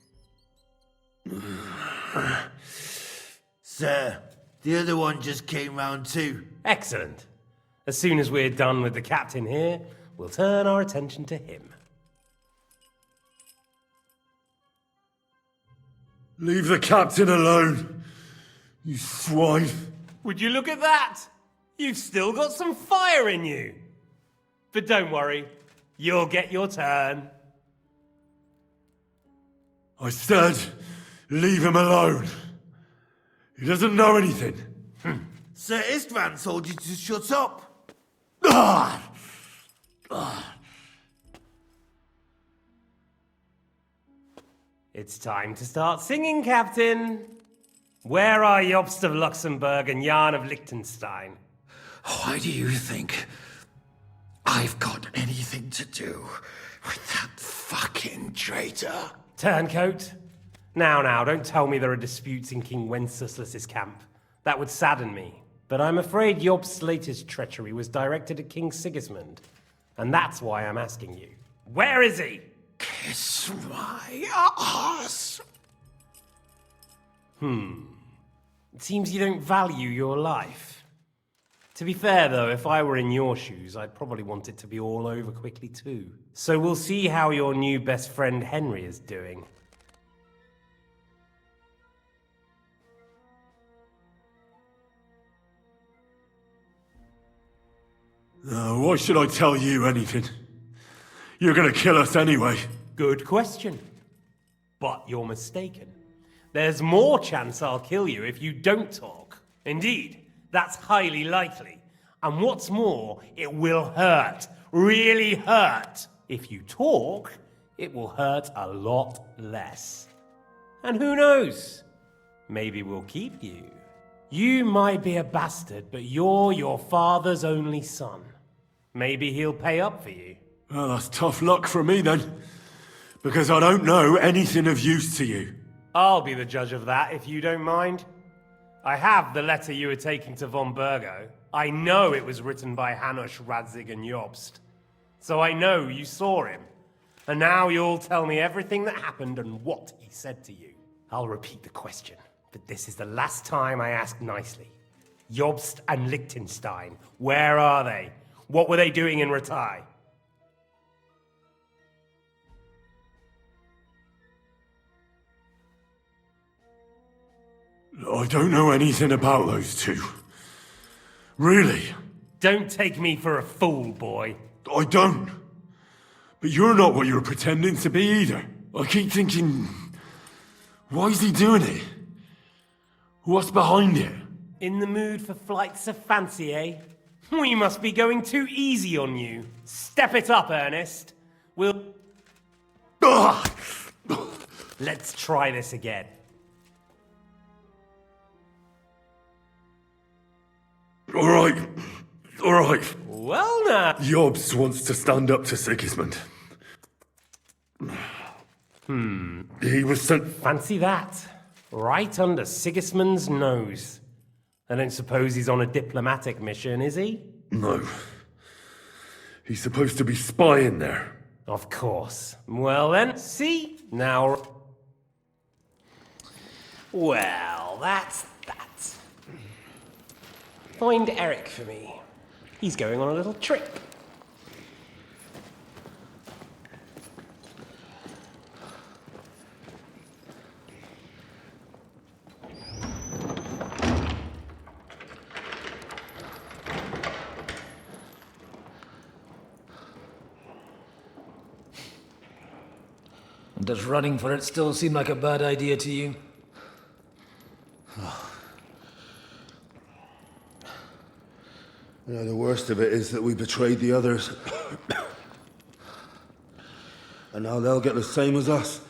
Sir, the other one just came round too. Excellent. As soon as we're done with the captain here, we'll turn our attention to him. Leave the captain alone, you swine. Would you look at that? You've still got some fire in you. But don't worry, you'll get your turn. I said, leave him alone. He doesn't know anything. Sir Istvan told you to shut up. It's time to start singing, Captain. Where are Jobst of Luxembourg and Jan of Liechtenstein? Why do you think I've got anything to do with that fucking traitor? Turncoat. Now, don't tell me there are disputes in King Wenceslas's camp. That would sadden me. But I'm afraid Jobst's latest treachery was directed at King Sigismund. And that's why I'm asking you. Where is he? Kiss my ass. It seems you don't value your life. To be fair, though, if I were in your shoes, I'd probably want it to be all over quickly, too. So we'll see how your new best friend Henry is doing. Why should I tell you anything? You're gonna kill us anyway. Good question. But you're mistaken. There's more chance I'll kill you if you don't talk. Indeed, that's highly likely. And what's more, it will hurt. Really hurt. If you talk, it will hurt a lot less. And who knows? Maybe we'll keep you. You might be a bastard, but you're your father's only son. Maybe he'll pay up for you. Well, that's tough luck for me then. Because I don't know anything of use to you. I'll be the judge of that, if you don't mind. I have the letter you were taking to von Burgo. I know it was written by Hanush, Radzig, and Jobst. So I know you saw him. And now you'll tell me everything that happened and what he said to you. I'll repeat the question, but this is the last time I ask nicely. Jobst and Liechtenstein, where are they? What were they doing in Ratai? I don't know anything about those two. Really? Don't take me for a fool, boy. I don't. But you're not what you're pretending to be either. I keep thinking, why is he doing it? What's behind it? In the mood for flights of fancy, eh? We must be going too easy on you. Step it up, Ernest. We'll... Let's try this again. All right. Well, now... Jobst wants to stand up to Sigismund. He was sent... Fancy that. Right under Sigismund's nose. I don't suppose he's on a diplomatic mission, is he? No. He's supposed to be spying there. Of course. Well then, see? Now... Well, that's that. Find Eric for me. He's going on a little trip. Does running for it still seem like a bad idea to you? You know, the worst of it is that we betrayed the others. And now they'll get the same as us.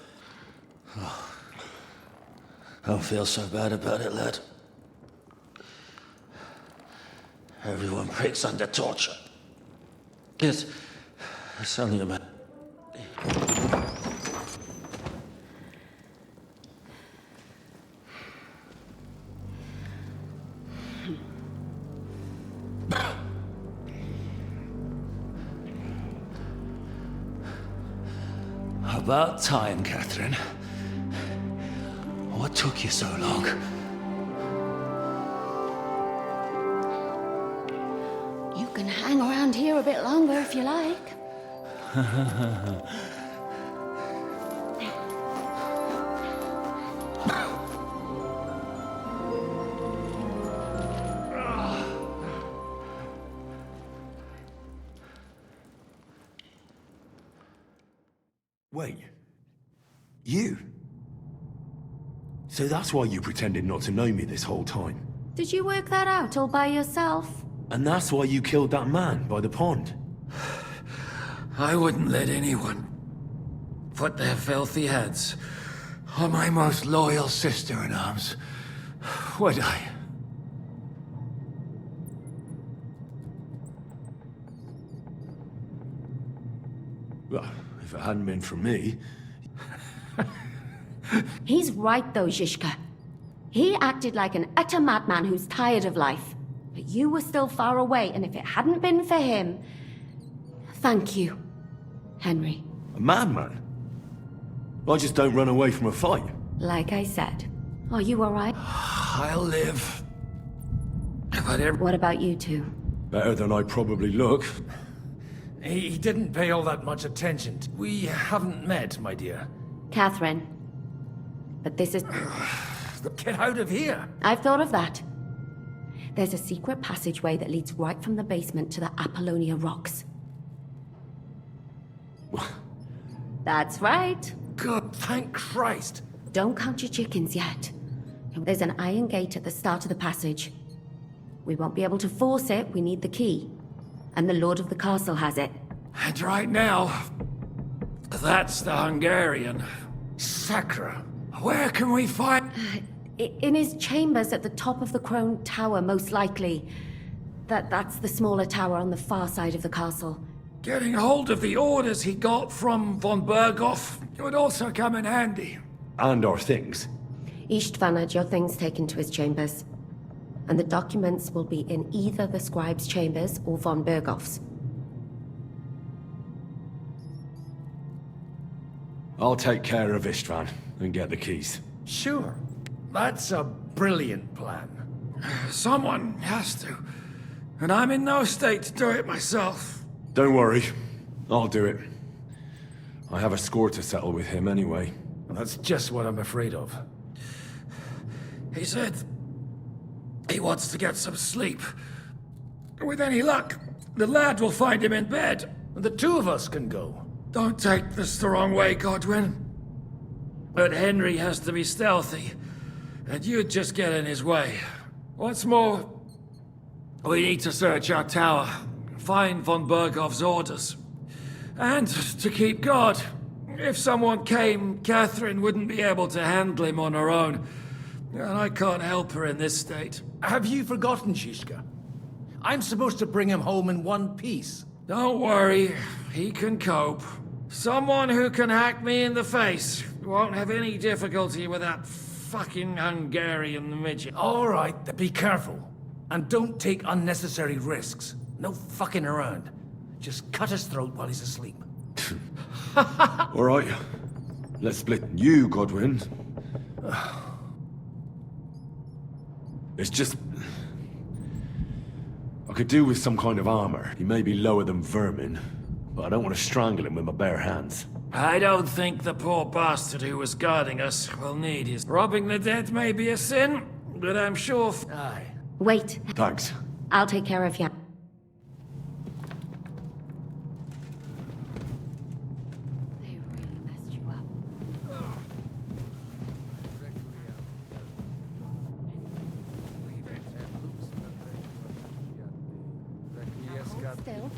Don't feel so bad about it, lad. Everyone breaks under torture. It's only a matter. About time, Catherine. What took you so long? You can hang around here a bit longer if you like. Wait. You? So that's why you pretended not to know me this whole time? Did you work that out all by yourself? And that's why you killed that man by the pond? I wouldn't let anyone put their filthy hands on my most loyal sister-in-arms, would I? Well, if it hadn't been for me... He's right though, Zizka. He acted like an utter madman who's tired of life. But you were still far away, and if it hadn't been for him... Thank you, Henry. A madman? I just don't run away from a fight. Like I said. Are you alright? I'll live. What about you two? Better than I probably look. He didn't pay all that much attention. We haven't met, my dear. Catherine. But this is... Get out of here! I've thought of that. There's a secret passageway that leads right from the basement to the Apollonia Rocks. That's right. God, thank Christ. Don't count your chickens yet. There's an iron gate at the start of the passage. We won't be able to force it, we need the key. And the Lord of the Castle has it. And right now, that's the Hungarian. Sacra. Where can we find... In his chambers at the top of the Crone Tower, most likely. That's the smaller tower on the far side of the castle. Getting hold of the orders he got from von Berghoff would also come in handy. And our things. Istvan had your things taken to his chambers. And the documents will be in either the scribe's chambers or von Berghoff's. I'll take care of Istvan and get the keys. Sure. That's a brilliant plan. Someone has to. And I'm in no state to do it myself. Don't worry. I'll do it. I have a score to settle with him anyway. That's just what I'm afraid of. He said he wants to get some sleep. With any luck, the lad will find him in bed. And the two of us can go. Don't take this the wrong way, Godwin. But Henry has to be stealthy, and you'd just get in his way. What's more, we need to search our tower, find von Berghoff's orders. And to keep guard. If someone came, Catherine wouldn't be able to handle him on her own. And I can't help her in this state. Have you forgotten, Zizka? I'm supposed to bring him home in one piece. Don't worry, he can cope. Someone who can hack me in the face won't have any difficulty with that fucking Hungarian midget. All right, be careful. And don't take unnecessary risks. No fucking around. Just cut his throat while he's asleep. All right. Let's split you, Godwin. It's just... I could do with some kind of armor. He may be lower than vermin, but I don't want to strangle him with my bare hands. I don't think the poor bastard who was guarding us will need his... Robbing the dead may be a sin, but I'm sure... Aye. Wait. Thanks. I'll take care of you. They really messed you up. Still.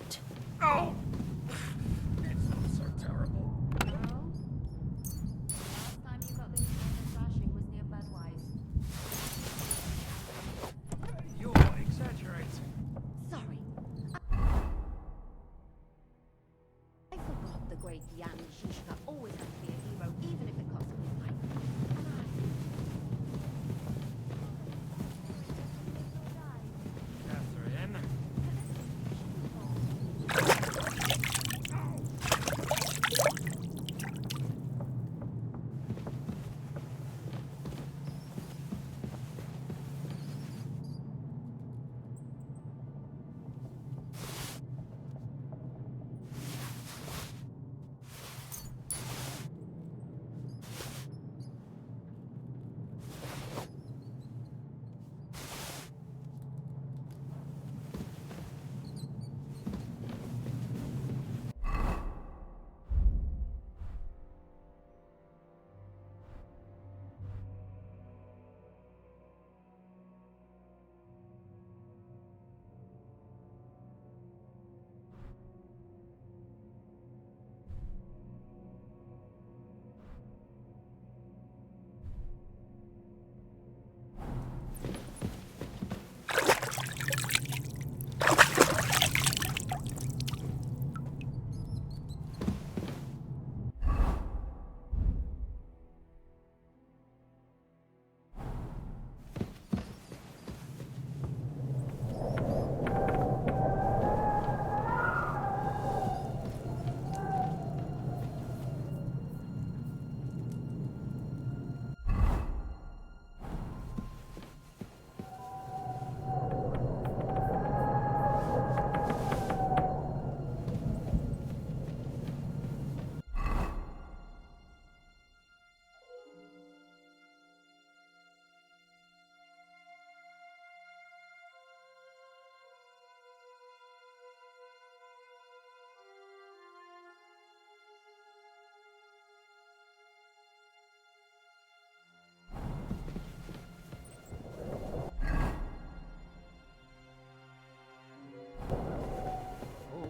out. Oh! It's not so terrible. Last time you got this kind of thrashing was near Bedwise. You're exaggerating. Sorry. I forgot the great Jan Žižka always had to be a hero, even if it cost him his life. Catherine.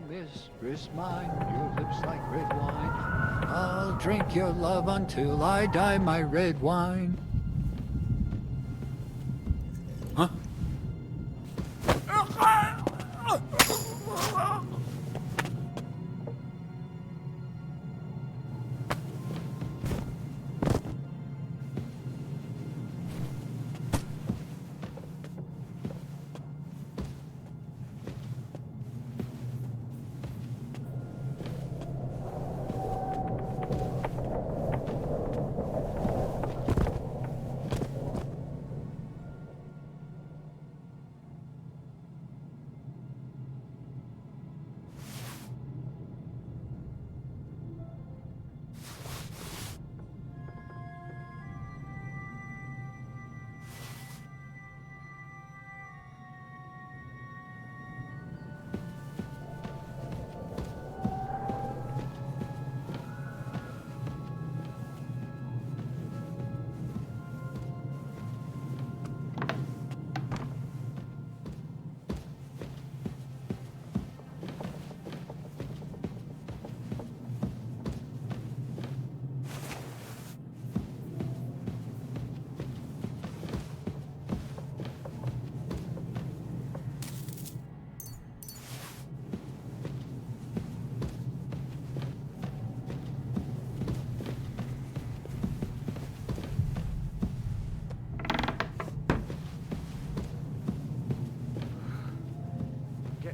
Mistress mine, your lips like red wine. I'll drink your love until I die, my red wine. Huh?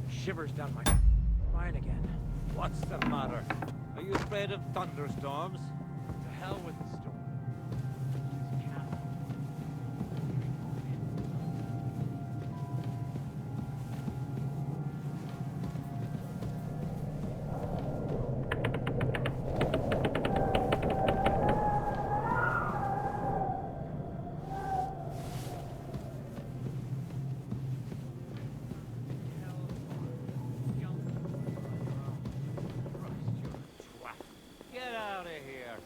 Shivers down my spine again. What's the matter? Are you afraid of thunderstorms? To hell with the storm. Get out of here.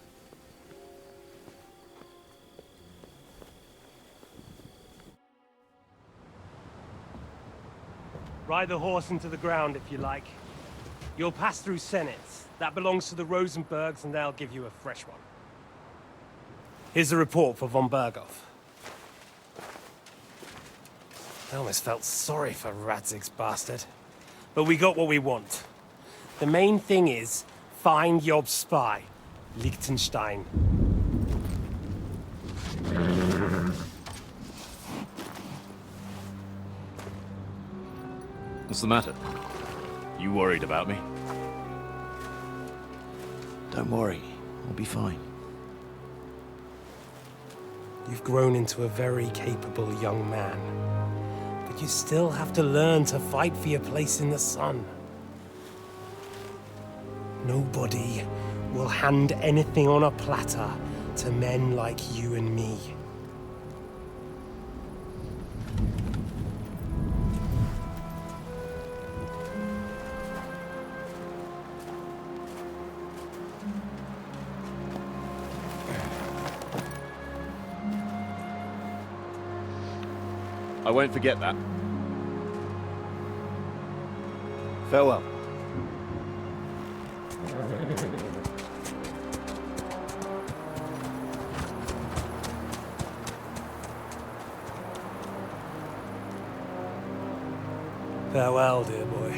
Ride the horse into the ground if you like. You'll pass through Senate. That belongs to the Rosenbergs, and they'll give you a fresh one. Here's the report for von Berghoff. I almost felt sorry for Radzig's bastard. But we got what we want. The main thing is, find Job's spy, Liechtenstein. What's the matter? You worried about me? Don't worry, I'll be fine. You've grown into a very capable young man. But you still have to learn to fight for your place in the sun. Nobody will hand anything on a platter to men like you and me. I won't forget that. Farewell. Farewell, dear boy.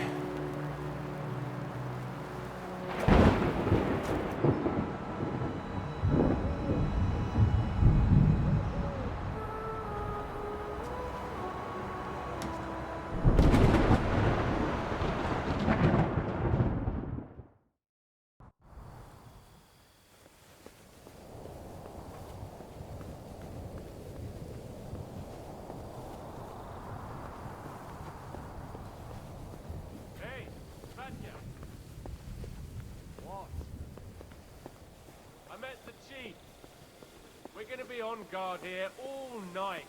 We're gonna be on guard here all night.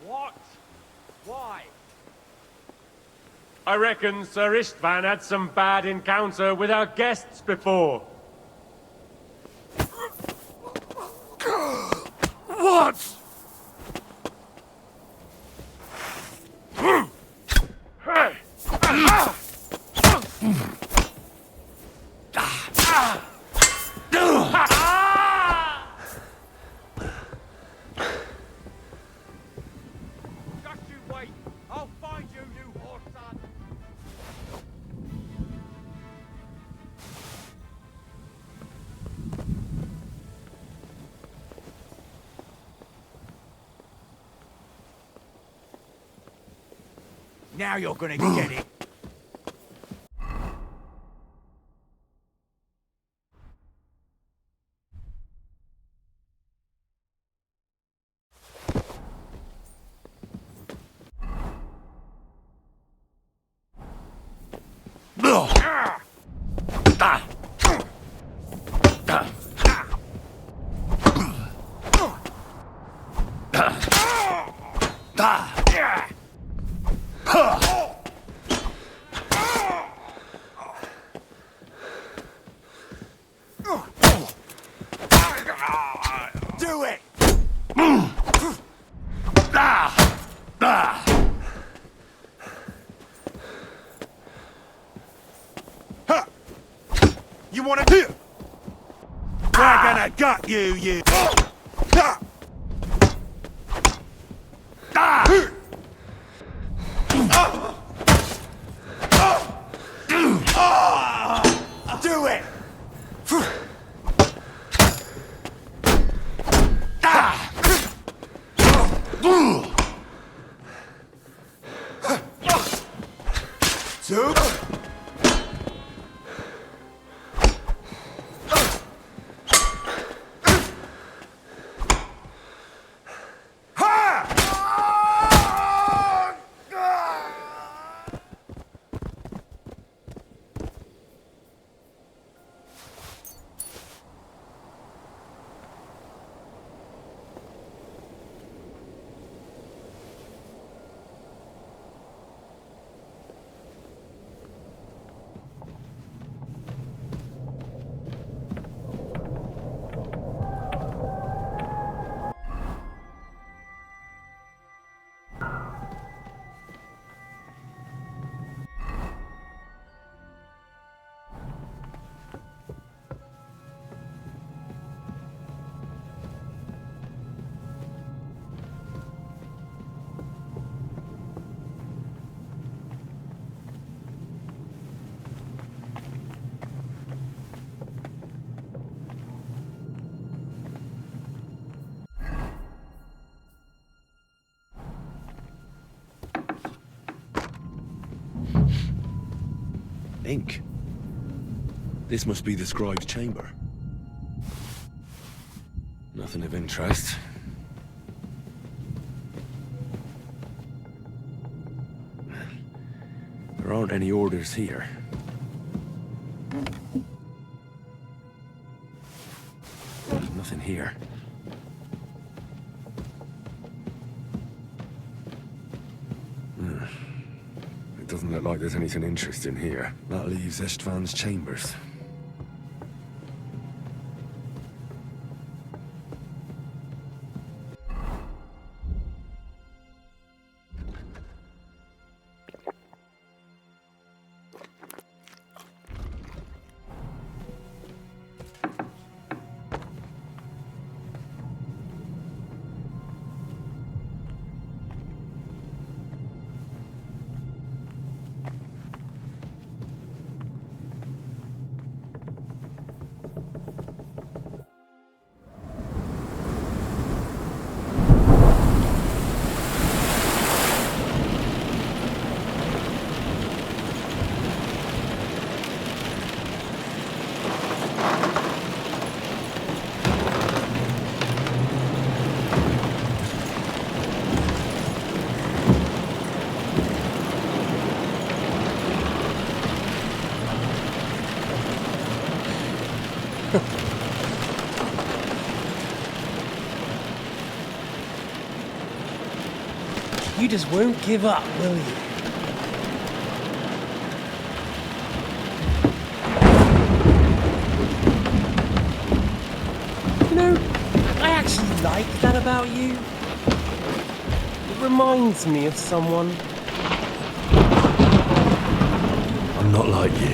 What? Why? I reckon Sir Istvan had some bad encounter with our guests before. What? Now you're gonna get it. Do it! You wanna do? We're gonna gut you, you. Do it! Two. Ink. This must be the scribe's chamber. Nothing of interest. There aren't any orders here. Nothing here. It doesn't look like there's anything interesting here. That leaves Istvan's chambers. You just won't give up, will you? You know, I actually like that about you. It reminds me of someone. I'm not like you.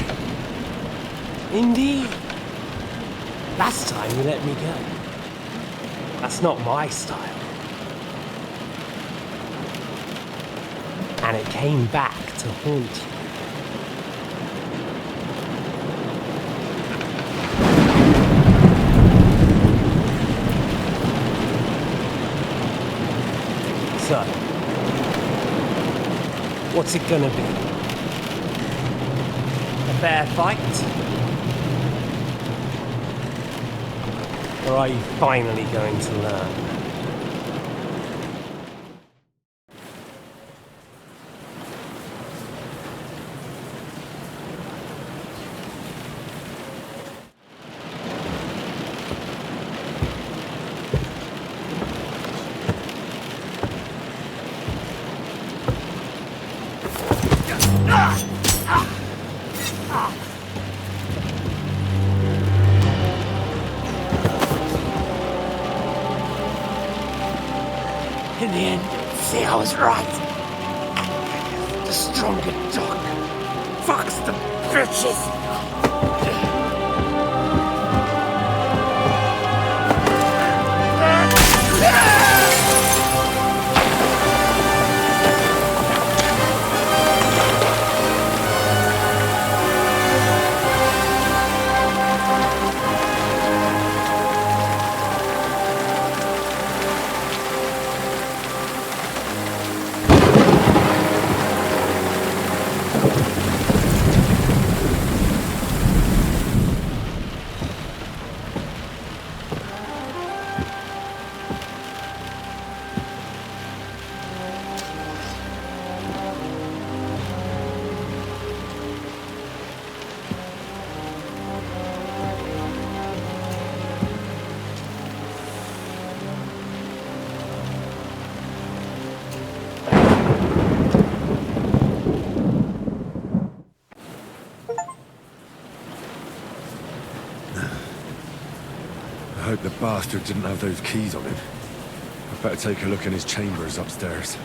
Indeed. Last time you let me go. That's not my style. And it came back to haunt you. So, what's it gonna be? A fair fight? Or are you finally going to learn? In the end, see, I was right. The stronger dog fucks the bitches. I hope the bastard didn't have those keys on him. I'd better take a look in his chambers upstairs.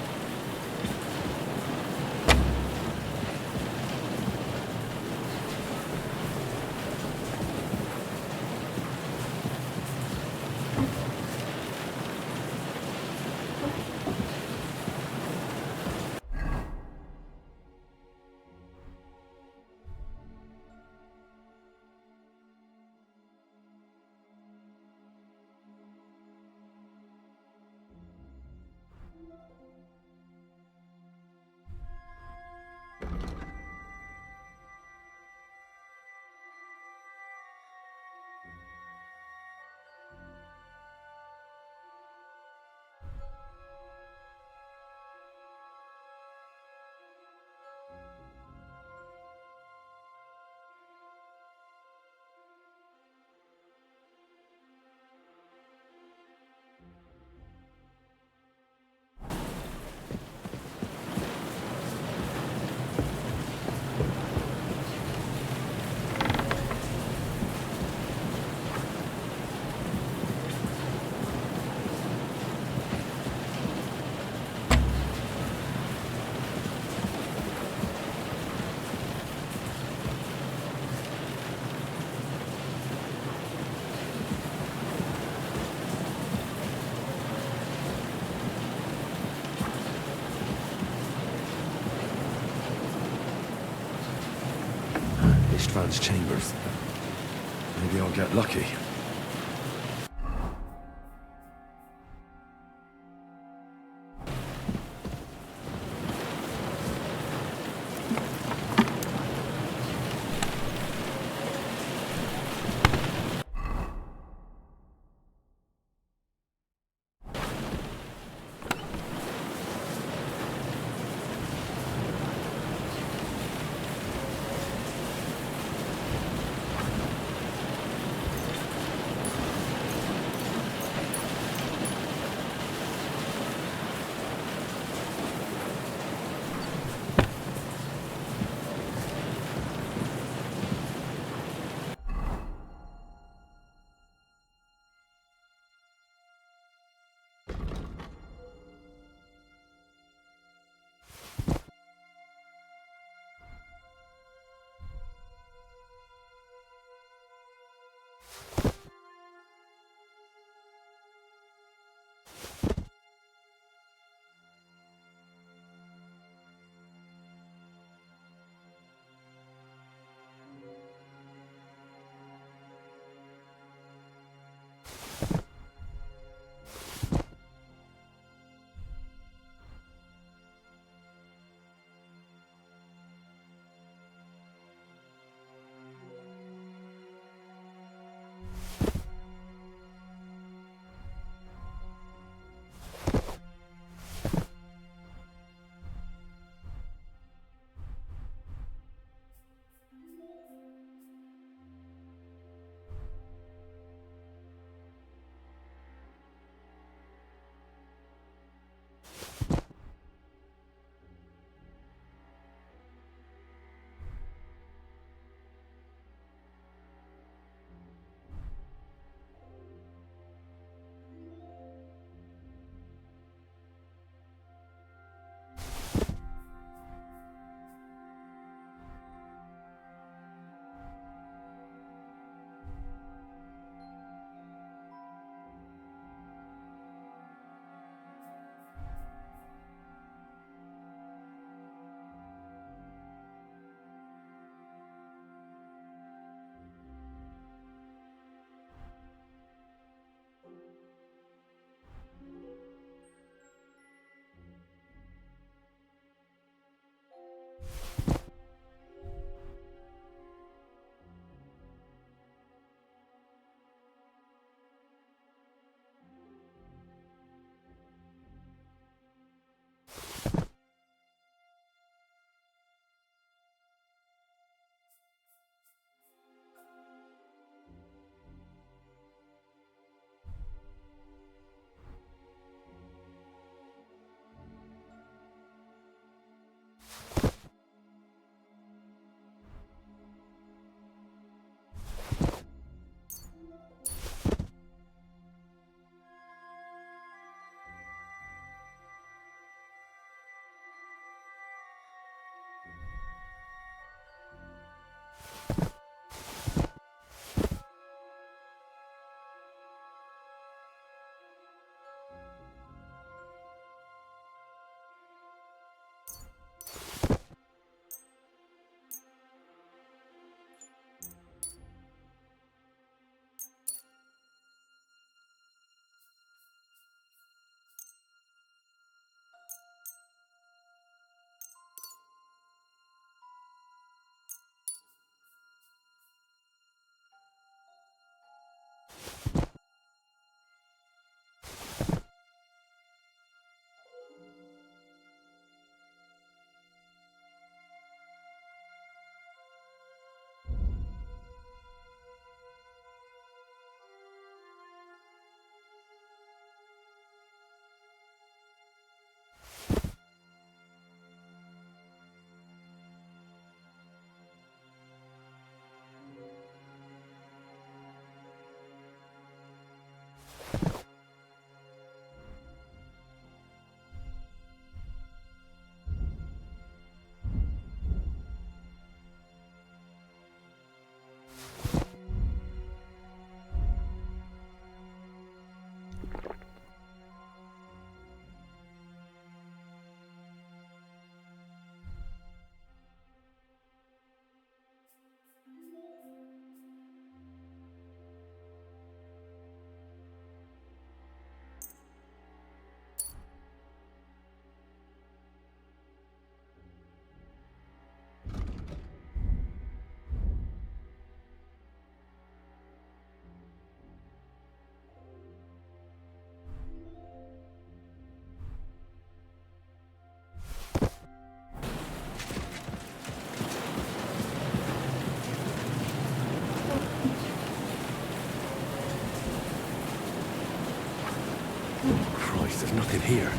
Istvan's chambers. Maybe I'll get lucky. Christ, there's nothing here.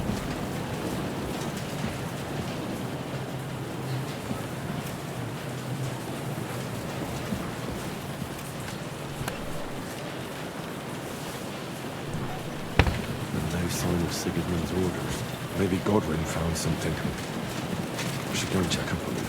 And no sign of Sigismund's orders. Maybe Godwin found something. We should go and check up on him.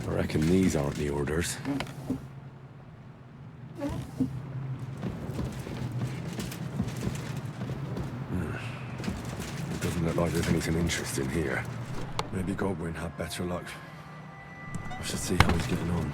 I reckon these aren't the orders. It doesn't look like there's anything interesting here. Maybe Godwin had better luck. I should see how he's getting on.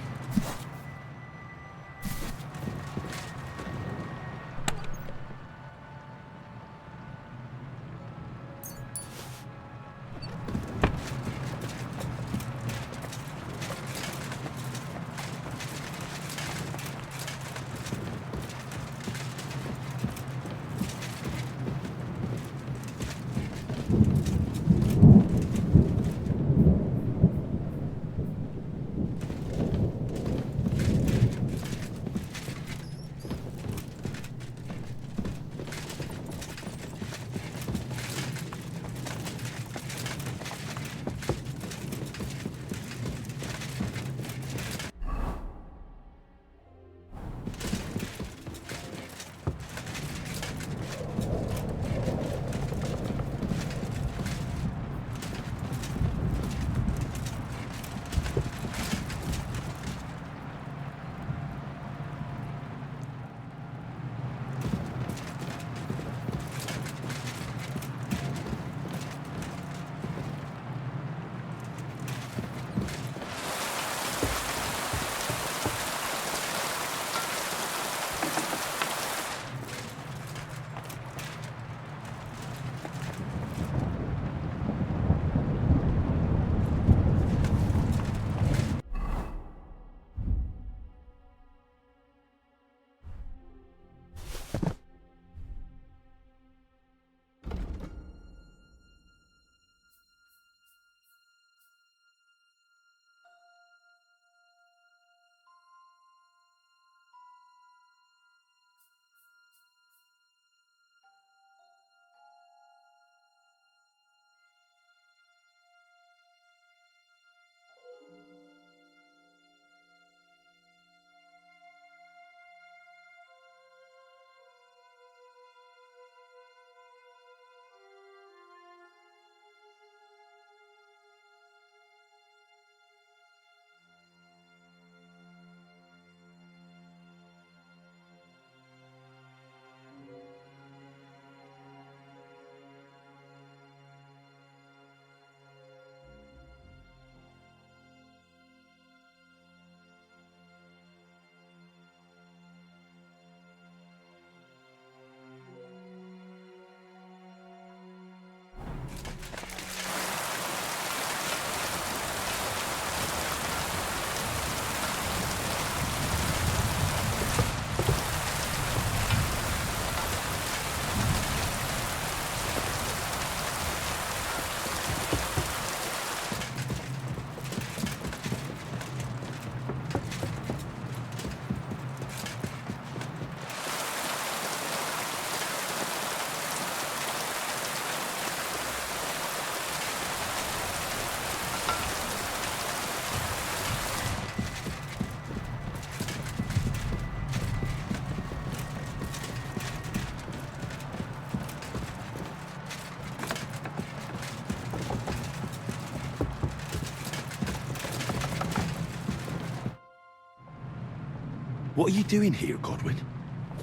What are you doing here, Godwin?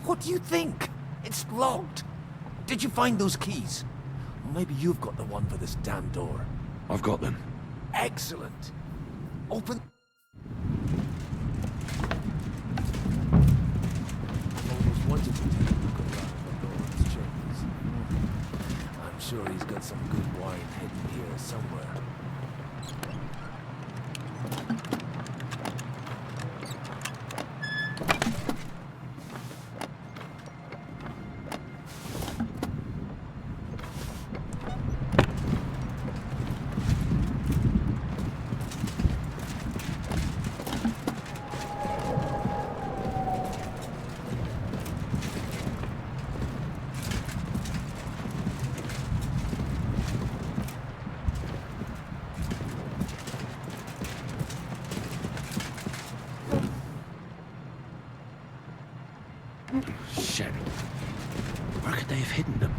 What do you think? It's locked. Did you find those keys? Maybe you've got the one for this damn door. I've got them. Excellent. Open... Almost wanted to take a look around the Lord's chambers. I'm sure he's got some good wine hidden here somewhere. Shit. Where could they have hidden them?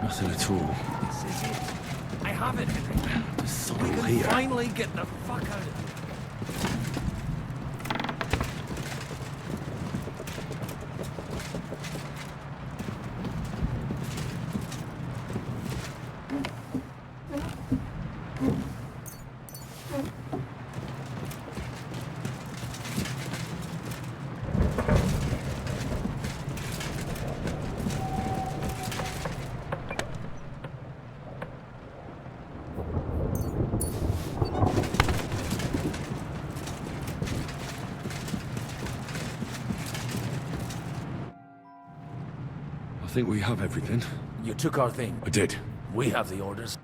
Nothing at all. This is it. I have it, Henry. There's soil We can here. finally get the fuck out of here. I think we have everything. You took our thing. I did. We have the orders.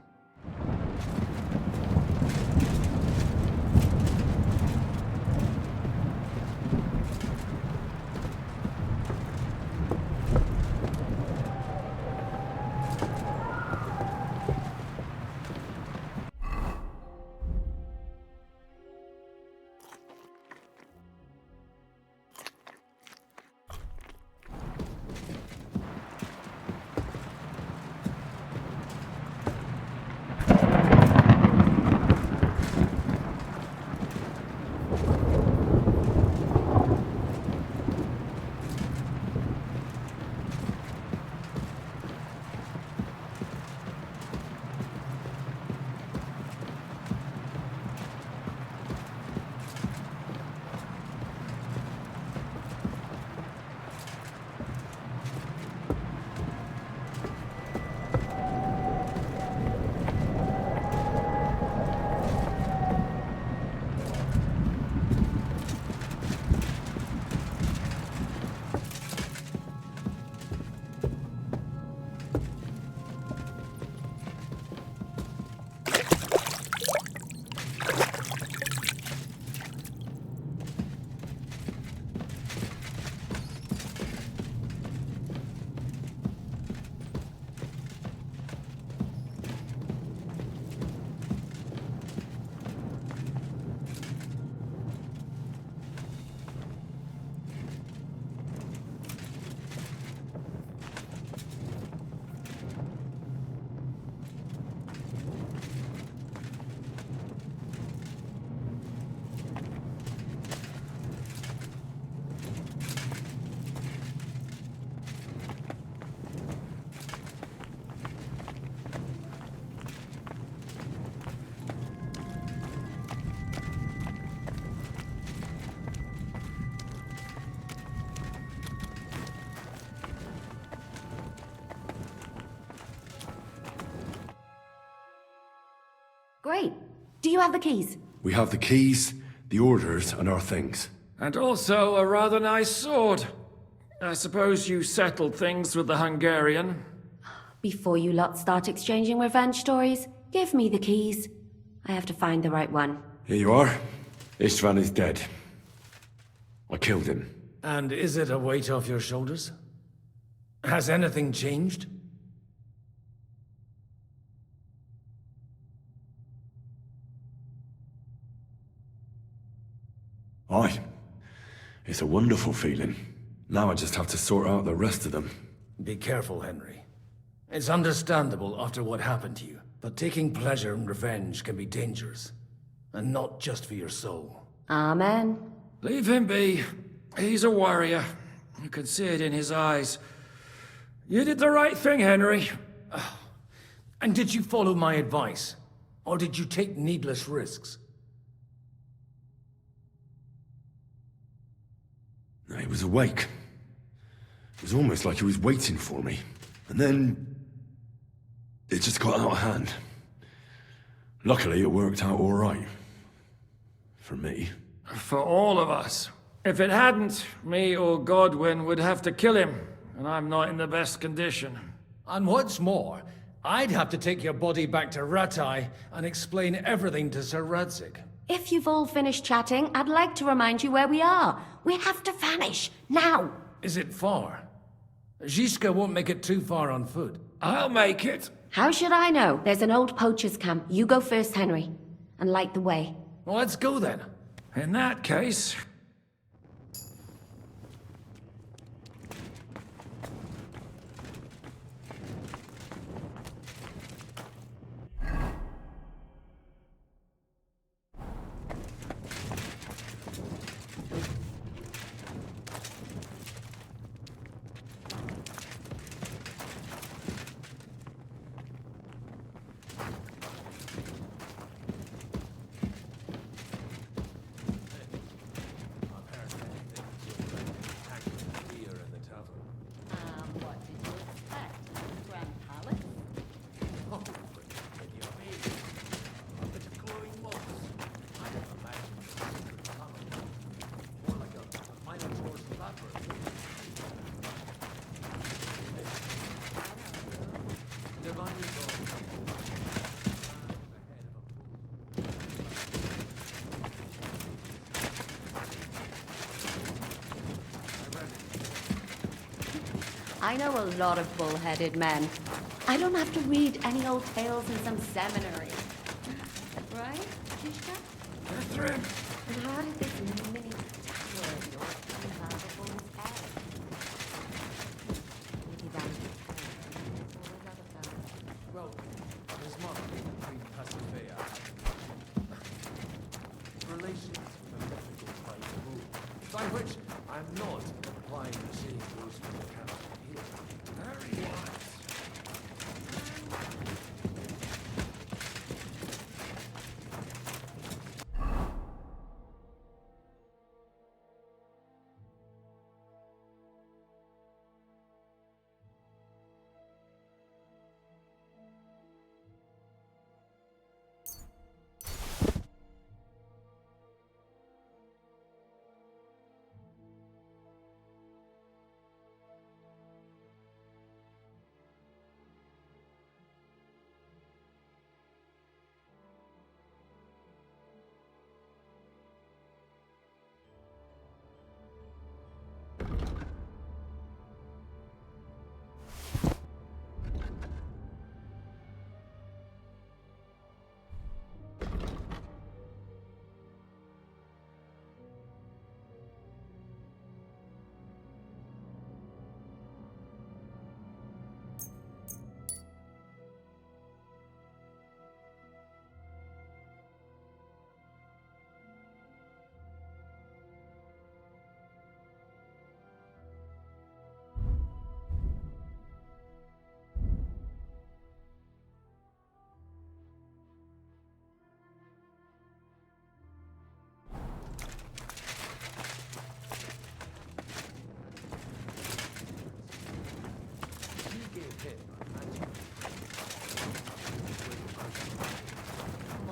Great. Do you have the keys? We have the keys, the orders, and our things. And also a rather nice sword. I suppose you settled things with the Hungarian. Before you lot start exchanging revenge stories, give me the keys. I have to find the right one. Here you are. Istvan is dead. I killed him. And is it a weight off your shoulders? Has anything changed? Aye. It's a wonderful feeling. Now I just have to sort out the rest of them. Be careful, Henry. It's understandable after what happened to you. But taking pleasure in revenge can be dangerous. And not just for your soul. Amen. Leave him be. He's a warrior. You can see it in his eyes. You did the right thing, Henry. And did you follow my advice? Or did you take needless risks? He was awake. It was almost like he was waiting for me. And then... it just got out of hand. Luckily, it worked out all right. For me. For all of us. If it hadn't, me or Godwin would have to kill him, and I'm not in the best condition. And what's more, I'd have to take your body back to Rattay and explain everything to Sir Radzig. If you've all finished chatting, I'd like to remind you where we are. We have to vanish, now! Is it far? Zizka won't make it too far on foot. I'll make it. How should I know? There's an old poacher's camp. You go first, Henry, and light the way. Well, let's go then. In that case... I know a lot of bull-headed men. I don't have to read any old tales in some seminary. Right, Zizka? Catherine! And how did this mini tower of yours come out of a bull's head? Maybe Well, there's much between Pasifea relations with a mythical type of rule, by which I'm not implying the same goes for the council here. Very wise.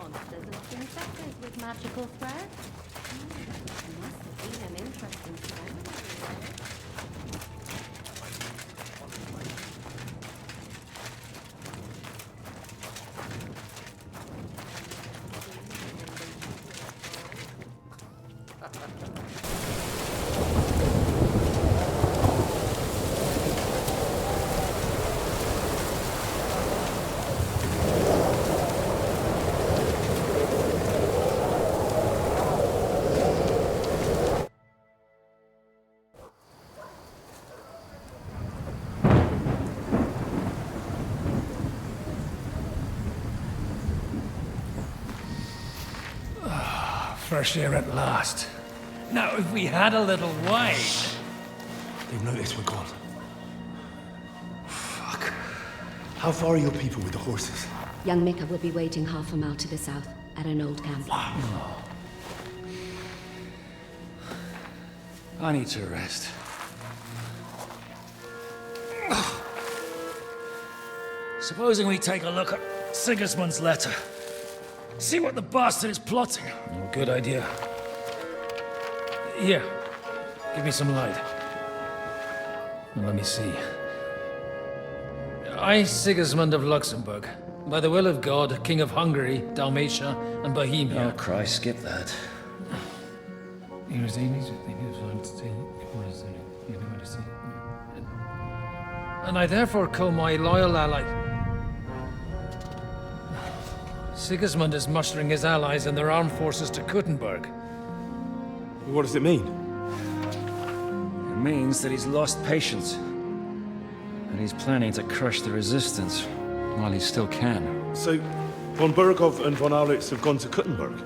monsters and infected with magical thread? Must have been an interesting time. fresh air at last. Now, if we had a little wine... They've noticed we're gone. Fuck. How far are your people with the horses? Young Mika will be waiting half a mile to the south, at an old camp. I need to rest. Supposing we take a look at Sigismund's letter. See what the bastard is plotting. Good idea. Here, give me some light. Now, let me see. I, Sigismund of Luxembourg, by the will of God, King of Hungary, Dalmatia, and Bohemia. Oh, Christ, skip that. And I therefore call my loyal ally... Sigismund is mustering his allies and their armed forces to Kuttenberg. What does it mean? It means that he's lost patience. And he's planning to crush the resistance while he still can. So, von Burgov and von Aulitz have gone to Kuttenberg?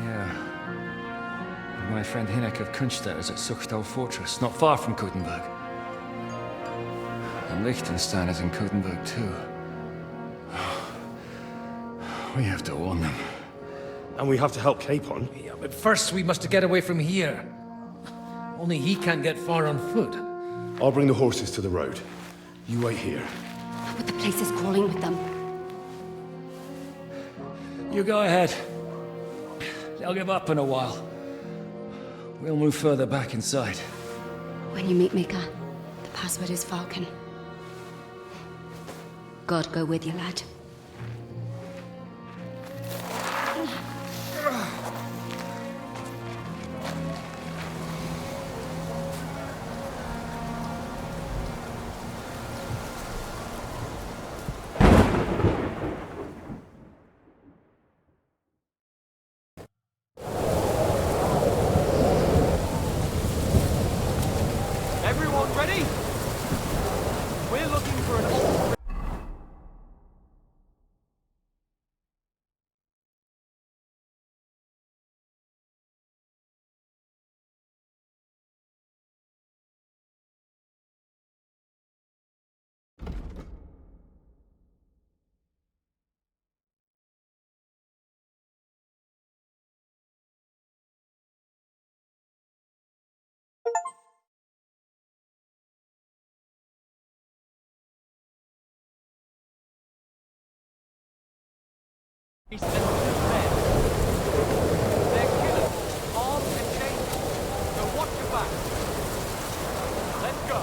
Yeah. And my friend Hinnek of Kunstad is at Suchtal Fortress, not far from Kuttenberg. And Liechtenstein is in Kuttenberg too. We have to warn them. And we have to help Capon. Yeah, but first we must get away from here. Only he can't get far on foot. I'll bring the horses to the road. You wait here. But the place is crawling with them. You go ahead. They'll give up in a while. We'll move further back inside. When you meet Mika, the password is Falcon. God go with you, lad. Everyone ready? We're looking for an... They're killers, armed and dangerous. So watch your back. Let's go.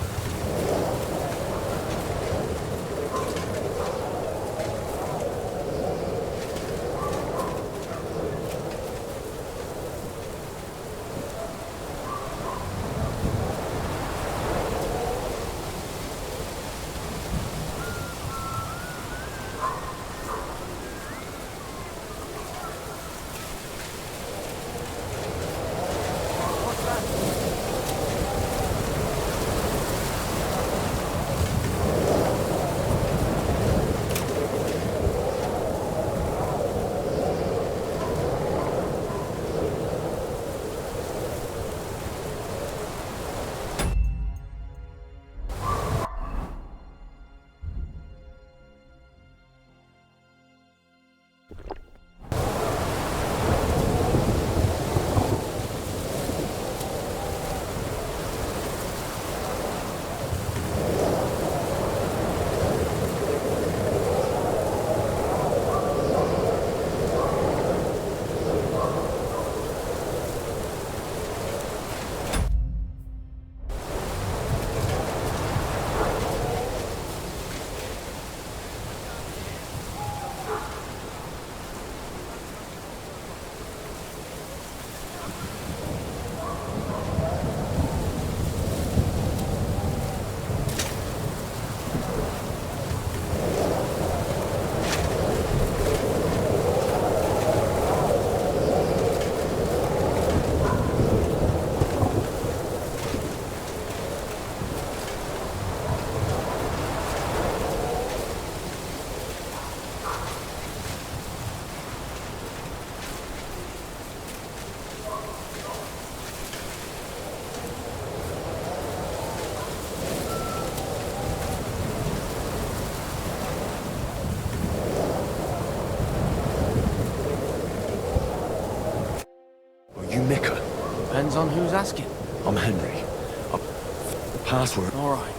Depends on who's asking. I'm Henry. The password. All right.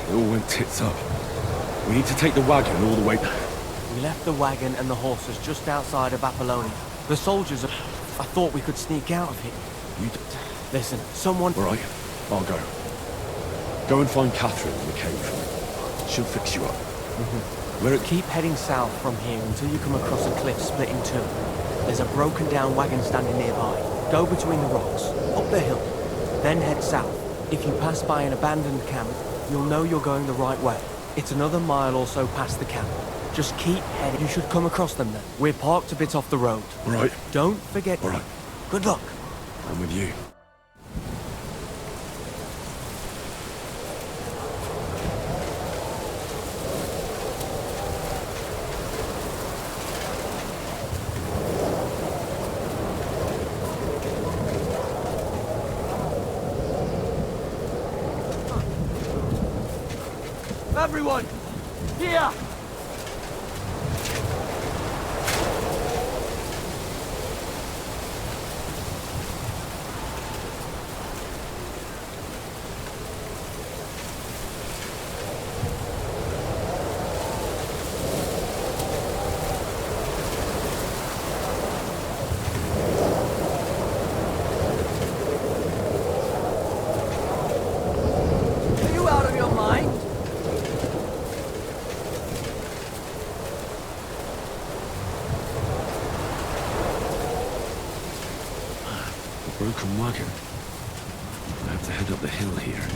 It all went tits up. We need to take the wagon all the way. We left the wagon and the horses just outside of Apollonia. The soldiers are... I thought we could sneak out of here. Listen, someone... All right, I'll go. Go and find Catherine in the cave. She'll fix you up. Keep heading south from here until you come across a cliff split in two. There's a broken down wagon standing nearby. Go between the rocks, up the hill, then head south. If you pass by an abandoned camp, you'll know you're going the right way. It's another mile or so past the camp. Just keep heading. You should come across them then. We're parked a bit off the road. All right. Don't forget. All right. Good luck. I'm with you. Everyone, here! Are you out of your mind? Broken wagon. I have to head up the hill here.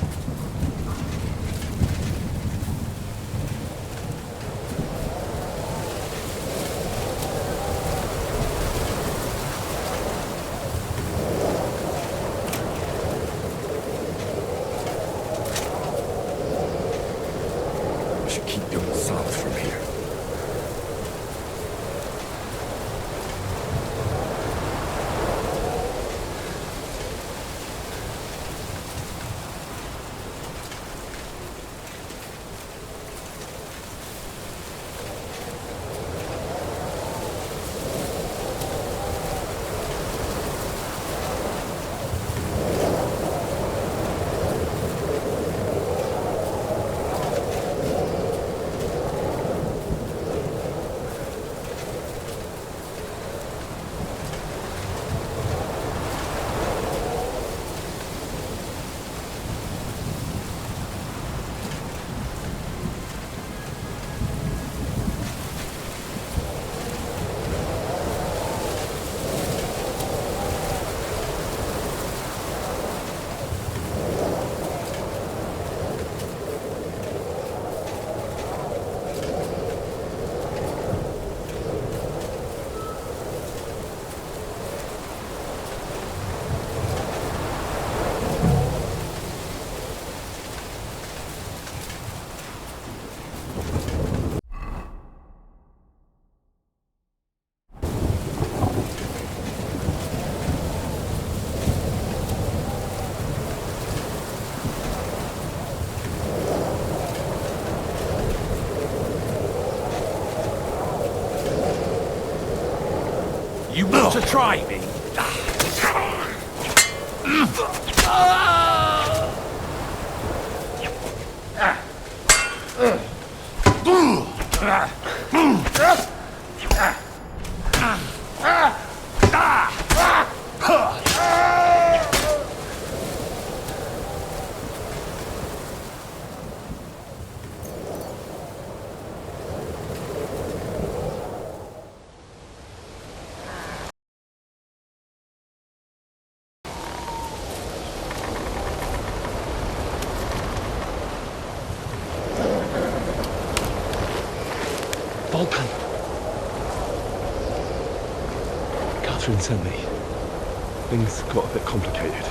I should keep going south from here. You want to try me? Volkan! Catherine sent me. Things got a bit complicated.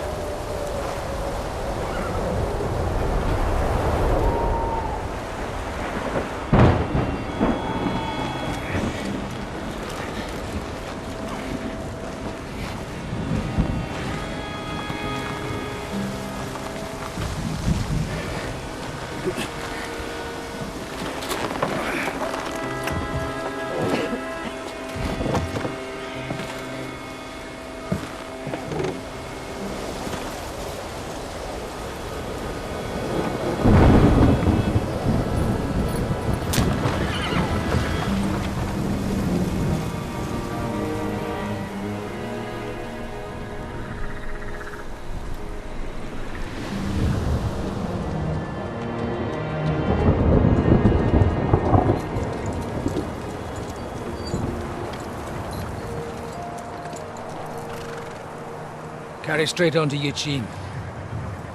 Carry straight on to Yuchin.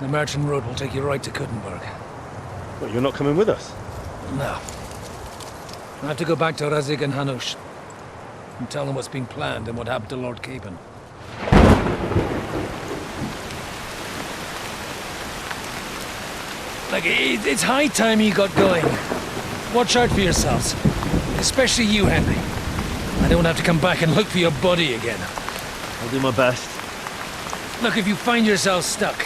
The merchant road will take you right to Kuttenberg. Well, you're not coming with us? No. I have to go back to Razik and Hanush and tell them what's been planned and what happened to Lord Capon. Like, it's high time you got going. Watch out for yourselves. Especially you, Henry. I don't have to come back and look for your body again. I'll do my best. Look, if you find yourself stuck,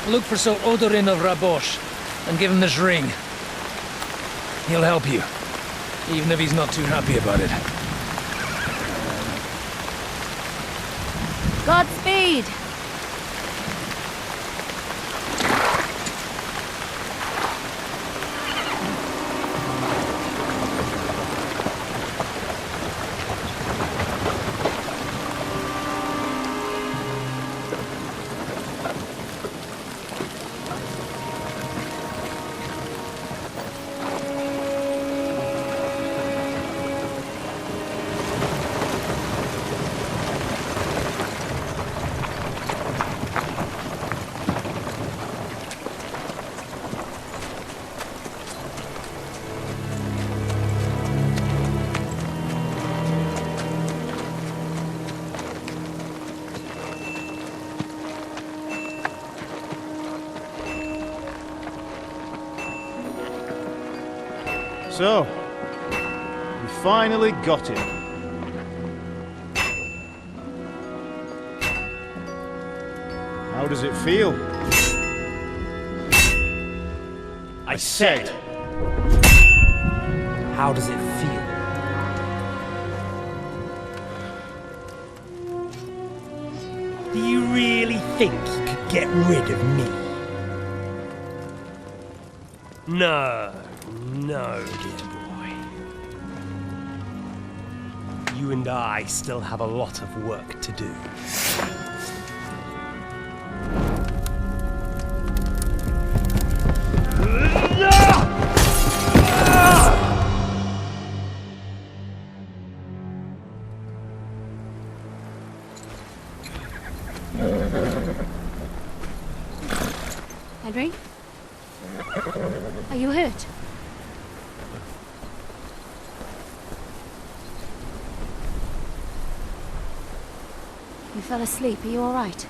look for Sir Odorin of Rabosh and give him this ring. He'll help you, even if he's not too happy about it. Godspeed! So, we finally got him. How does it feel? I said, how does it feel? Do you really think you could get rid of me? No, dear boy. You and I still have a lot of work to do. Henry? Are you hurt? You fell asleep. Are you all right?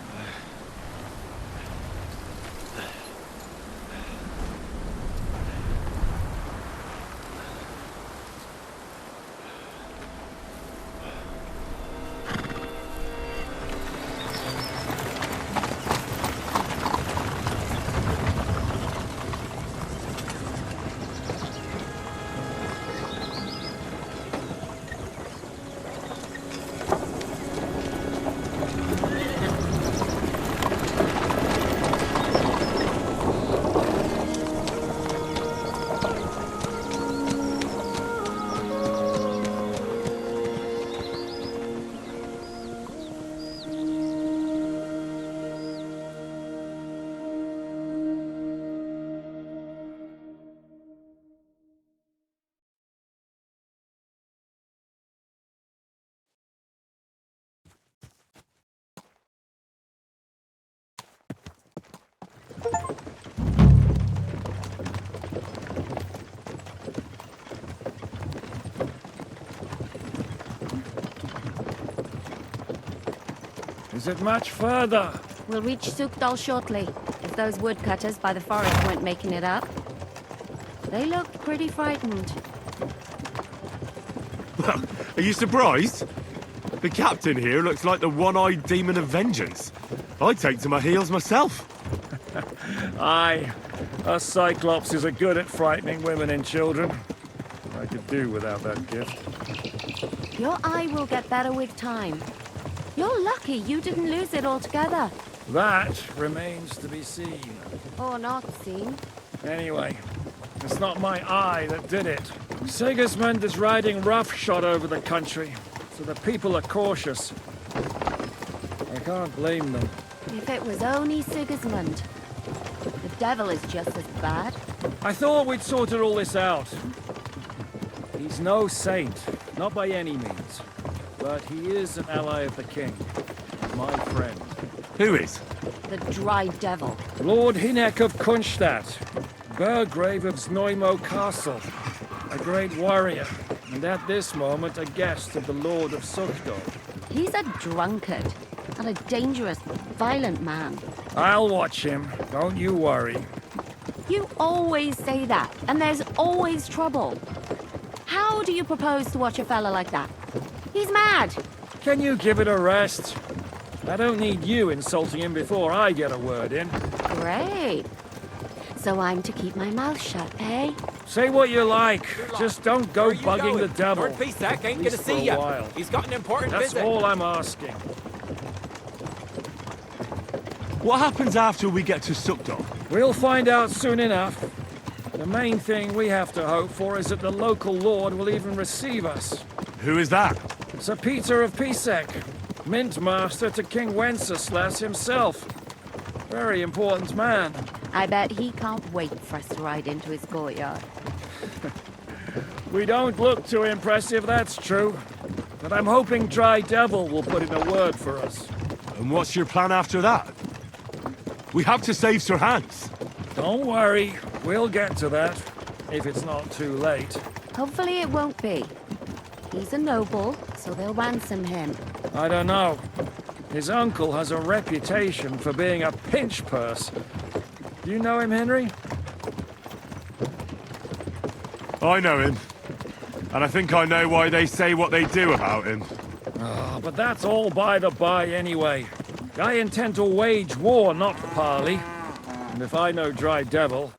Is it much further? We'll reach Sukdal shortly, if those woodcutters by the forest weren't making it up. They looked pretty frightened. Well, are you surprised? The captain here looks like the one-eyed demon of vengeance. I'd take to my heels myself. Aye, us Cyclopses are good at frightening women and children. I could do without that gift. Your eye will get better with time. You're lucky you didn't lose it altogether. That remains to be seen. Or not seen. Anyway, it's not my eye that did it. Sigismund is riding roughshod over the country, so the people are cautious. I can't blame them. If it was only Sigismund. The devil is just as bad. I thought we'd sorted all this out. He's no saint, not by any means. But he is an ally of the king. My friend. Who is? The Dry Devil. Lord Hinek of Kunstadt, Burgrave of Znojmo Castle, a great warrior, and at this moment a guest of the Lord of Sukdor. He's a drunkard, and a dangerous, violent man. I'll watch him, don't you worry. You always say that, and there's always trouble. How do you propose to watch a fella like that? He's mad. Can you give it a rest? I don't need you insulting him before I get a word in. Great. So I'm to keep my mouth shut, eh? Say what you like, just don't go bugging the devil. Lord Pisak ain't At gonna least see for a ya. while. He's got an important That's visit. all I'm asking. What happens after we get to Sukdor? We'll find out soon enough. The main thing we have to hope for is that the local lord will even receive us. Who is that? Sir Peter of Pisek, Mint Master to King Wenceslas himself. Very important man. I bet he can't wait for us to ride into his courtyard. We don't look too impressive, that's true. But I'm hoping Dry Devil will put in a word for us. And what's your plan after that? We have to save Sir Hans. Don't worry, we'll get to that, if it's not too late. Hopefully it won't be. He's a noble, so they'll ransom him. I don't know. His uncle has a reputation for being a pinch purse. Do you know him, Henry? I know him. And I think I know why they say what they do about him. Oh, but that's all by the by anyway. I intend to wage war, not parley. And if I know Dry Devil...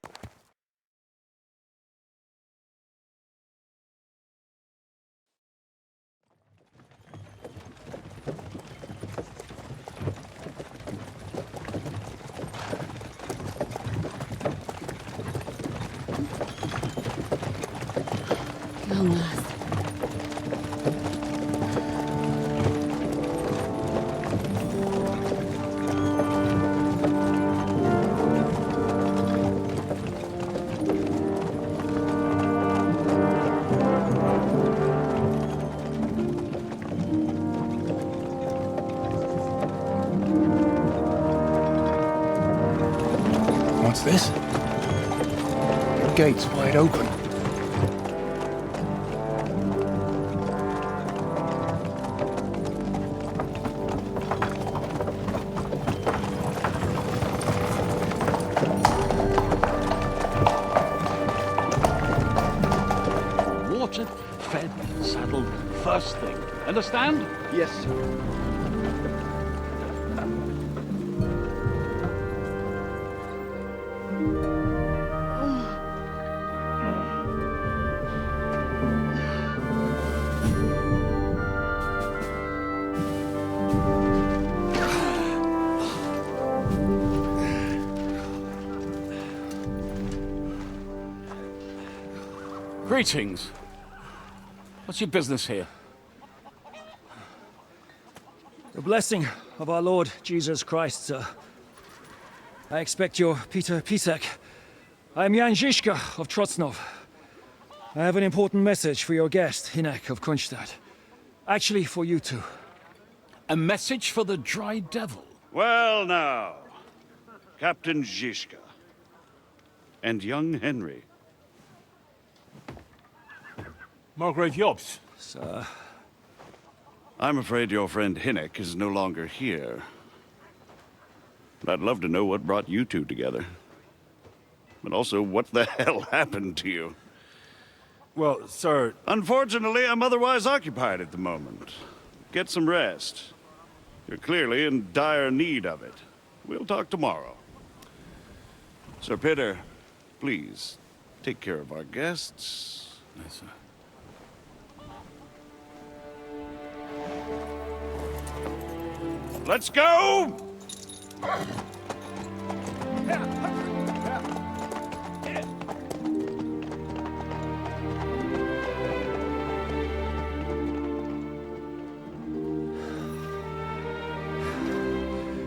Long last. What's this? The gate's wide open. Watered, fed, saddled, first thing. Understand? Yes, sir. Greetings. What's your business here? The blessing of our Lord Jesus Christ, sir. I expect you're Peter Pisek. I'm Jan Žižka of Trocnov. I have an important message for your guest, Hinek of Kunstadt. Actually, for you two. A message for the Dry Devil? Well now, Captain Žižka. And young Henry. Margrave Jobs. Sir. I'm afraid your friend Hinek is no longer here. But I'd love to know what brought you two together. But also, what the hell happened to you? Well, sir... Unfortunately, I'm otherwise occupied at the moment. Get some rest. You're clearly in dire need of it. We'll talk tomorrow. Sir Peter, please, take care of our guests. Yes, sir. Let's go!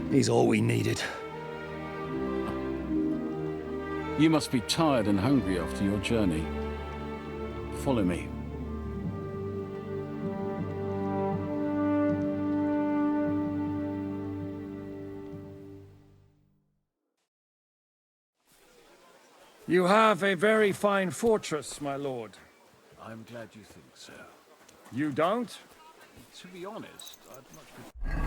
He's all we needed. You must be tired and hungry after your journey. Follow me. You have a very fine fortress, my lord. I'm glad you think so. You don't? To be honest, I'd much prefer...